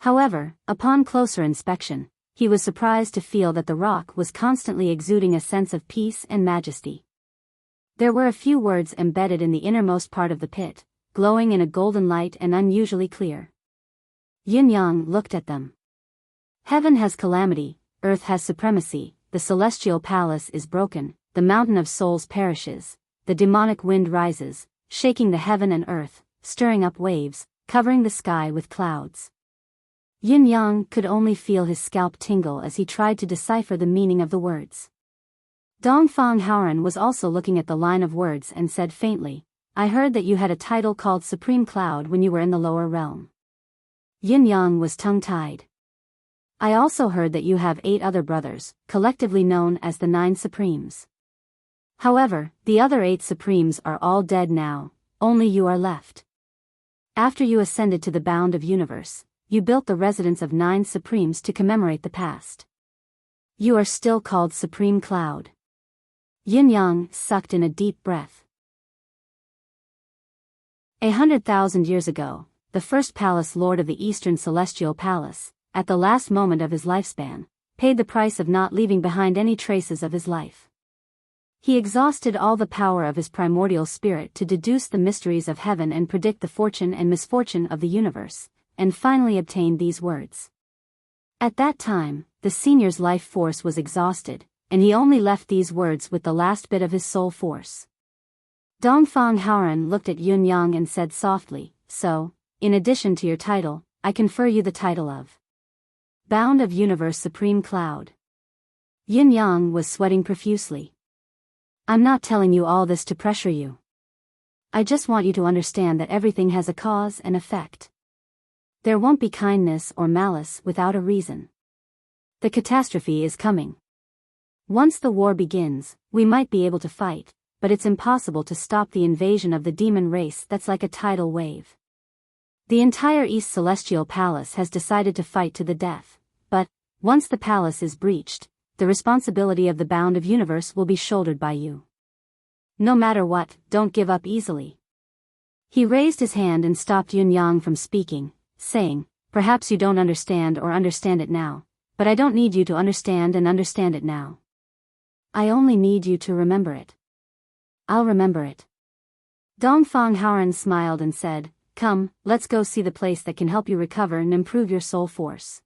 However, upon closer inspection, he was surprised to feel that the rock was constantly exuding a sense of peace and majesty. There were a few words embedded in the innermost part of the pit, glowing in a golden light and unusually clear. Yin-Yang looked at them. Heaven has calamity, earth has supremacy, the celestial palace is broken, the mountain of souls perishes, the demonic wind rises, shaking the heaven and earth, stirring up waves, covering the sky with clouds. Yin-Yang could only feel his scalp tingle as he tried to decipher the meaning of the words. Dongfang Haoran was also looking at the line of words and said faintly, I heard that you had a title called Supreme Cloud when you were in the lower realm. Yin-Yang was tongue-tied. I also heard that you have 8 other brothers, collectively known as the 9 Supremes. However, the other 8 Supremes are all dead now, only you are left. After you ascended to the bound of universe, you built the residence of 9 Supremes to commemorate the past. You are still called Supreme Cloud. Yin-Yang sucked in a deep breath. 100,000 years ago, the first palace lord of the Eastern Celestial Palace, at the last moment of his lifespan, paid the price of not leaving behind any traces of his life. He exhausted all the power of his primordial spirit to deduce the mysteries of heaven and predict the fortune and misfortune of the universe, and finally obtained these words. At that time, the senior's life force was exhausted, and he only left these words with the last bit of his soul force. Dongfang Haoran looked at Yin-Yang and said softly, so, in addition to your title, I confer you the title of Bound of Universe Supreme Cloud. Yin-Yang was sweating profusely. I'm not telling you all this to pressure you. I just want you to understand that everything has a cause and effect. There won't be kindness or malice without a reason. The catastrophe is coming. Once the war begins, we might be able to fight, but it's impossible to stop the invasion of the demon race that's like a tidal wave. The entire East Celestial Palace has decided to fight to the death, but, once the palace is breached, the responsibility of the bound of universe will be shouldered by you. No matter what, don't give up easily. He raised his hand and stopped Yin-Yang from speaking, saying, perhaps you don't understand or understand it now, but I don't need you to understand and understand it now. I only need you to remember it. I'll remember it. Dongfang Haoran smiled and said, come, let's go see the place that can help you recover and improve your soul force.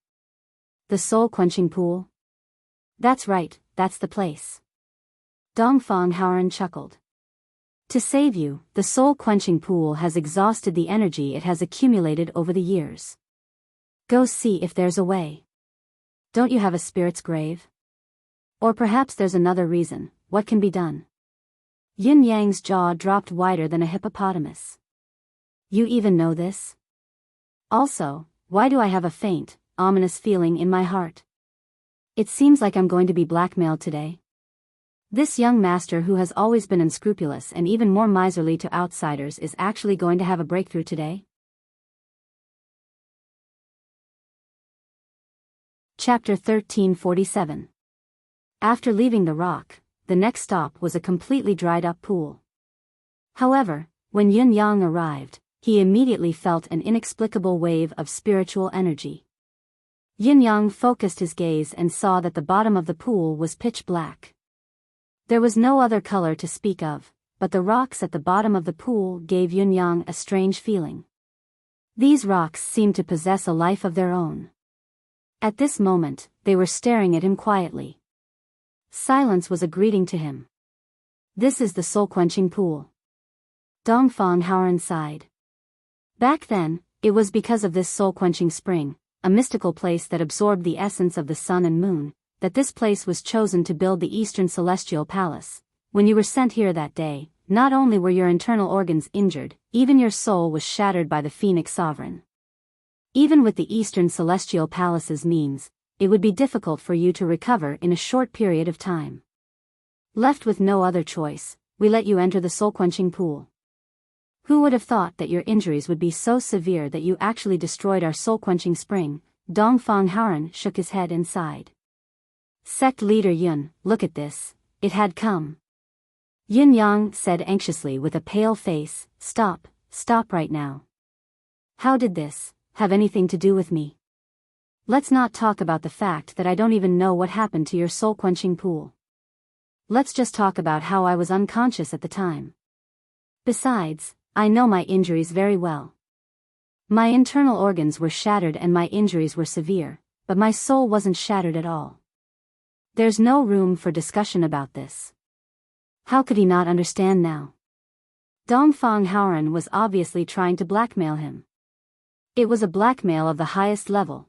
The soul-quenching pool? That's right, that's the place. Dongfang Haoran chuckled. To save you, the soul-quenching pool has exhausted the energy it has accumulated over the years. Go see if there's a way. Don't you have a spirit's grave? Or perhaps there's another reason. What can be done? Yin-Yang's jaw dropped wider than a hippopotamus. You even know this? Also, why do I have a faint, ominous feeling in my heart? It seems like I'm going to be blackmailed today. This young master who has always been unscrupulous and even more miserly to outsiders is actually going to have a breakthrough today? Chapter 1347. After leaving the rock, the next stop was a completely dried-up pool. However, when Yin-Yang arrived, he immediately felt an inexplicable wave of spiritual energy. Yin-Yang focused his gaze and saw that the bottom of the pool was pitch black. There was no other color to speak of, but the rocks at the bottom of the pool gave Yun-yang a strange feeling. These rocks seemed to possess a life of their own. At this moment, they were staring at him quietly. Silence was a greeting to him. This is the soul-quenching pool. Dongfang Haoran sighed. Back then, it was because of this soul-quenching spring, a mystical place that absorbed the essence of the sun and moon, that this place was chosen to build the Eastern Celestial Palace. When you were sent here that day, not only were your internal organs injured, even your soul was shattered by the Phoenix Sovereign. Even with the Eastern Celestial Palace's means, it would be difficult for you to recover in a short period of time. Left with no other choice, we let you enter the soul-quenching pool. Who would have thought that your injuries would be so severe that you actually destroyed our soul-quenching spring? Dongfang Haoran shook his head and sighed. Sect leader Yun, look at this, it had come. Yin-yang said anxiously with a pale face, stop right now. How did this have anything to do with me? Let's not talk about the fact that I don't even know what happened to your soul-quenching pool. Let's just talk about how I was unconscious at the time. Besides, I know my injuries very well. My internal organs were shattered and my injuries were severe, but my soul wasn't shattered at all. There's no room for discussion about this. How could he not understand now? Dongfang Haoran was obviously trying to blackmail him. It was a blackmail of the highest level.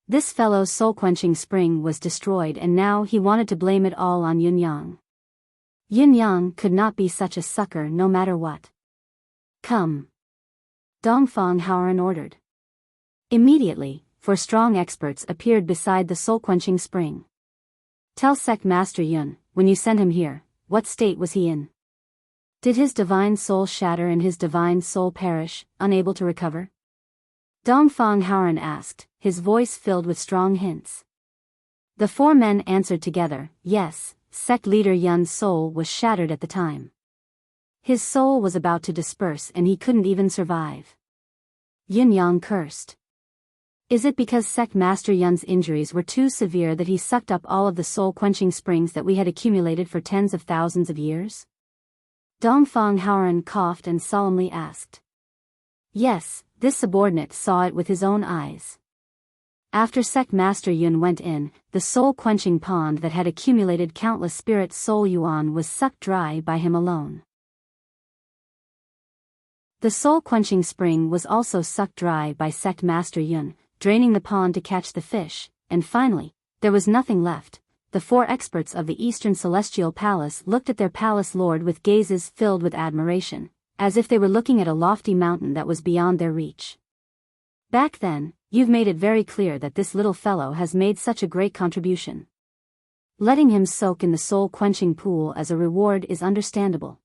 This fellow's soul-quenching spring was destroyed and now he wanted to blame it all on Yun-yang. Yun-yang could not be such a sucker no matter what. Come. Dongfang Haoran ordered. Immediately, 4 strong experts appeared beside the soul-quenching spring. Tell Sect Master Yun, when you sent him here, what state was he in? Did his divine soul shatter and his divine soul perish, unable to recover? Dongfang Haoran asked, his voice filled with strong hints. The 4 men answered together, yes, sect leader Yun's soul was shattered at the time. His soul was about to disperse and he couldn't even survive. Yin-yang cursed. Is it because Sect Master Yun's injuries were too severe that he sucked up all of the soul-quenching springs that we had accumulated for tens of thousands of years? Dongfang Haoran coughed and solemnly asked. Yes, this subordinate saw it with his own eyes. After Sect Master Yun went in, the soul-quenching pond that had accumulated countless spirit soul yuan was sucked dry by him alone. The soul-quenching spring was also sucked dry by Sect Master Yun, draining the pond to catch the fish, and finally, there was nothing left. The 4 experts of the Eastern Celestial Palace looked at their palace lord with gazes filled with admiration, as if they were looking at a lofty mountain that was beyond their reach. Back then, you've made it very clear that this little fellow has made such a great contribution. Letting him soak in the soul-quenching pool as a reward is understandable.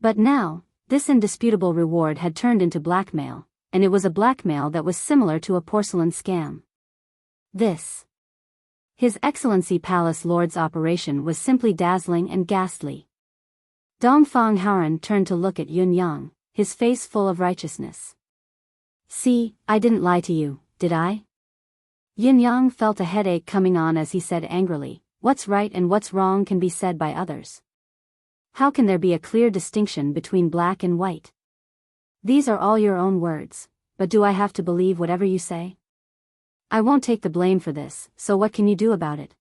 But now, this indisputable reward had turned into blackmail, and it was a blackmail that was similar to a porcelain scam. His Excellency Palace Lord's operation was simply dazzling and ghastly. Dongfang Haoran turned to look at Yun-yang, his face full of righteousness. See, I didn't lie to you, did I? Yun-yang felt a headache coming on as he said angrily, what's right and what's wrong can be said by others. How can there be a clear distinction between black and white? These are all your own words, but do I have to believe whatever you say? I won't take the blame for this, so what can you do about it?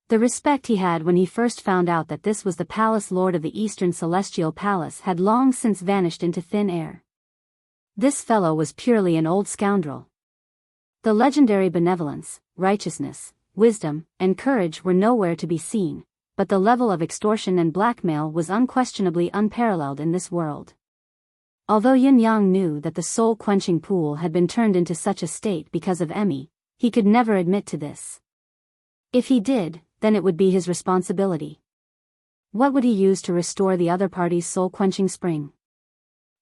The respect he had when he first found out that this was the Palace Lord of the Eastern Celestial Palace had long since vanished into thin air. This fellow was purely an old scoundrel. The legendary benevolence, righteousness, wisdom, and courage were nowhere to be seen, but the level of extortion and blackmail was unquestionably unparalleled in this world. Although Yin-yang knew that the soul-quenching pool had been turned into such a state because of Emmy, he could never admit to this. If he did, then it would be his responsibility. What would he use to restore the other party's soul-quenching spring?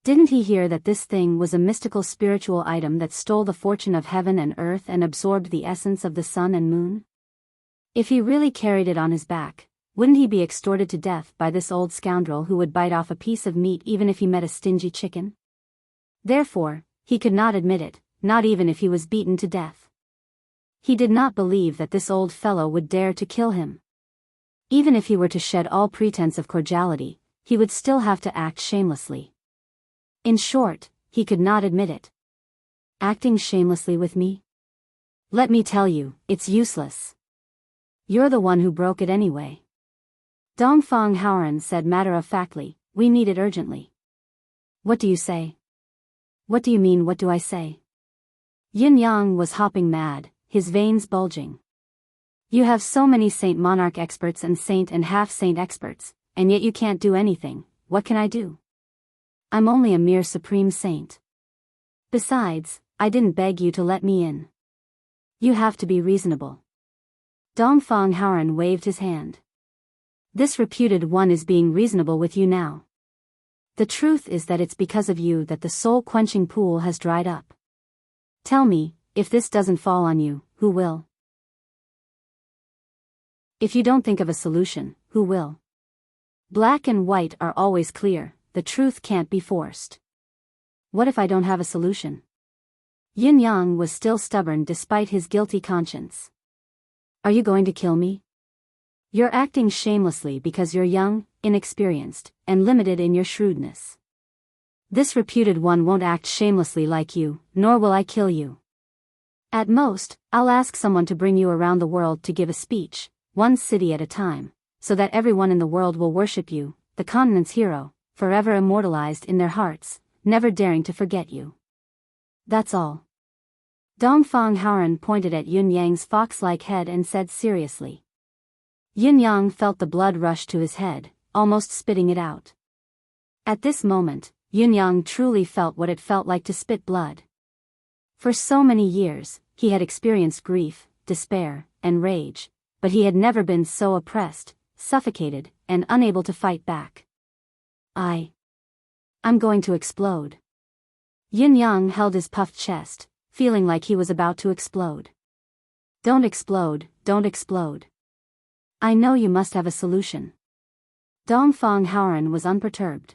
Didn't he hear that this thing was a mystical spiritual item that stole the fortune of heaven and earth and absorbed the essence of the sun and moon? If he really carried it on his back, wouldn't he be extorted to death by this old scoundrel who would bite off a piece of meat even if he met a stingy chicken? Therefore, he could not admit it, not even if he was beaten to death. He did not believe that this old fellow would dare to kill him. Even if he were to shed all pretense of cordiality, he would still have to act shamelessly. In short, he could not admit it. Acting shamelessly with me? Let me tell you, it's useless. You're the one who broke it anyway. Dongfang Haoran said matter-of-factly, we need it urgently. What do you say? What do you mean, what do I say? Yin Yang was hopping mad, his veins bulging. You have so many Saint Monarch experts and Saint and half-Saint experts, and yet you can't do anything. What can I do? I'm only a mere Supreme Saint. Besides, I didn't beg you to let me in. You have to be reasonable. Dongfang Haoran waved his hand. This reputed one is being reasonable with you now. The truth is that it's because of you that the soul-quenching pool has dried up. Tell me, if this doesn't fall on you, who will? If you don't think of a solution, who will? Black and white are always clear, the truth can't be forced. What if I don't have a solution? Yin Yang was still stubborn despite his guilty conscience. Are you going to kill me? You're acting shamelessly because you're young, inexperienced, and limited in your shrewdness. This reputed one won't act shamelessly like you, nor will I kill you. At most, I'll ask someone to bring you around the world to give a speech, one city at a time, so that everyone in the world will worship you, the continent's hero, forever immortalized in their hearts, never daring to forget you. That's all. Dongfang Haoran pointed at Yin Yang's fox-like head and said seriously. Yin Yang felt the blood rush to his head, almost spitting it out. At this moment, Yin Yang truly felt what it felt like to spit blood. For so many years, he had experienced grief, despair, and rage, but he had never been so oppressed, suffocated, and unable to fight back. I'm going to explode. Yin Yang held his puffed chest, feeling like he was about to explode. Don't explode, don't explode. I know you must have a solution. Dongfang Haoran was unperturbed.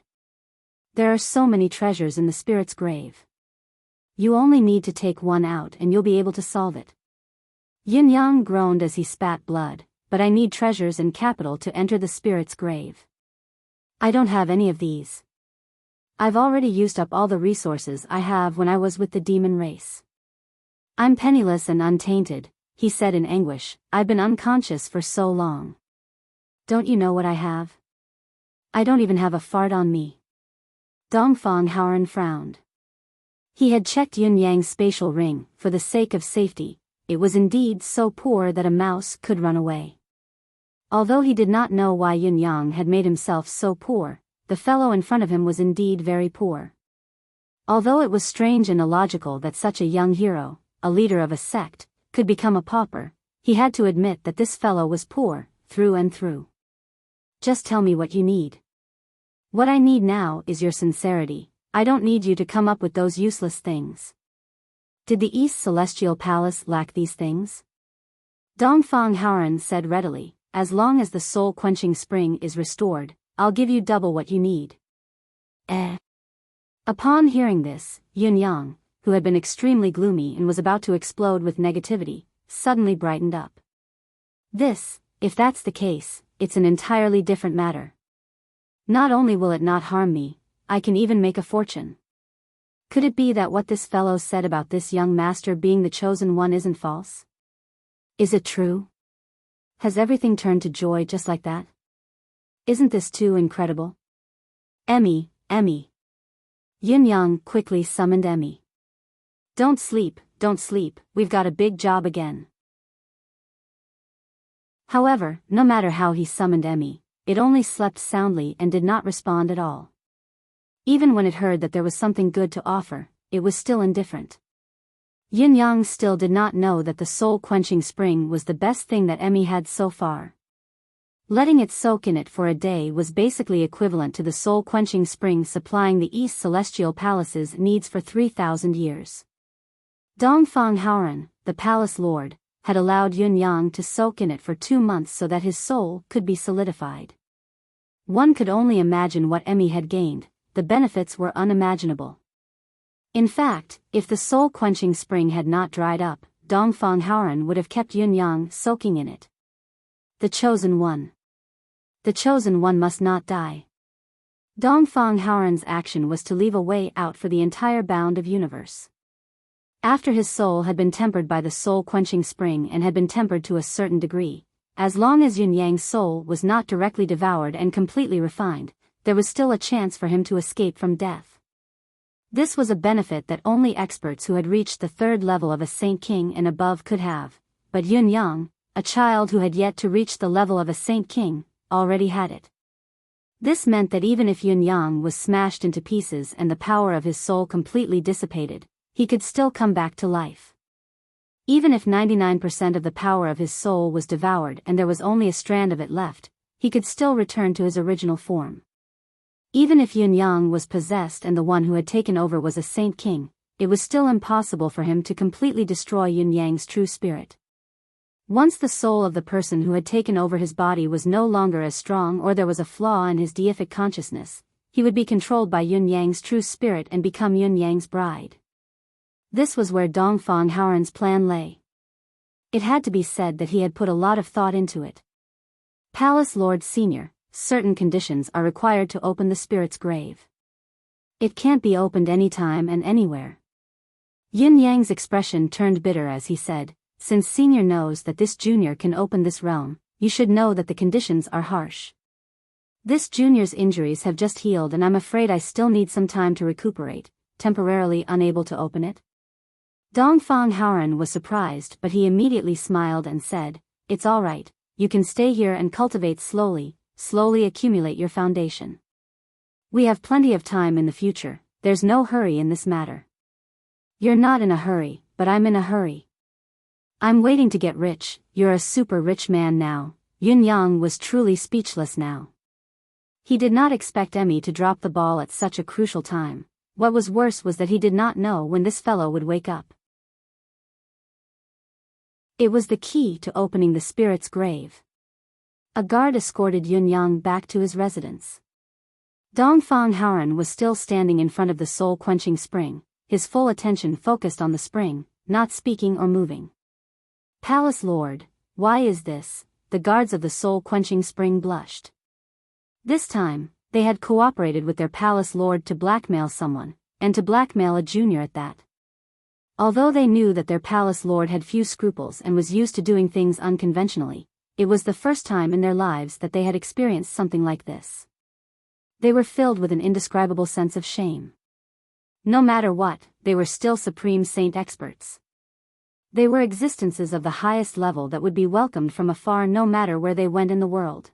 There are so many treasures in the spirit's grave. You only need to take one out and you'll be able to solve it. Yin Yang groaned as he spat blood, but I need treasures and capital to enter the spirit's grave. I don't have any of these. I've already used up all the resources I have when I was with the demon race. I'm penniless and untainted, he said in anguish. I've been unconscious for so long. Don't you know what I have? I don't even have a fart on me. Dongfang Haoran frowned. He had checked Yin Yang's spatial ring, for the sake of safety. It was indeed so poor that a mouse could run away. Although he did not know why Yin Yang had made himself so poor, the fellow in front of him was indeed very poor. Although it was strange and illogical that such a young hero, a leader of a sect, could become a pauper, he had to admit that this fellow was poor, through and through. Just tell me what you need. What I need now is your sincerity. I don't need you to come up with those useless things. Did the East Celestial Palace lack these things? Dongfang Haoran said readily, as long as the soul-quenching spring is restored, I'll give you double what you need. Upon hearing this, Yin Yang, who had been extremely gloomy and was about to explode with negativity, suddenly brightened up. This, if that's the case, it's an entirely different matter. Not only will it not harm me, I can even make a fortune. Could it be that what this fellow said about this young master being the chosen one isn't false? Is it true? Has everything turned to joy just like that? Isn't this too incredible? Emmy. Yin Yang quickly summoned Emmy. Don't sleep, we've got a big job again. However, no matter how he summoned Emmy, it only slept soundly and did not respond at all. Even when it heard that there was something good to offer, it was still indifferent. Yin Yang still did not know that the soul-quenching spring was the best thing that Emmy had so far. Letting it soak in it for a day was basically equivalent to the soul-quenching spring supplying the East Celestial Palace's needs for 3,000 years. Dongfang Haoran, the palace lord, had allowed Yin Yang to soak in it for 2 months so that his soul could be solidified. One could only imagine what Emmy had gained. The benefits were unimaginable. In fact, if the soul-quenching spring had not dried up, Dongfang Haoran would have kept Yin Yang soaking in it. The chosen one. The chosen one must not die. Dongfang Haoran's action was to leave a way out for the entire bound of universe. After his soul had been tempered by the soul-quenching spring and had been tempered to a certain degree, as long as Yun Yang's soul was not directly devoured and completely refined, there was still a chance for him to escape from death. This was a benefit that only experts who had reached the third level of a Saint King and above could have, but Yun Yang, a child who had yet to reach the level of a Saint King, already had it. This meant that even if Yun Yang was smashed into pieces and the power of his soul completely dissipated, he could still come back to life. Even if 99% of the power of his soul was devoured and there was only a strand of it left, he could still return to his original form. Even if Yun Yang was possessed and the one who had taken over was a Saint King, it was still impossible for him to completely destroy Yun Yang's true spirit. Once the soul of the person who had taken over his body was no longer as strong or there was a flaw in his deific consciousness, he would be controlled by Yun Yang's true spirit and become Yun Yang's bride. This was where Dongfang Haoran's plan lay. It had to be said that he had put a lot of thought into it. Palace Lord Senior, certain conditions are required to open the spirit's grave. It can't be opened anytime and anywhere. Yun Yang's expression turned bitter as he said, "Since Senior knows that this Junior can open this realm, you should know that the conditions are harsh. This Junior's injuries have just healed and I'm afraid I still need some time to recuperate, temporarily unable to open it." Dongfang Haoran was surprised but he immediately smiled and said, "It's all right, you can stay here and cultivate slowly accumulate your foundation. We have plenty of time in the future, there's no hurry in this matter." "You're not in a hurry, but I'm in a hurry. I'm waiting to get rich, you're a super rich man now." Yun Yang was truly speechless now. He did not expect Emmy to drop the ball at such a crucial time. What was worse was that he did not know when this fellow would wake up. It was the key to opening the spirit's grave. A guard escorted Yun Yang back to his residence. Dongfang Haoran was still standing in front of the soul-quenching spring, his full attention focused on the spring, not speaking or moving. "Palace Lord, why is this?" The guards of the soul-quenching spring blushed. This time, they had cooperated with their Palace Lord to blackmail someone, and to blackmail a junior at that. Although they knew that their Palace Lord had few scruples and was used to doing things unconventionally, it was the first time in their lives that they had experienced something like this. They were filled with an indescribable sense of shame. No matter what, they were still supreme saint experts. They were existences of the highest level that would be welcomed from afar no matter where they went in the world.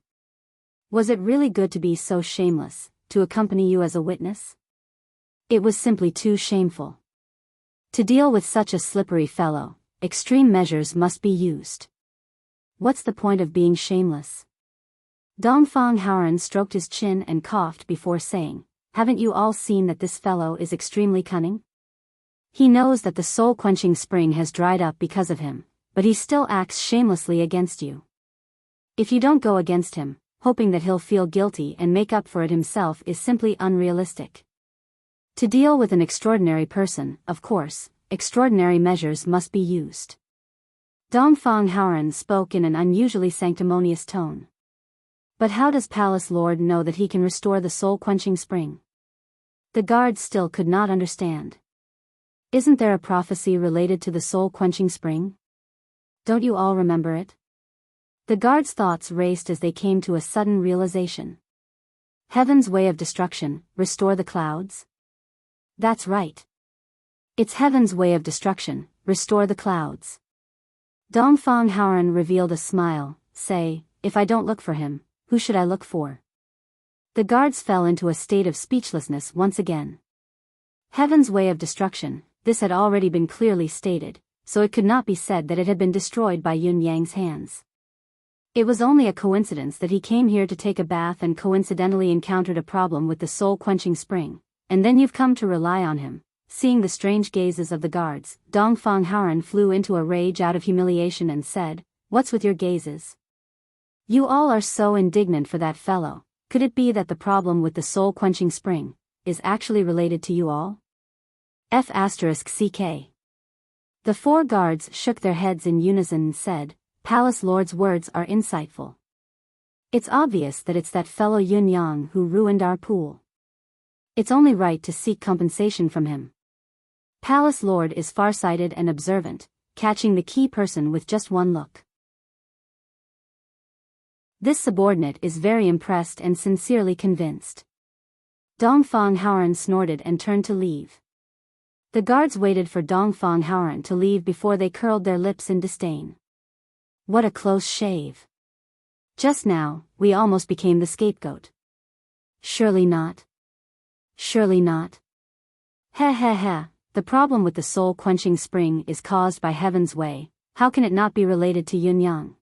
Was it really good to be so shameless, to accompany you as a witness? It was simply too shameful. To deal with such a slippery fellow, extreme measures must be used. What's the point of being shameless? Dongfang Haoran stroked his chin and coughed before saying, "Haven't you all seen that this fellow is extremely cunning? He knows that the soul-quenching spring has dried up because of him, but he still acts shamelessly against you. If you don't go against him, hoping that he'll feel guilty and make up for it himself is simply unrealistic. To deal with an extraordinary person, of course, extraordinary measures must be used." Dongfang Haoran spoke in an unusually sanctimonious tone. "But how does Palace Lord know that he can restore the soul-quenching spring?" The guards still could not understand. "Isn't there a prophecy related to the soul-quenching spring? Don't you all remember it?" The guards' thoughts raced as they came to a sudden realization. Heaven's way of destruction, restore the clouds? That's right. It's heaven's way of destruction, restore the clouds. Dongfang Haoran revealed a smile, "Say, if I don't look for him, who should I look for?" The guards fell into a state of speechlessness once again. Heaven's way of destruction, this had already been clearly stated, so it could not be said that it had been destroyed by Yun Yang's hands. It was only a coincidence that he came here to take a bath and coincidentally encountered a problem with the soul-quenching spring, and then you've come to rely on him. Seeing the strange gazes of the guards, Dongfang Haoran flew into a rage out of humiliation and said, "What's with your gazes? You all are so indignant for that fellow. Could it be that the problem with the soul-quenching spring is actually related to you all?" F***ck. The four guards shook their heads in unison and said, "Palace Lord's words are insightful. It's obvious that it's that fellow Yun Yang who ruined our pool." It's only right to seek compensation from him. Palace Lord is farsighted and observant, catching the key person with just one look. This subordinate is very impressed and sincerely convinced. Dongfang Haoran snorted and turned to leave. The guards waited for Dongfang Haoran to leave before they curled their lips in disdain. What a close shave. Just now, we almost became the scapegoat. Surely not. Surely not. Heh heh heh, the problem with the soul-quenching spring is caused by Heaven's way, how can it not be related to Yun Yang?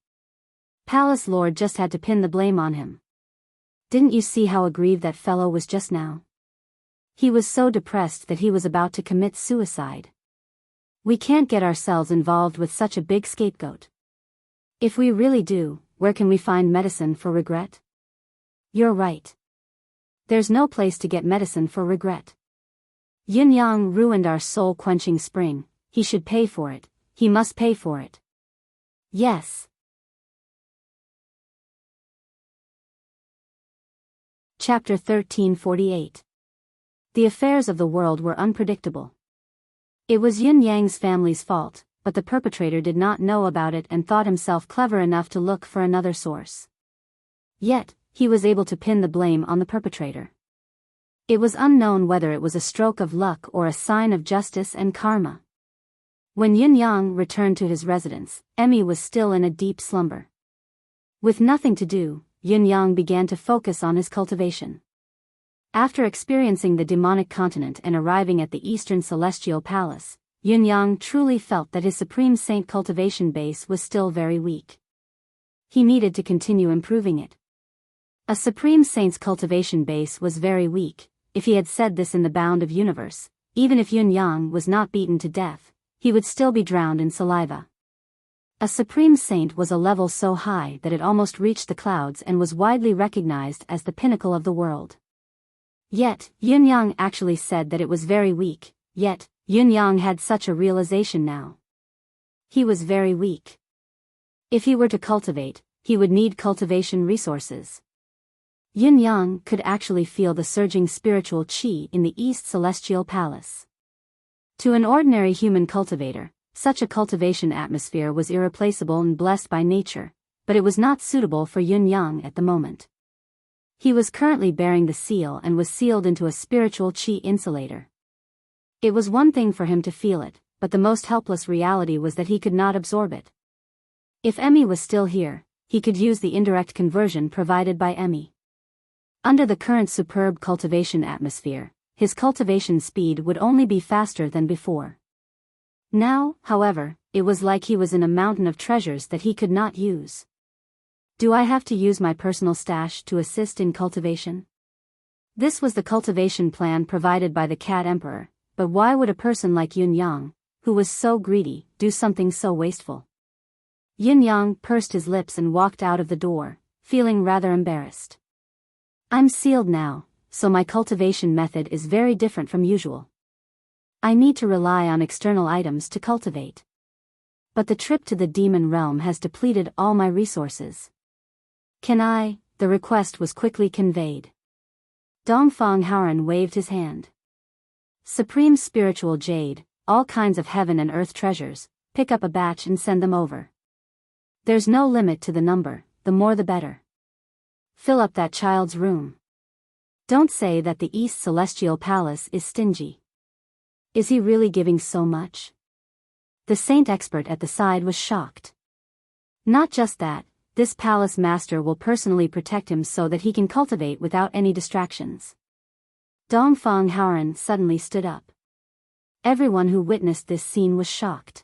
Palace Lord just had to pin the blame on him. Didn't you see how aggrieved that fellow was just now? He was so depressed that he was about to commit suicide. We can't get ourselves involved with such a big scapegoat. If we really do, where can we find medicine for regret? You're right. There's no place to get medicine for regret. Yun Yang ruined our soul-quenching spring, he should pay for it, he must pay for it. Yes. Chapter 1348. The affairs of the world were unpredictable. It was Yun Yang's family's fault, but the perpetrator did not know about it and thought himself clever enough to look for another source. Yet, he was able to pin the blame on the perpetrator. It was unknown whether it was a stroke of luck or a sign of justice and karma. When Yun Yang returned to his residence, Emmy was still in a deep slumber. With nothing to do, Yun Yang began to focus on his cultivation. After experiencing the demonic continent and arriving at the Eastern Celestial Palace, Yun Yang truly felt that his Supreme Saint cultivation base was still very weak. He needed to continue improving it. A Supreme Saint's cultivation base was very weak. If he had said this in the bound of universe, even if Yun Yang was not beaten to death, he would still be drowned in saliva. A Supreme Saint was a level so high that it almost reached the clouds and was widely recognized as the pinnacle of the world. Yet, Yun Yang actually said that it was very weak, yet, Yun Yang had such a realization now. He was very weak. If he were to cultivate, he would need cultivation resources. Yun Yang could actually feel the surging spiritual qi in the East Celestial Palace. To an ordinary human cultivator, such a cultivation atmosphere was irreplaceable and blessed by nature, but it was not suitable for Yun Yang at the moment. He was currently bearing the seal and was sealed into a spiritual qi insulator. It was one thing for him to feel it, but the most helpless reality was that he could not absorb it. If Emmy was still here, he could use the indirect conversion provided by Emmy. Under the current superb cultivation atmosphere, his cultivation speed would only be faster than before. Now, however, it was like he was in a mountain of treasures that he could not use. Do I have to use my personal stash to assist in cultivation? This was the cultivation plan provided by the Cat Emperor, but why would a person like Yun Yang, who was so greedy, do something so wasteful? Yun Yang pursed his lips and walked out of the door, feeling rather embarrassed. I'm sealed now, so my cultivation method is very different from usual. I need to rely on external items to cultivate. But the trip to the demon realm has depleted all my resources. Can I? The request was quickly conveyed. Dongfang Haoran waved his hand. Supreme spiritual jade, all kinds of heaven and earth treasures, pick up a batch and send them over. There's no limit to the number, the more the better. Fill up that child's room. Don't say that the East Celestial Palace is stingy. Is he really giving so much? The saint expert at the side was shocked. Not just that, this palace master will personally protect him so that he can cultivate without any distractions. Dongfang Haoran suddenly stood up. Everyone who witnessed this scene was shocked.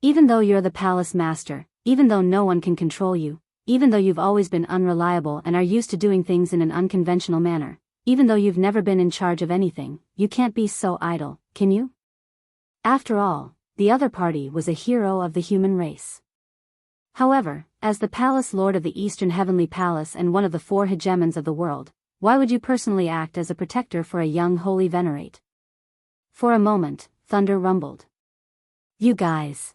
Even though you're the palace master, even though no one can control you, even though you've always been unreliable and are used to doing things in an unconventional manner, even though you've never been in charge of anything, you can't be so idle, can you? After all, the other party was a hero of the human race. However, as the palace lord of the Eastern Heavenly Palace and one of the 4 hegemons of the world, why would you personally act as a protector for a young holy venerate? For a moment, thunder rumbled. You guys.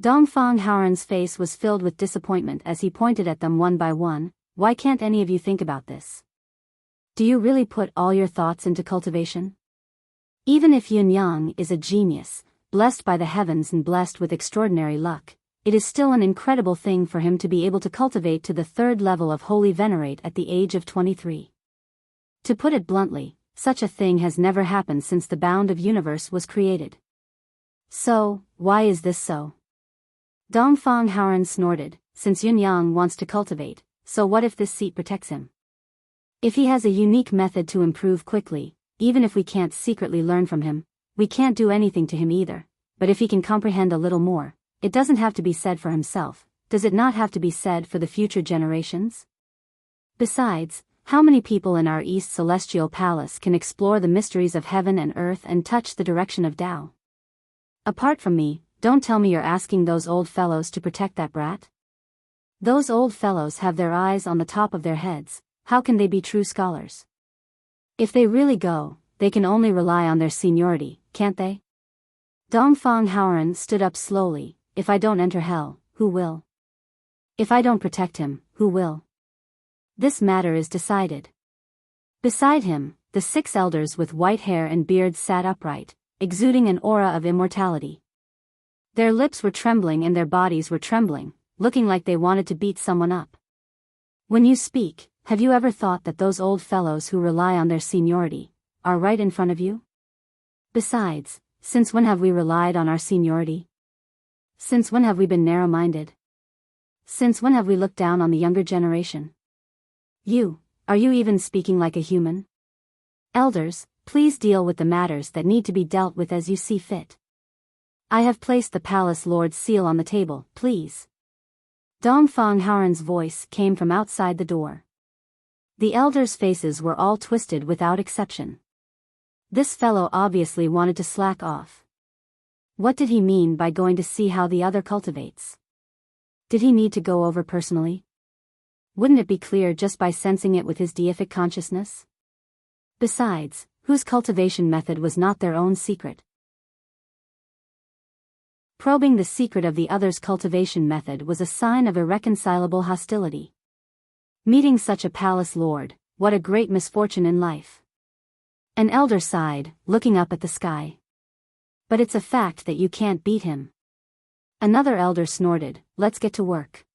Dongfang Haoran's face was filled with disappointment as he pointed at them one by one. Why can't any of you think about this? Do you really put all your thoughts into cultivation? Even if Yin Yang is a genius, blessed by the heavens and blessed with extraordinary luck, it is still an incredible thing for him to be able to cultivate to the third level of Holy Venerate at the age of 23. To put it bluntly, such a thing has never happened since the bound of universe was created. So, why is this so? Dongfang Haoran snorted, since Yin Yang wants to cultivate, so what if this seat protects him? If he has a unique method to improve quickly, even if we can't secretly learn from him, we can't do anything to him either, but if he can comprehend a little more, it doesn't have to be said for himself, does it not have to be said for the future generations? Besides, how many people in our East Celestial Palace can explore the mysteries of heaven and earth and touch the direction of Tao? Apart from me, don't tell me you're asking those old fellows to protect that brat? Those old fellows have their eyes on the top of their heads, how can they be true scholars? If they really go, they can only rely on their seniority, can't they? Dongfang Haoran stood up slowly. If I don't enter hell, who will? If I don't protect him, who will? This matter is decided. Beside him, the 6 elders with white hair and beards sat upright, exuding an aura of immortality. Their lips were trembling and their bodies were trembling, looking like they wanted to beat someone up. When you speak, have you ever thought that those old fellows who rely on their seniority are right in front of you? Besides, since when have we relied on our seniority? Since when have we been narrow-minded? Since when have we looked down on the younger generation? Are you even speaking like a human? Elders, please deal with the matters that need to be dealt with as you see fit. I have placed the Palace Lord's seal on the table, please. Dongfang Haoran's voice came from outside the door. The elders' faces were all twisted without exception. This fellow obviously wanted to slack off. What did he mean by going to see how the other cultivates? Did he need to go over personally? Wouldn't it be clear just by sensing it with his deific consciousness? Besides, whose cultivation method was not their own secret? Probing the secret of the other's cultivation method was a sign of irreconcilable hostility. Meeting such a palace lord, what a great misfortune in life. An elder sighed, looking up at the sky. But it's a fact that you can't beat him. Another elder snorted, let's get to work.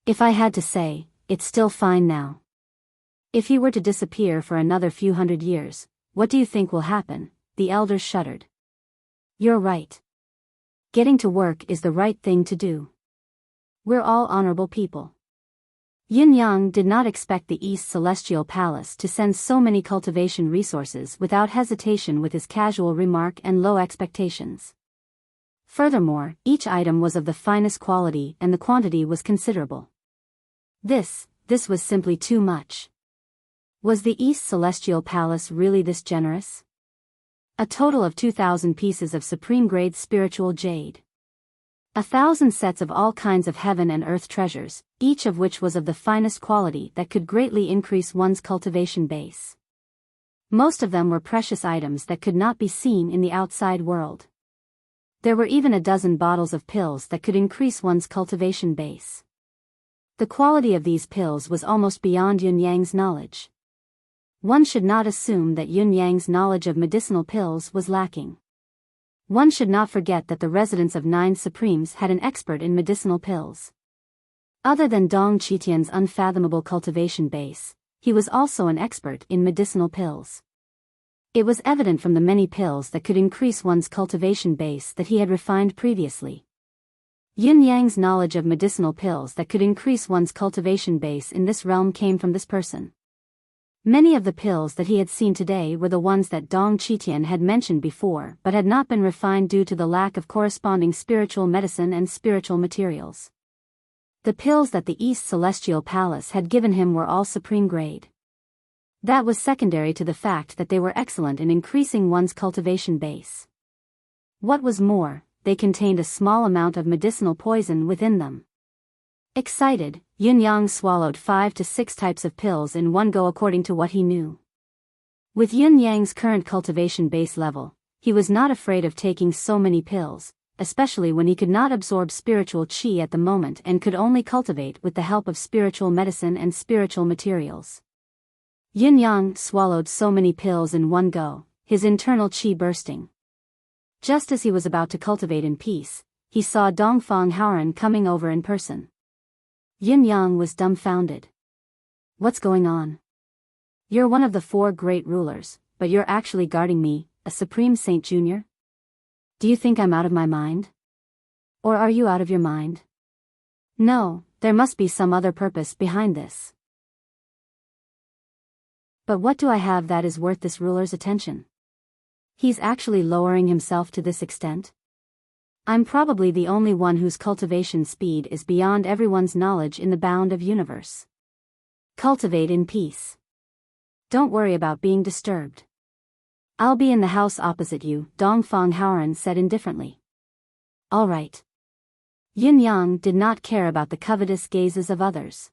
If I had to say, it's still fine now. If he were to disappear for another few hundred years, what do you think will happen? The elders shuddered. You're right. Getting to work is the right thing to do. We're all honorable people. Yin Yang did not expect the East Celestial Palace to send so many cultivation resources without hesitation with his casual remark and low expectations. Furthermore, each item was of the finest quality and the quantity was considerable. This was simply too much. Was the East Celestial Palace really this generous? A total of 2,000 pieces of supreme-grade spiritual jade. 1,000 sets of all kinds of heaven and earth treasures, each of which was of the finest quality that could greatly increase one's cultivation base. Most of them were precious items that could not be seen in the outside world. There were even a dozen bottles of pills that could increase one's cultivation base. The quality of these pills was almost beyond Yin Yang's knowledge. One should not assume that Yin Yang's knowledge of medicinal pills was lacking. One should not forget that the residents of 9 Supremes had an expert in medicinal pills. Other than Dong Qitian's unfathomable cultivation base, he was also an expert in medicinal pills. It was evident from the many pills that could increase one's cultivation base that he had refined previously. Yin Yang's knowledge of medicinal pills that could increase one's cultivation base in this realm came from this person. Many of the pills that he had seen today were the ones that Dong Qitian had mentioned before but had not been refined due to the lack of corresponding spiritual medicine and spiritual materials. The pills that the East Celestial Palace had given him were all supreme grade. That was secondary to the fact that they were excellent in increasing one's cultivation base. What was more, they contained a small amount of medicinal poison within them. Excited, Yin Yang swallowed 5 to 6 types of pills in one go according to what he knew. With Yin Yang's current cultivation base level, he was not afraid of taking so many pills, especially when he could not absorb spiritual qi at the moment and could only cultivate with the help of spiritual medicine and spiritual materials. Yin Yang swallowed so many pills in one go, his internal qi bursting. Just as he was about to cultivate in peace, he saw Dongfang Haoran coming over in person. Yin Yang was dumbfounded. What's going on? You're one of the 4 great rulers, but you're actually guarding me, a supreme saint junior? Do you think I'm out of my mind? Or are you out of your mind? No, there must be some other purpose behind this. But what do I have that is worth this ruler's attention? He's actually lowering himself to this extent? I'm probably the only one whose cultivation speed is beyond everyone's knowledge in the bound of universe. Cultivate in peace. Don't worry about being disturbed. I'll be in the house opposite you, Dongfang Haoran said indifferently. All right. Yin Yang did not care about the covetous gazes of others.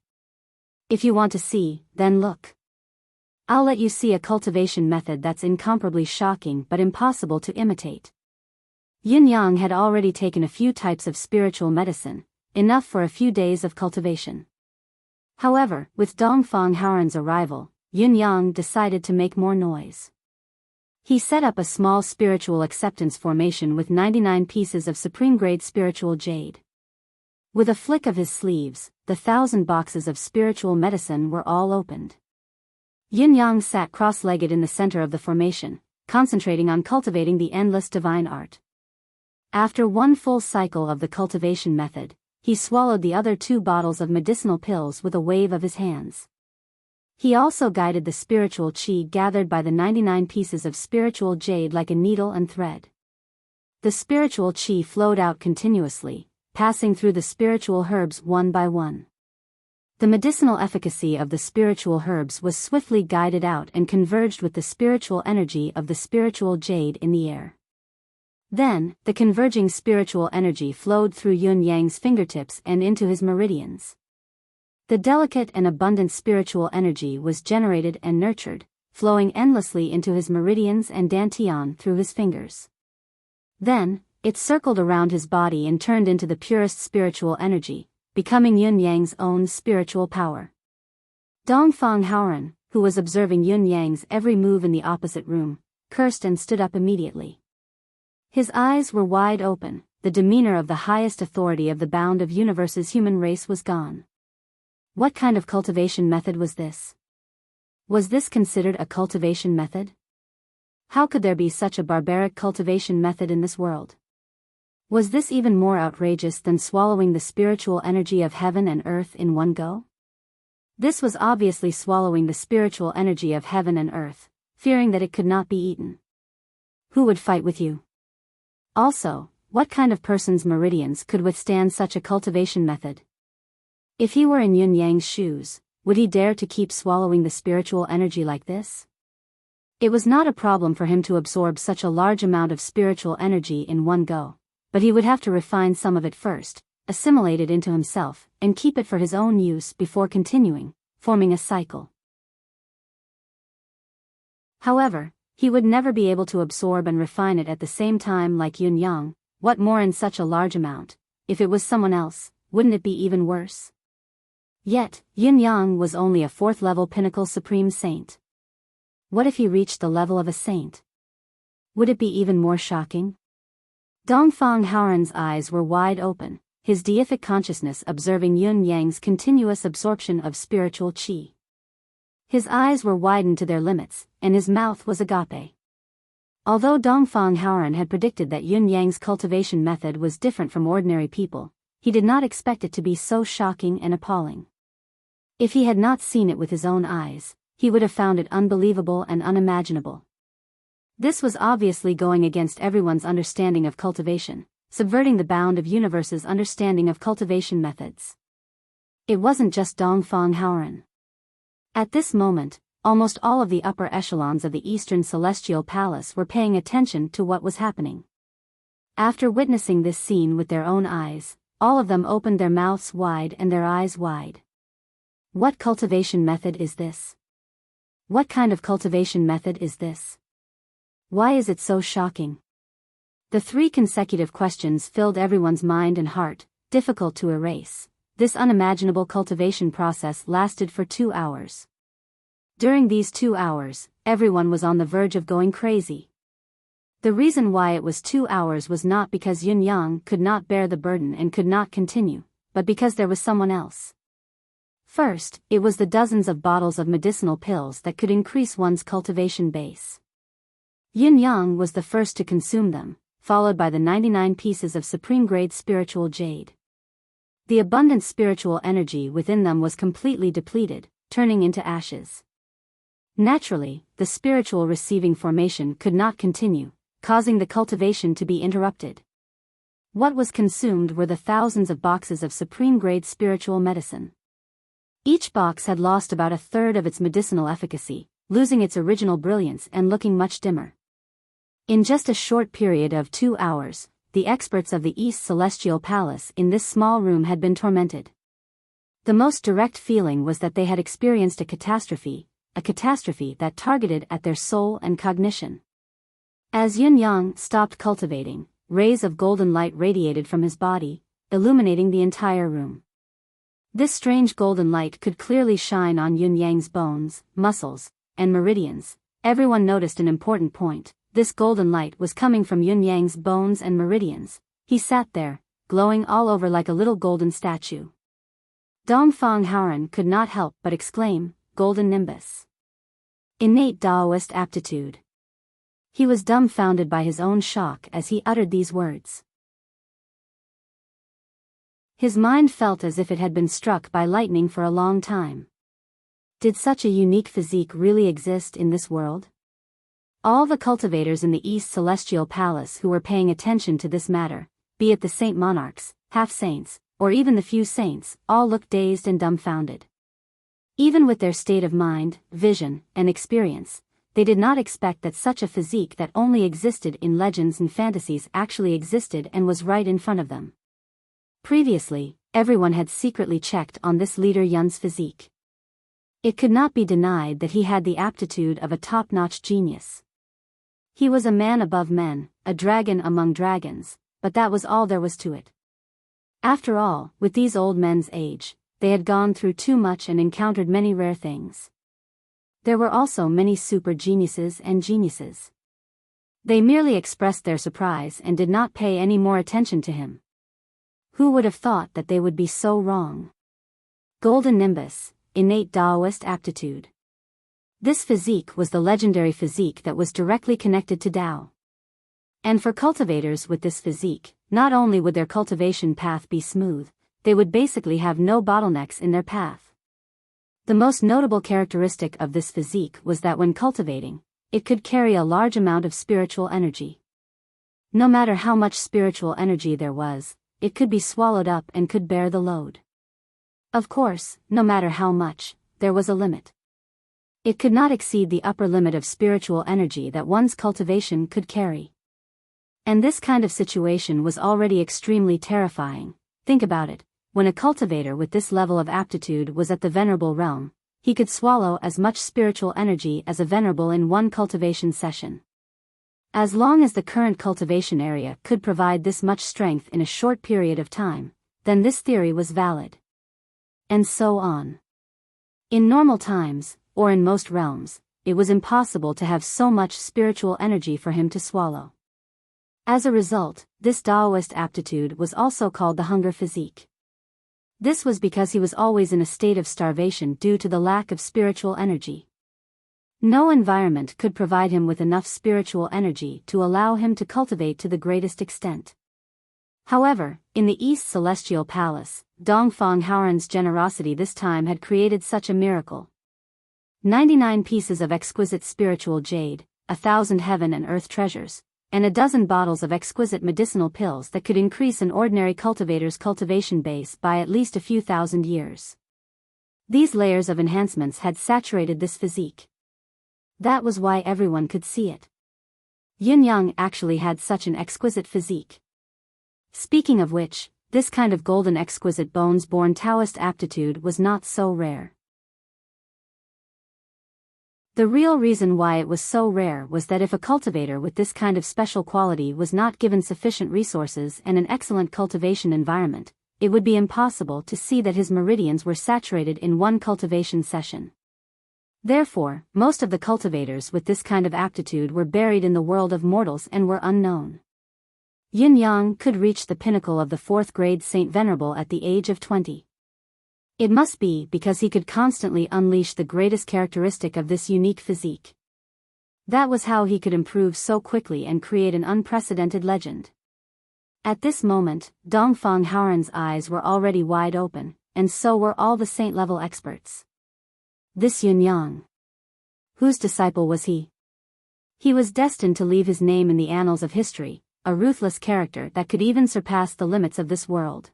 If you want to see, then look. I'll let you see a cultivation method that's incomparably shocking but impossible to imitate. Yin Yang had already taken a few types of spiritual medicine, enough for a few days of cultivation. However, with Dongfang Haoran's arrival, Yin Yang decided to make more noise. He set up a small spiritual acceptance formation with 99 pieces of supreme-grade spiritual jade. With a flick of his sleeves, the 1,000 boxes of spiritual medicine were all opened. Yin Yang sat cross-legged in the center of the formation, concentrating on cultivating the endless divine art. After one full cycle of the cultivation method, he swallowed the other 2 bottles of medicinal pills with a wave of his hands. He also guided the spiritual qi gathered by the 99 pieces of spiritual jade like a needle and thread. The spiritual qi flowed out continuously, passing through the spiritual herbs one by one. The medicinal efficacy of the spiritual herbs was swiftly guided out and converged with the spiritual energy of the spiritual jade in the air. Then, the converging spiritual energy flowed through Yin Yang's fingertips and into his meridians. The delicate and abundant spiritual energy was generated and nurtured, flowing endlessly into his meridians and dantian through his fingers. Then, it circled around his body and turned into the purest spiritual energy, becoming Yin Yang's own spiritual power. Dongfang Haoran, who was observing Yin Yang's every move in the opposite room, cursed and stood up immediately. His eyes were wide open, the demeanor of the highest authority of the bound of universe's human race was gone. What kind of cultivation method was this? Was this considered a cultivation method? How could there be such a barbaric cultivation method in this world? Was this even more outrageous than swallowing the spiritual energy of heaven and earth in one go? This was obviously swallowing the spiritual energy of heaven and earth, fearing that it could not be eaten. Who would fight with you? Also, what kind of person's meridians could withstand such a cultivation method? If he were in Yin Yang's shoes, would he dare to keep swallowing the spiritual energy like this? It was not a problem for him to absorb such a large amount of spiritual energy in one go, but he would have to refine some of it first, assimilate it into himself, and keep it for his own use before continuing, forming a cycle. However, he would never be able to absorb and refine it at the same time like Yin Yang. What more in such a large amount? If it was someone else, wouldn't it be even worse? Yet, Yin Yang was only a 4th-level pinnacle supreme saint. What if he reached the level of a saint? Would it be even more shocking? Dongfang Haoran's eyes were wide open, his deific consciousness observing Yin Yang's continuous absorption of spiritual qi. His eyes were widened to their limits, and his mouth was agape. Although Dongfang Haoran had predicted that Yin Yang's cultivation method was different from ordinary people, he did not expect it to be so shocking and appalling. If he had not seen it with his own eyes, he would have found it unbelievable and unimaginable. This was obviously going against everyone's understanding of cultivation, subverting the bound of universe's understanding of cultivation methods. It wasn't just Dongfang Haoran. At this moment, almost all of the upper echelons of the Eastern Celestial Palace were paying attention to what was happening. After witnessing this scene with their own eyes, all of them opened their mouths wide and their eyes wide. What cultivation method is this? What kind of cultivation method is this? Why is it so shocking? The 3 consecutive questions filled everyone's mind and heart, difficult to erase. This unimaginable cultivation process lasted for 2 hours. During these 2 hours, everyone was on the verge of going crazy. The reason why it was 2 hours was not because Yin Yang could not bear the burden and could not continue, but because there was someone else. First, it was the dozens of bottles of medicinal pills that could increase one's cultivation base. Yin Yang was the first to consume them, followed by the 99 pieces of supreme-grade spiritual jade. The abundant spiritual energy within them was completely depleted, turning into ashes. Naturally, the spiritual receiving formation could not continue, causing the cultivation to be interrupted. What was consumed were the thousands of boxes of supreme-grade spiritual medicine. Each box had lost about a third of its medicinal efficacy, losing its original brilliance and looking much dimmer. In just a short period of 2 hours, the experts of the East Celestial Palace in this small room had been tormented. The most direct feeling was that they had experienced a catastrophe that targeted at their soul and cognition. As Yin Yang stopped cultivating, rays of golden light radiated from his body, illuminating the entire room. This strange golden light could clearly shine on Yin Yang's bones, muscles, and meridians. Everyone noticed an important point. This golden light was coming from Yin Yang's bones and meridians. He sat there, glowing all over like a little golden statue. Dongfang Haoran could not help but exclaim, "Golden Nimbus." Innate Taoist aptitude. He was dumbfounded by his own shock as he uttered these words. His mind felt as if it had been struck by lightning for a long time. Did such a unique physique really exist in this world? All the cultivators in the East Celestial Palace who were paying attention to this matter, be it the saint monarchs, half-saints, or even the few saints, all looked dazed and dumbfounded. Even with their state of mind, vision, and experience, they did not expect that such a physique that only existed in legends and fantasies actually existed and was right in front of them. Previously, everyone had secretly checked on this leader Yun's physique. It could not be denied that he had the aptitude of a top-notch genius. He was a man above men, a dragon among dragons, but that was all there was to it. After all, with these old men's age, they had gone through too much and encountered many rare things. There were also many super geniuses and geniuses. They merely expressed their surprise and did not pay any more attention to him. Who would have thought that they would be so wrong? Golden Nimbus, innate Taoist aptitude. This physique was the legendary physique that was directly connected to Tao. And for cultivators with this physique, not only would their cultivation path be smooth, they would basically have no bottlenecks in their path. The most notable characteristic of this physique was that when cultivating, it could carry a large amount of spiritual energy. No matter how much spiritual energy there was, it could be swallowed up and could bear the load. Of course, no matter how much, there was a limit. It could not exceed the upper limit of spiritual energy that one's cultivation could carry. And this kind of situation was already extremely terrifying. Think about it, when a cultivator with this level of aptitude was at the venerable realm, he could swallow as much spiritual energy as a venerable in one cultivation session. As long as the current cultivation area could provide this much strength in a short period of time, then this theory was valid. And so on. In normal times, or in most realms, it was impossible to have so much spiritual energy for him to swallow. As a result, this Taoist aptitude was also called the hunger physique. This was because he was always in a state of starvation due to the lack of spiritual energy. No environment could provide him with enough spiritual energy to allow him to cultivate to the greatest extent. However, in the East Celestial Palace, Dongfang Haoran's generosity this time had created such a miracle. 99 pieces of exquisite spiritual jade, 1,000 heaven and earth treasures, and a dozen bottles of exquisite medicinal pills that could increase an ordinary cultivator's cultivation base by at least a few thousand years. These layers of enhancements had saturated this physique. That was why everyone could see it. Yin Yang actually had such an exquisite physique. Speaking of which, this kind of golden exquisite bones-born Taoist aptitude was not so rare. The real reason why it was so rare was that if a cultivator with this kind of special quality was not given sufficient resources and an excellent cultivation environment, it would be impossible to see that his meridians were saturated in one cultivation session. Therefore, most of the cultivators with this kind of aptitude were buried in the world of mortals and were unknown. Yin Yang could reach the pinnacle of the 4th grade Saint Venerable at the age of 20. It must be because he could constantly unleash the greatest characteristic of this unique physique. That was how he could improve so quickly and create an unprecedented legend. At this moment, Dongfang Haoren's eyes were already wide open, and so were all the saint-level experts. This Yin Yang. Whose disciple was he? He was destined to leave his name in the annals of history, a ruthless character that could even surpass the limits of this world.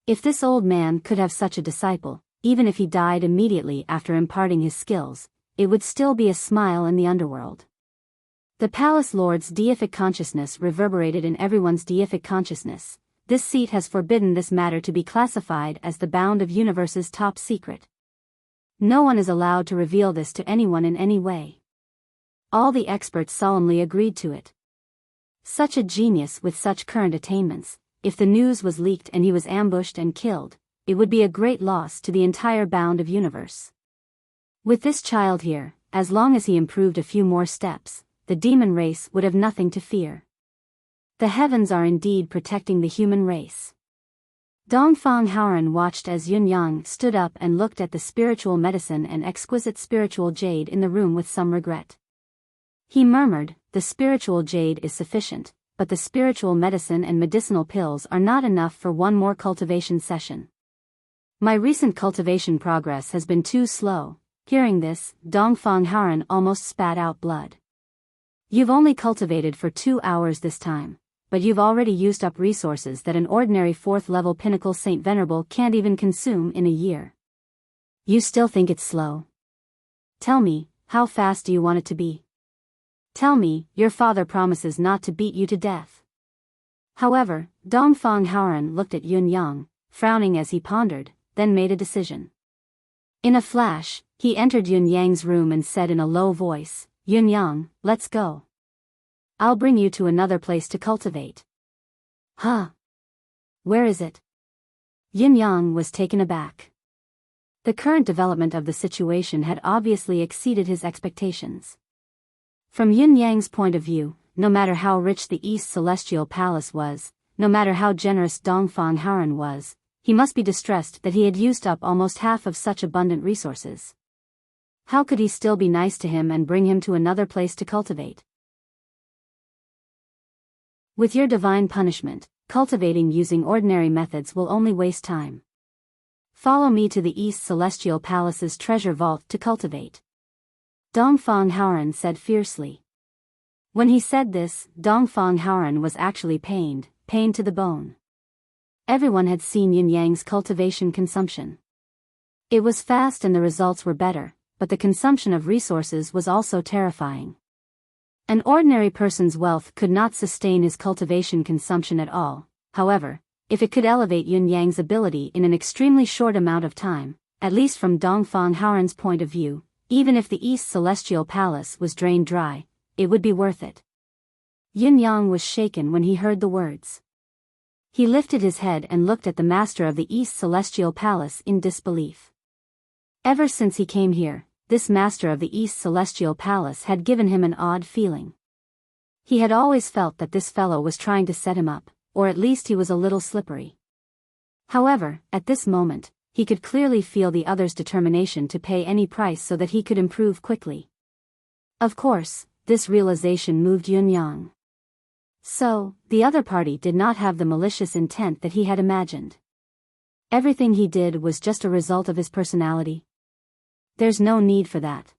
If this old man could have such a disciple, even if he died immediately after imparting his skills, it would still be a smile in the underworld. The palace lord's deific consciousness reverberated in everyone's deific consciousness. This seat has forbidden this matter to be classified as the bound of universe's top secret. No one is allowed to reveal this to anyone in any way. All the experts solemnly agreed to it. Such a genius with such current attainments, if the news was leaked and he was ambushed and killed, it would be a great loss to the entire bound of universe. With this child here, as long as he improved a few more steps, the demon race would have nothing to fear. The heavens are indeed protecting the human race. Dongfang Haoren watched as Yin Yang stood up and looked at the spiritual medicine and exquisite spiritual jade in the room with some regret. He murmured, "The spiritual jade is sufficient, but the spiritual medicine and medicinal pills are not enough for one more cultivation session. My recent cultivation progress has been too slow." Hearing this, Dongfang Haoren almost spat out blood. "You've only cultivated for 2 hours this time, but you've already used up resources that an ordinary 4th-level pinnacle Saint Venerable can't even consume in a year. You still think it's slow? Tell me, how fast do you want it to be? Tell me, your father promises not to beat you to death." However, Dongfang Haoren looked at Yin Yang, frowning as he pondered, then made a decision. In a flash, he entered Yin Yang's room and said in a low voice, "Yin Yang, let's go. I'll bring you to another place to cultivate." "Huh? Where is it?" Yin Yang was taken aback. The current development of the situation had obviously exceeded his expectations. From Yin Yang's point of view, no matter how rich the East Celestial Palace was, no matter how generous Dongfang Haoren was, he must be distressed that he had used up almost half of such abundant resources. How could he still be nice to him and bring him to another place to cultivate? With your divine punishment, cultivating using ordinary methods will only waste time. Follow me to the East Celestial Palace's treasure vault to cultivate." Dongfang Haoren said fiercely. When he said this, Dongfang Haoren was actually pained to the bone. Everyone had seen Yin Yang's cultivation consumption. It was fast and the results were better, but the consumption of resources was also terrifying. An ordinary person's wealth could not sustain his cultivation consumption at all. However, if it could elevate Yin Yang's ability in an extremely short amount of time, at least from Dongfang Haoren's point of view, even if the East Celestial Palace was drained dry, it would be worth it. Yin Yang was shaken when he heard the words. He lifted his head and looked at the master of the East Celestial Palace in disbelief. Ever since he came here, this master of the East Celestial Palace had given him an odd feeling. He had always felt that this fellow was trying to set him up, or at least he was a little slippery. However, at this moment, he could clearly feel the other's determination to pay any price so that he could improve quickly. Of course, this realization moved Yin Yang. So, the other party did not have the malicious intent that he had imagined. Everything he did was just a result of his personality. There's no need for that.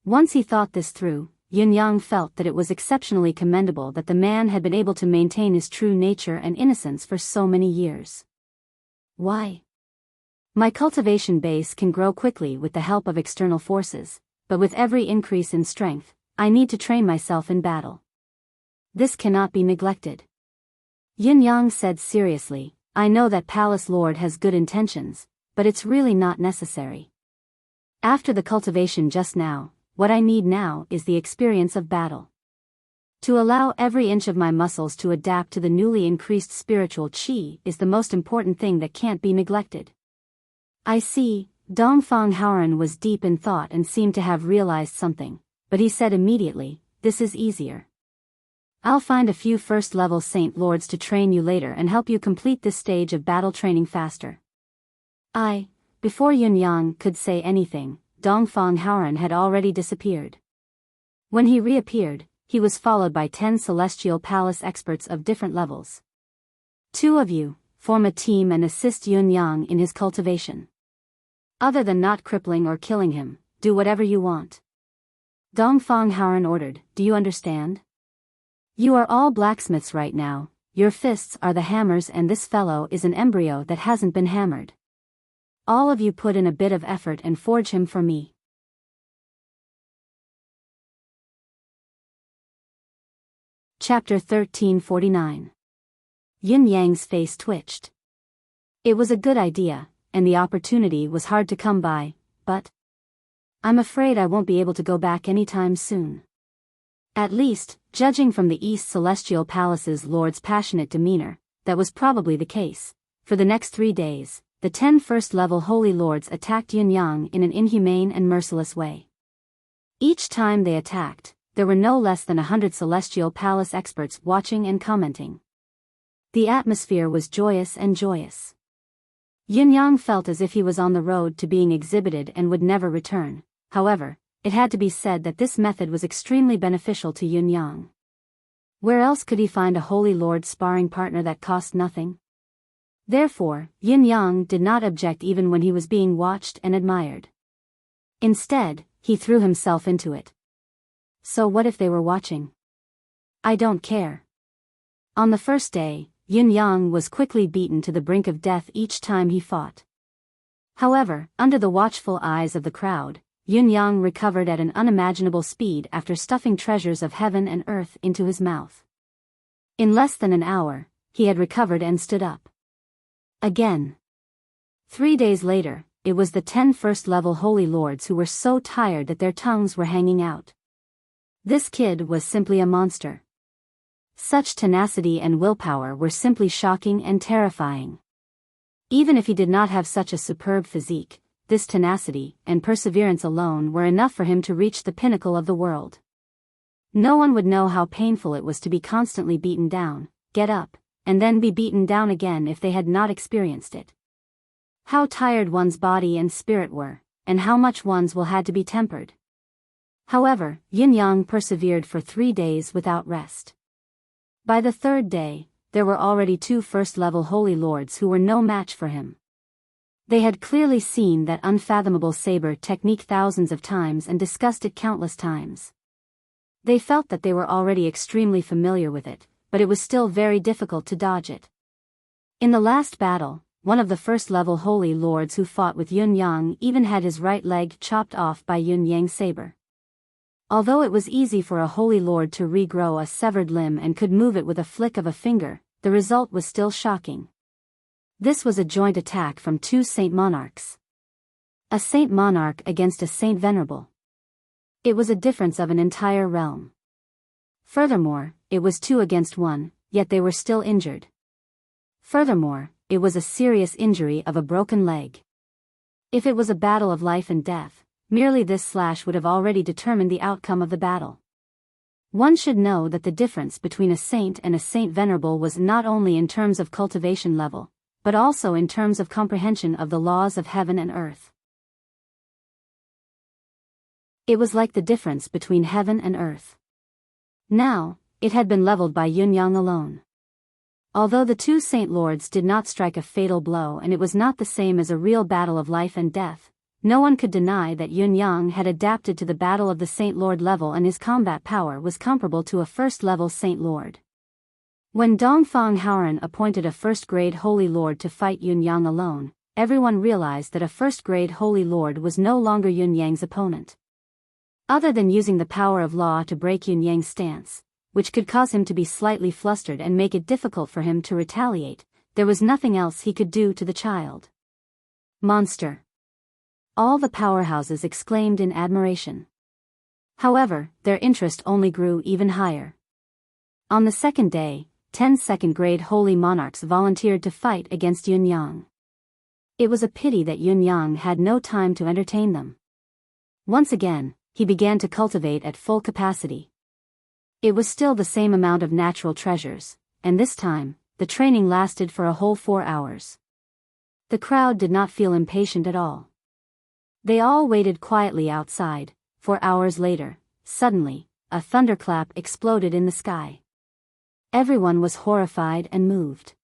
Once he thought this through, Yin Yang felt that it was exceptionally commendable that the man had been able to maintain his true nature and innocence for so many years. Why? My cultivation base can grow quickly with the help of external forces, but with every increase in strength, I need to train myself in battle. This cannot be neglected. Yin Yang said seriously, I know that Palace Lord has good intentions, but it's really not necessary. After the cultivation just now, what I need now is the experience of battle. To allow every inch of my muscles to adapt to the newly increased spiritual chi is the most important thing that can't be neglected. I see, Dongfang Haoran was deep in thought and seemed to have realized something, but he said immediately, "This is easier. I'll find a few first-level Saint Lords to train you later and help you complete this stage of battle training faster." Before Yunyang could say anything, Dongfang Haoran had already disappeared. When he reappeared, he was followed by 10 Celestial Palace experts of different levels. "Two of you, form a team and assist Yunyang in his cultivation. Other than not crippling or killing him, do whatever you want," Dongfang Haoran ordered. "Do you understand? You are all blacksmiths right now, your fists are the hammers and this fellow is an embryo that hasn't been hammered. All of you put in a bit of effort and forge him for me." Chapter 1349. Yin Yang's face twitched. It was a good idea, and the opportunity was hard to come by, but I'm afraid I won't be able to go back anytime soon. At least, judging from the East Celestial Palace's lord's passionate demeanor, that was probably the case. For the next 3 days, the 10 first-level Holy Lords attacked Yunyang in an inhumane and merciless way. Each time they attacked, there were no less than 100 Celestial Palace experts watching and commenting. The atmosphere was joyous and joyous. Yunyang felt as if he was on the road to being exhibited and would never return. However, it had to be said that this method was extremely beneficial to Yunyang. Where else could he find a Holy Lord sparring partner that cost nothing? Therefore, Yunyang did not object even when he was being watched and admired. Instead, he threw himself into it. So what if they were watching? I don't care. On the first day, Yunyang was quickly beaten to the brink of death each time he fought. However, under the watchful eyes of the crowd, Yunyang recovered at an unimaginable speed after stuffing treasures of heaven and earth into his mouth. In less than an hour, he had recovered and stood up. Again. 3 days later, it was the 10 first-level Holy Lords who were so tired that their tongues were hanging out. This kid was simply a monster. Such tenacity and willpower were simply shocking and terrifying. Even if he did not have such a superb physique, this tenacity and perseverance alone were enough for him to reach the pinnacle of the world. No one would know how painful it was to be constantly beaten down, get up, and then be beaten down again if they had not experienced it. How tired one's body and spirit were, and how much one's will had to be tempered. However, Yunyang persevered for 3 days without rest. By the 3rd day, there were already 2 first-level Holy Lords who were no match for him. They had clearly seen that unfathomable saber technique thousands of times and discussed it countless times. They felt that they were already extremely familiar with it, but it was still very difficult to dodge it. In the last battle, one of the first-level Holy Lords who fought with Yunyang even had his right leg chopped off by Yunyang's saber. Although it was easy for a Holy Lord to regrow a severed limb and could move it with a flick of a finger, the result was still shocking. This was a joint attack from 2 Saint Monarchs. A Saint Monarch against a Saint Venerable. It was a difference of an entire realm. Furthermore, it was 2 against 1, yet they were still injured. Furthermore, it was a serious injury of a broken leg. If it was a battle of life and death, merely this slash would have already determined the outcome of the battle. One should know that the difference between a saint and a Saint Venerable was not only in terms of cultivation level, but also in terms of comprehension of the laws of heaven and earth. It was like the difference between heaven and earth. Now, it had been leveled by Yunyang alone. Although the 2 Saint Lords did not strike a fatal blow and it was not the same as a real battle of life and death, no one could deny that Yunyang had adapted to the battle of the Saint Lord level and his combat power was comparable to a first-level Saint Lord. When Dongfang Haoran appointed a first-grade Holy Lord to fight Yunyang alone, everyone realized that a first-grade Holy Lord was no longer Yunyang's opponent. Other than using the power of law to break Yunyang's stance, which could cause him to be slightly flustered and make it difficult for him to retaliate, there was nothing else he could do to the child. Monster! All the powerhouses exclaimed in admiration. However, their interest only grew even higher. On the 2nd day, 10 second-grade Holy Monarchs volunteered to fight against Yunyang. It was a pity that Yun-Yang had no time to entertain them. Once again, he began to cultivate at full capacity. It was still the same amount of natural treasures, and this time, the training lasted for a whole 4 hours. The crowd did not feel impatient at all. They all waited quietly outside. 4 hours later, suddenly, a thunderclap exploded in the sky. Everyone was horrified and moved.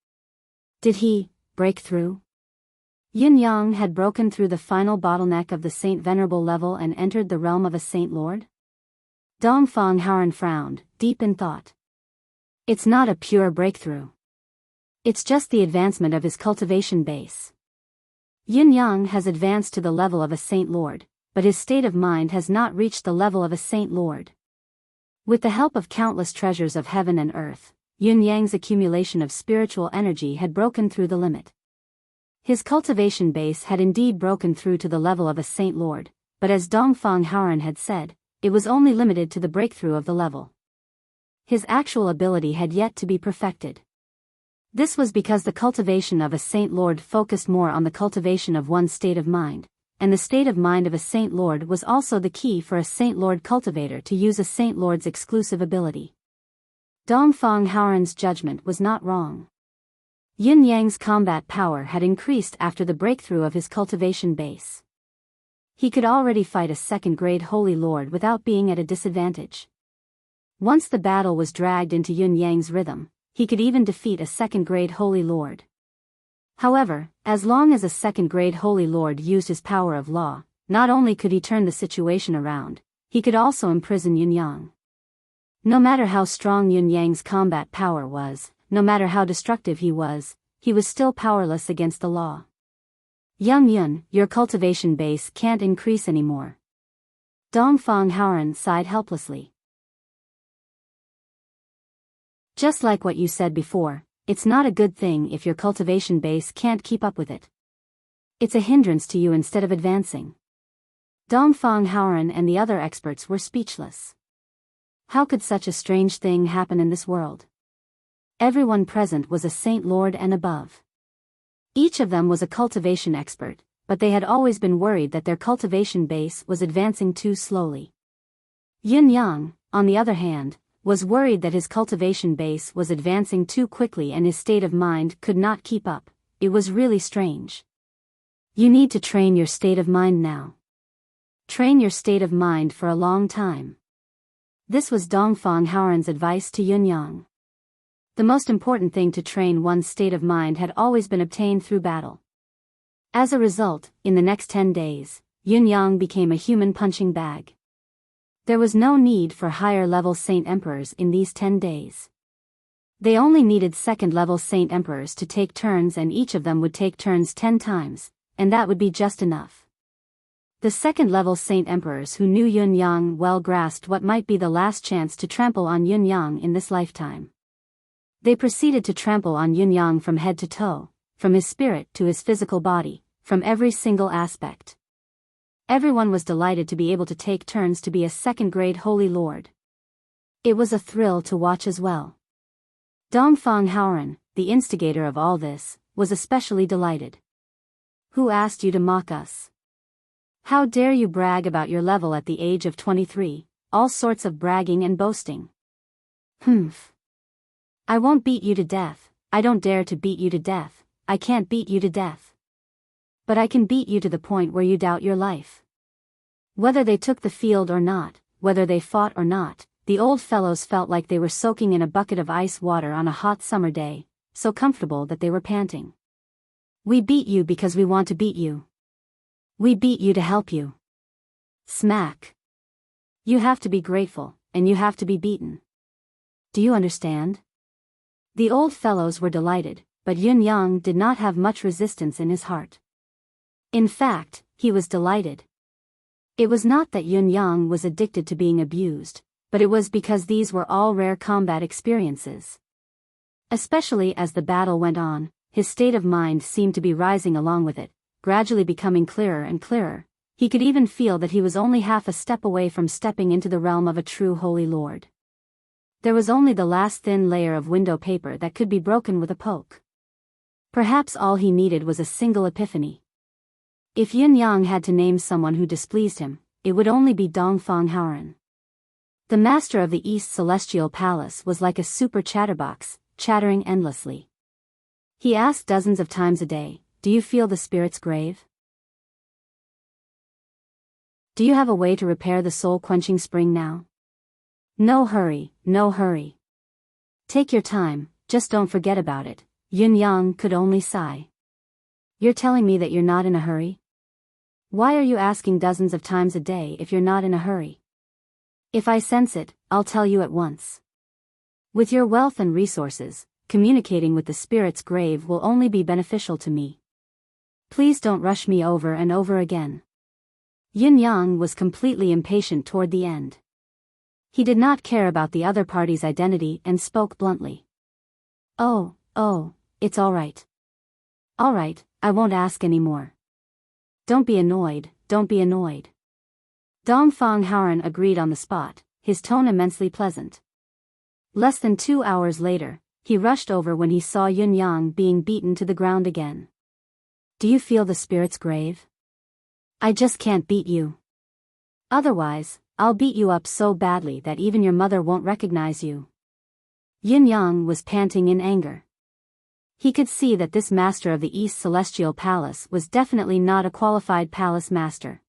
Did he break through? Yun-Yang had broken through the final bottleneck of the Saint Venerable level and entered the realm of a Saint Lord? Dongfang Haoran frowned, deep in thought. It's not a pure breakthrough. It's just the advancement of his cultivation base. Yun-Yang has advanced to the level of a Saint Lord, but his state of mind has not reached the level of a Saint Lord. With the help of countless treasures of heaven and earth, Yun-Yang's accumulation of spiritual energy had broken through the limit. His cultivation base had indeed broken through to the level of a Saint Lord, but as Dongfang Haoran had said, it was only limited to the breakthrough of the level. His actual ability had yet to be perfected. This was because the cultivation of a Saint Lord focused more on the cultivation of one's state of mind, and the state of mind of a Saint Lord was also the key for a Saint Lord cultivator to use a Saint Lord's exclusive ability. Dongfang Haoran's judgment was not wrong. Yun-Yang's combat power had increased after the breakthrough of his cultivation base. He could already fight a second-grade Holy Lord without being at a disadvantage. Once the battle was dragged into Yun-Yang's rhythm, he could even defeat a second-grade Holy Lord. However, as long as a second-grade Holy Lord used his power of law, not only could he turn the situation around, he could also imprison Yun-Yang. No matter how strong Yun-Yang's combat power was, no matter how destructive he was still powerless against the law. Young Yun, your cultivation base can't increase anymore. Dongfang Haoran sighed helplessly. Just like what you said before, it's not a good thing if your cultivation base can't keep up with it. It's a hindrance to you instead of advancing. Dongfang Haoran and the other experts were speechless. How could such a strange thing happen in this world? Everyone present was a Saint Lord and above. Each of them was a cultivation expert, but they had always been worried that their cultivation base was advancing too slowly. Yun-Yang, on the other hand, was worried that his cultivation base was advancing too quickly and his state of mind could not keep up. It was really strange. You need to train your state of mind now. Train your state of mind for a long time. This was Dongfang Haoran's advice to Yun-Yang. The most important thing to train one's state of mind had always been obtained through battle. As a result, in the next 10 days, Yun-Yang became a human punching bag. There was no need for higher-level Saint Emperors in these 10 days. They only needed second-level Saint Emperors to take turns, and each of them would take turns 10 times, and that would be just enough. The second-level Saint Emperors who knew Yun-Yang well grasped what might be the last chance to trample on Yun-Yang in this lifetime. They proceeded to trample on Yun-Yang from head to toe, from his spirit to his physical body, from every single aspect. Everyone was delighted to be able to take turns to be a second-grade Holy Lord. It was a thrill to watch as well. Dongfang Haoran, the instigator of all this, was especially delighted. Who asked you to mock us? How dare you brag about your level at the age of 23, all sorts of bragging and boasting. Humph. I won't beat you to death, I don't dare to beat you to death, I can't beat you to death. But I can beat you to the point where you doubt your life. Whether they took the field or not, whether they fought or not, the old fellows felt like they were soaking in a bucket of ice water on a hot summer day, so comfortable that they were panting. We beat you because we want to beat you. We beat you to help you. Smack. You have to be grateful, and you have to be beaten. Do you understand? The old fellows were delighted, but Yun-Yang did not have much resistance in his heart. In fact, he was delighted. It was not that Yun-Yang was addicted to being abused, but it was because these were all rare combat experiences. Especially as the battle went on, his state of mind seemed to be rising along with it, gradually becoming clearer and clearer. He could even feel that he was only half a step away from stepping into the realm of a true Holy Lord. There was only the last thin layer of window paper that could be broken with a poke. Perhaps all he needed was a single epiphany. If Yin Yang had to name someone who displeased him, it would only be Dongfang Haoren. The master of the East Celestial Palace was like a super chatterbox, chattering endlessly. He asked dozens of times a day, "Do you feel the spirit's grave? Do you have a way to repair the soul-quenching spring now? No hurry, no hurry. Take your time, just don't forget about it." Yin Yang could only sigh. "You're telling me that you're not in a hurry? Why are you asking dozens of times a day if you're not in a hurry? If I sense it, I'll tell you at once. With your wealth and resources, communicating with the spirit's grave will only be beneficial to me. Please don't rush me over and over again." Yin Yang was completely impatient toward the end. He did not care about the other party's identity and spoke bluntly. Oh, it's all right. All right, I won't ask any more. Don't be annoyed, don't be annoyed. Dongfang Haoren agreed on the spot, his tone immensely pleasant. Less than 2 hours later, he rushed over when he saw Yin Yang being beaten to the ground again. "Do you feel the spirit's grave? I just can't beat you. Otherwise, I'll beat you up so badly that even your mother won't recognize you." Yin Yang was panting in anger. He could see that this master of the East Celestial Palace was definitely not a qualified palace master.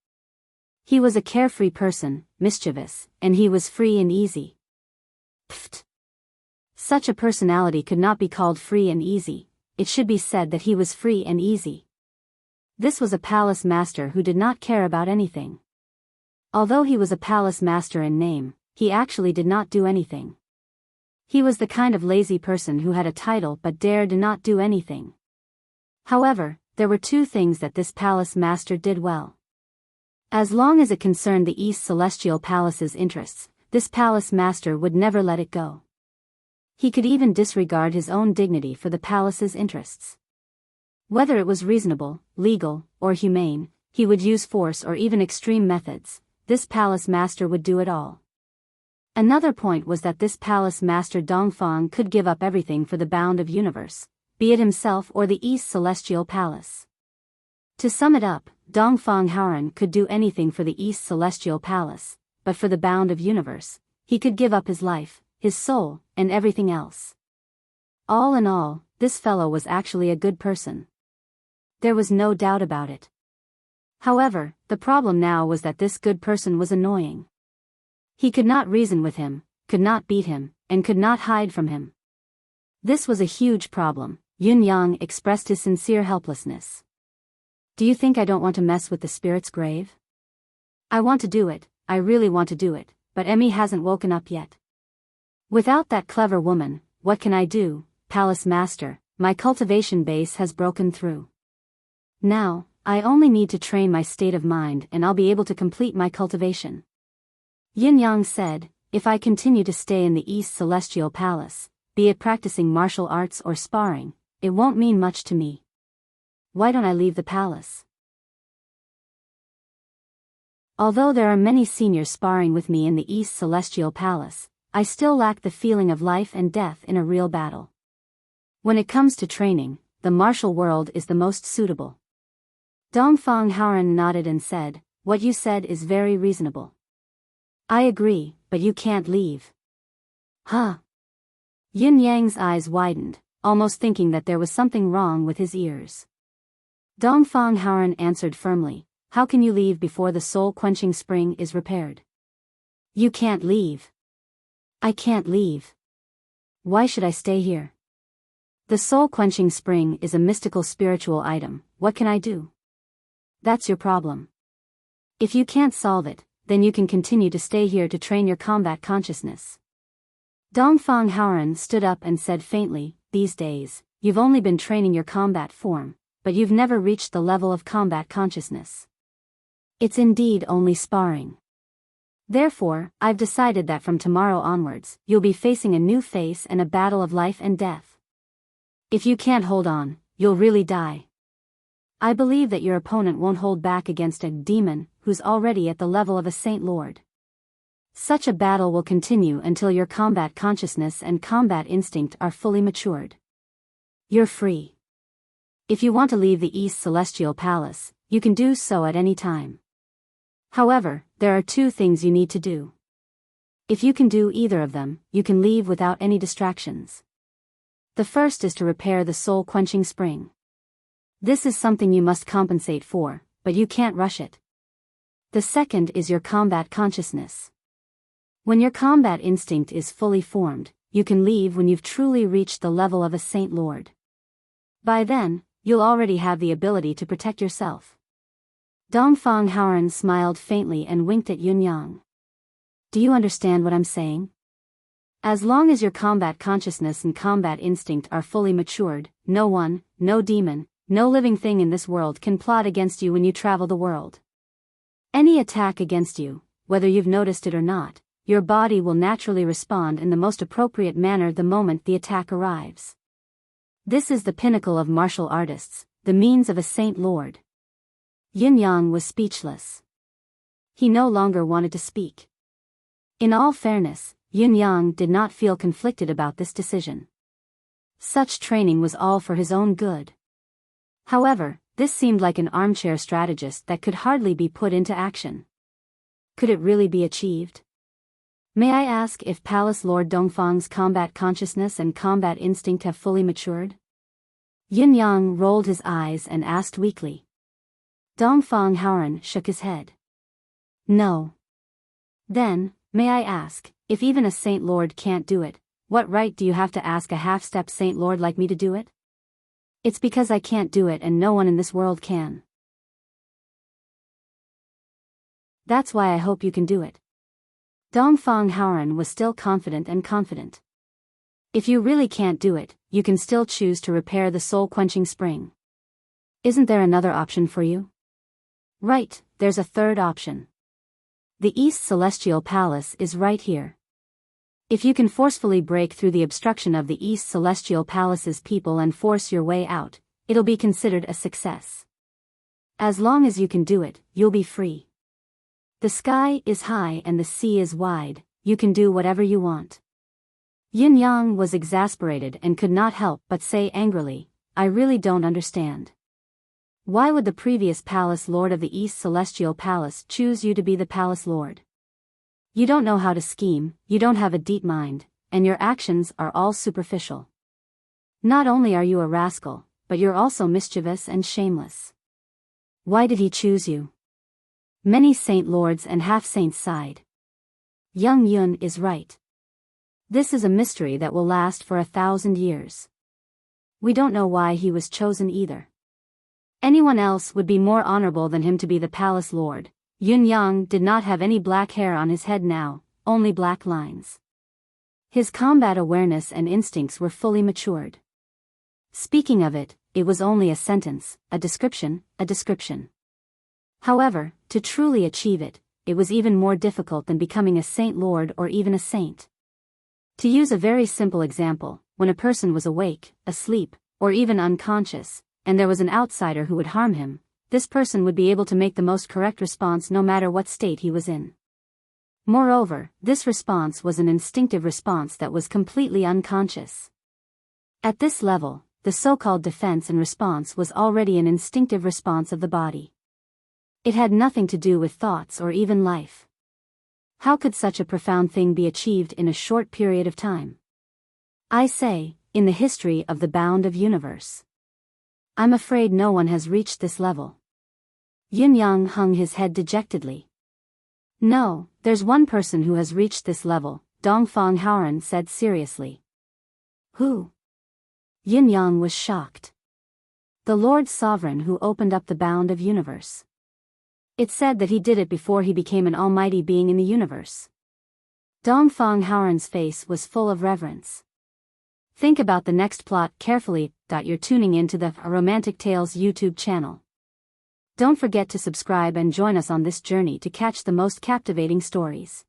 He was a carefree person, mischievous, and he was free and easy. Pfft. Such a personality could not be called free and easy, it should be said that he was free and easy. This was a palace master who did not care about anything. Although he was a palace master in name, he actually did not do anything. He was the kind of lazy person who had a title but dared not do anything. However, there were 2 things that this palace master did well. As long as it concerned the East Celestial Palace's interests, this palace master would never let it go. He could even disregard his own dignity for the palace's interests. Whether it was reasonable, legal, or humane, he would use force or even extreme methods. This palace master would do it all. Another point was that this palace master Dongfang could give up everything for the bound of universe, be it himself or the East Celestial Palace. To sum it up, Dongfang Haoren could do anything for the East Celestial Palace, but for the bound of universe, he could give up his life, his soul, and everything else. All in all, this fellow was actually a good person. There was no doubt about it. However, the problem now was that this good person was annoying. He could not reason with him, could not beat him, and could not hide from him. This was a huge problem. Yin Yang expressed his sincere helplessness. "Do you think I don't want to mess with the spirit's grave? I want to do it, I really want to do it, but Emmy hasn't woken up yet. Without that clever woman, what can I do, Palace Master? My cultivation base has broken through. Now, I only need to train my state of mind and I'll be able to complete my cultivation." Yin Yang said, "If I continue to stay in the East Celestial Palace, be it practicing martial arts or sparring, it won't mean much to me. Why don't I leave the palace? Although there are many seniors sparring with me in the East Celestial Palace, I still lack the feeling of life and death in a real battle. When it comes to training, the martial world is the most suitable." Dongfang Haoren nodded and said, "What you said is very reasonable. I agree, but you can't leave." Huh? Yin Yang's eyes widened, almost thinking that there was something wrong with his ears. Dongfang Haoren answered firmly, "How can you leave before the soul-quenching spring is repaired? You can't leave." "I can't leave. Why should I stay here? The soul-quenching spring is a mystical spiritual item, what can I do?" "That's your problem. If you can't solve it, then you can continue to stay here to train your combat consciousness." Dongfang Haoren stood up and said faintly, "These days, you've only been training your combat form, but you've never reached the level of combat consciousness. It's indeed only sparring. Therefore, I've decided that from tomorrow onwards, you'll be facing a new face and a battle of life and death. If you can't hold on, you'll really die. I believe that your opponent won't hold back against a demon who's already at the level of a Saint Lord. Such a battle will continue until your combat consciousness and combat instinct are fully matured. You're free. If you want to leave the East Celestial Palace, you can do so at any time. However, there are two things you need to do. If you can do either of them, you can leave without any distractions. The first is to repair the soul-quenching spring. This is something you must compensate for, but you can't rush it. The second is your combat consciousness. When your combat instinct is fully formed, you can leave when you've truly reached the level of a Saint Lord. By then, you'll already have the ability to protect yourself. Dongfang Haoran smiled faintly and winked at Yun Yang. Do you understand what I'm saying? As long as your combat consciousness and combat instinct are fully matured, no one, no demon, no living thing in this world can plot against you when you travel the world. Any attack against you, whether you've noticed it or not, your body will naturally respond in the most appropriate manner the moment the attack arrives. This is the pinnacle of martial artists, the means of a Saint Lord. Yin Yang was speechless. He no longer wanted to speak. In all fairness, Yin Yang did not feel conflicted about this decision. Such training was all for his own good. However, this seemed like an armchair strategist that could hardly be put into action. Could it really be achieved? May I ask if Palace Lord Dongfang's combat consciousness and combat instinct have fully matured? Yin Yang rolled his eyes and asked weakly. Dongfang Haoran shook his head. No. Then, may I ask, if even a Saint Lord can't do it, what right do you have to ask a half-step Saint Lord like me to do it? It's because I can't do it and no one in this world can. That's why I hope you can do it. Dongfang Haoran was still confident. If you really can't do it, you can still choose to repair the soul-quenching spring. Isn't there another option for you? Right, there's a third option. The East Celestial Palace is right here. If you can forcefully break through the obstruction of the East Celestial Palace's people and force your way out, it'll be considered a success. As long as you can do it, you'll be free. The sky is high and the sea is wide, you can do whatever you want. Yin Yang was exasperated and could not help but say angrily, I really don't understand. Why would the previous Palace Lord of the East Celestial Palace choose you to be the Palace Lord? You don't know how to scheme, you don't have a deep mind, and your actions are all superficial. Not only are you a rascal, but you're also mischievous and shameless. Why did he choose you? Many Saint Lords and half-saints sighed. Young Yun is right. This is a mystery that will last for 1,000 years. We don't know why he was chosen either. Anyone else would be more honorable than him to be the Palace Lord. Yun Yang did not have any black hair on his head now, only black lines. His combat awareness and instincts were fully matured. Speaking of it, it was only a sentence, a description. However, to truly achieve it, it was even more difficult than becoming a Saint Lord or even a saint. To use a very simple example, when a person was awake, asleep, or even unconscious, and there was an outsider who would harm him, this person would be able to make the most correct response no matter what state he was in. Moreover, this response was an instinctive response that was completely unconscious. At this level, the so-called defense and response was already an instinctive response of the body. It had nothing to do with thoughts or even life. How could such a profound thing be achieved in a short period of time? I say, in the history of the bound of universe. I'm afraid no one has reached this level. Yin Yang hung his head dejectedly. No, there's one person who has reached this level, Dongfang Haoran said seriously. Who? Yin Yang was shocked. The Lord Sovereign who opened up the bound of universe. It said that he did it before he became an almighty being in the universe. Dongfang Haoran's face was full of reverence. Think about the next plot carefully. You're tuning into the Romantic Tales YouTube channel. Don't forget to subscribe and join us on this journey to catch the most captivating stories.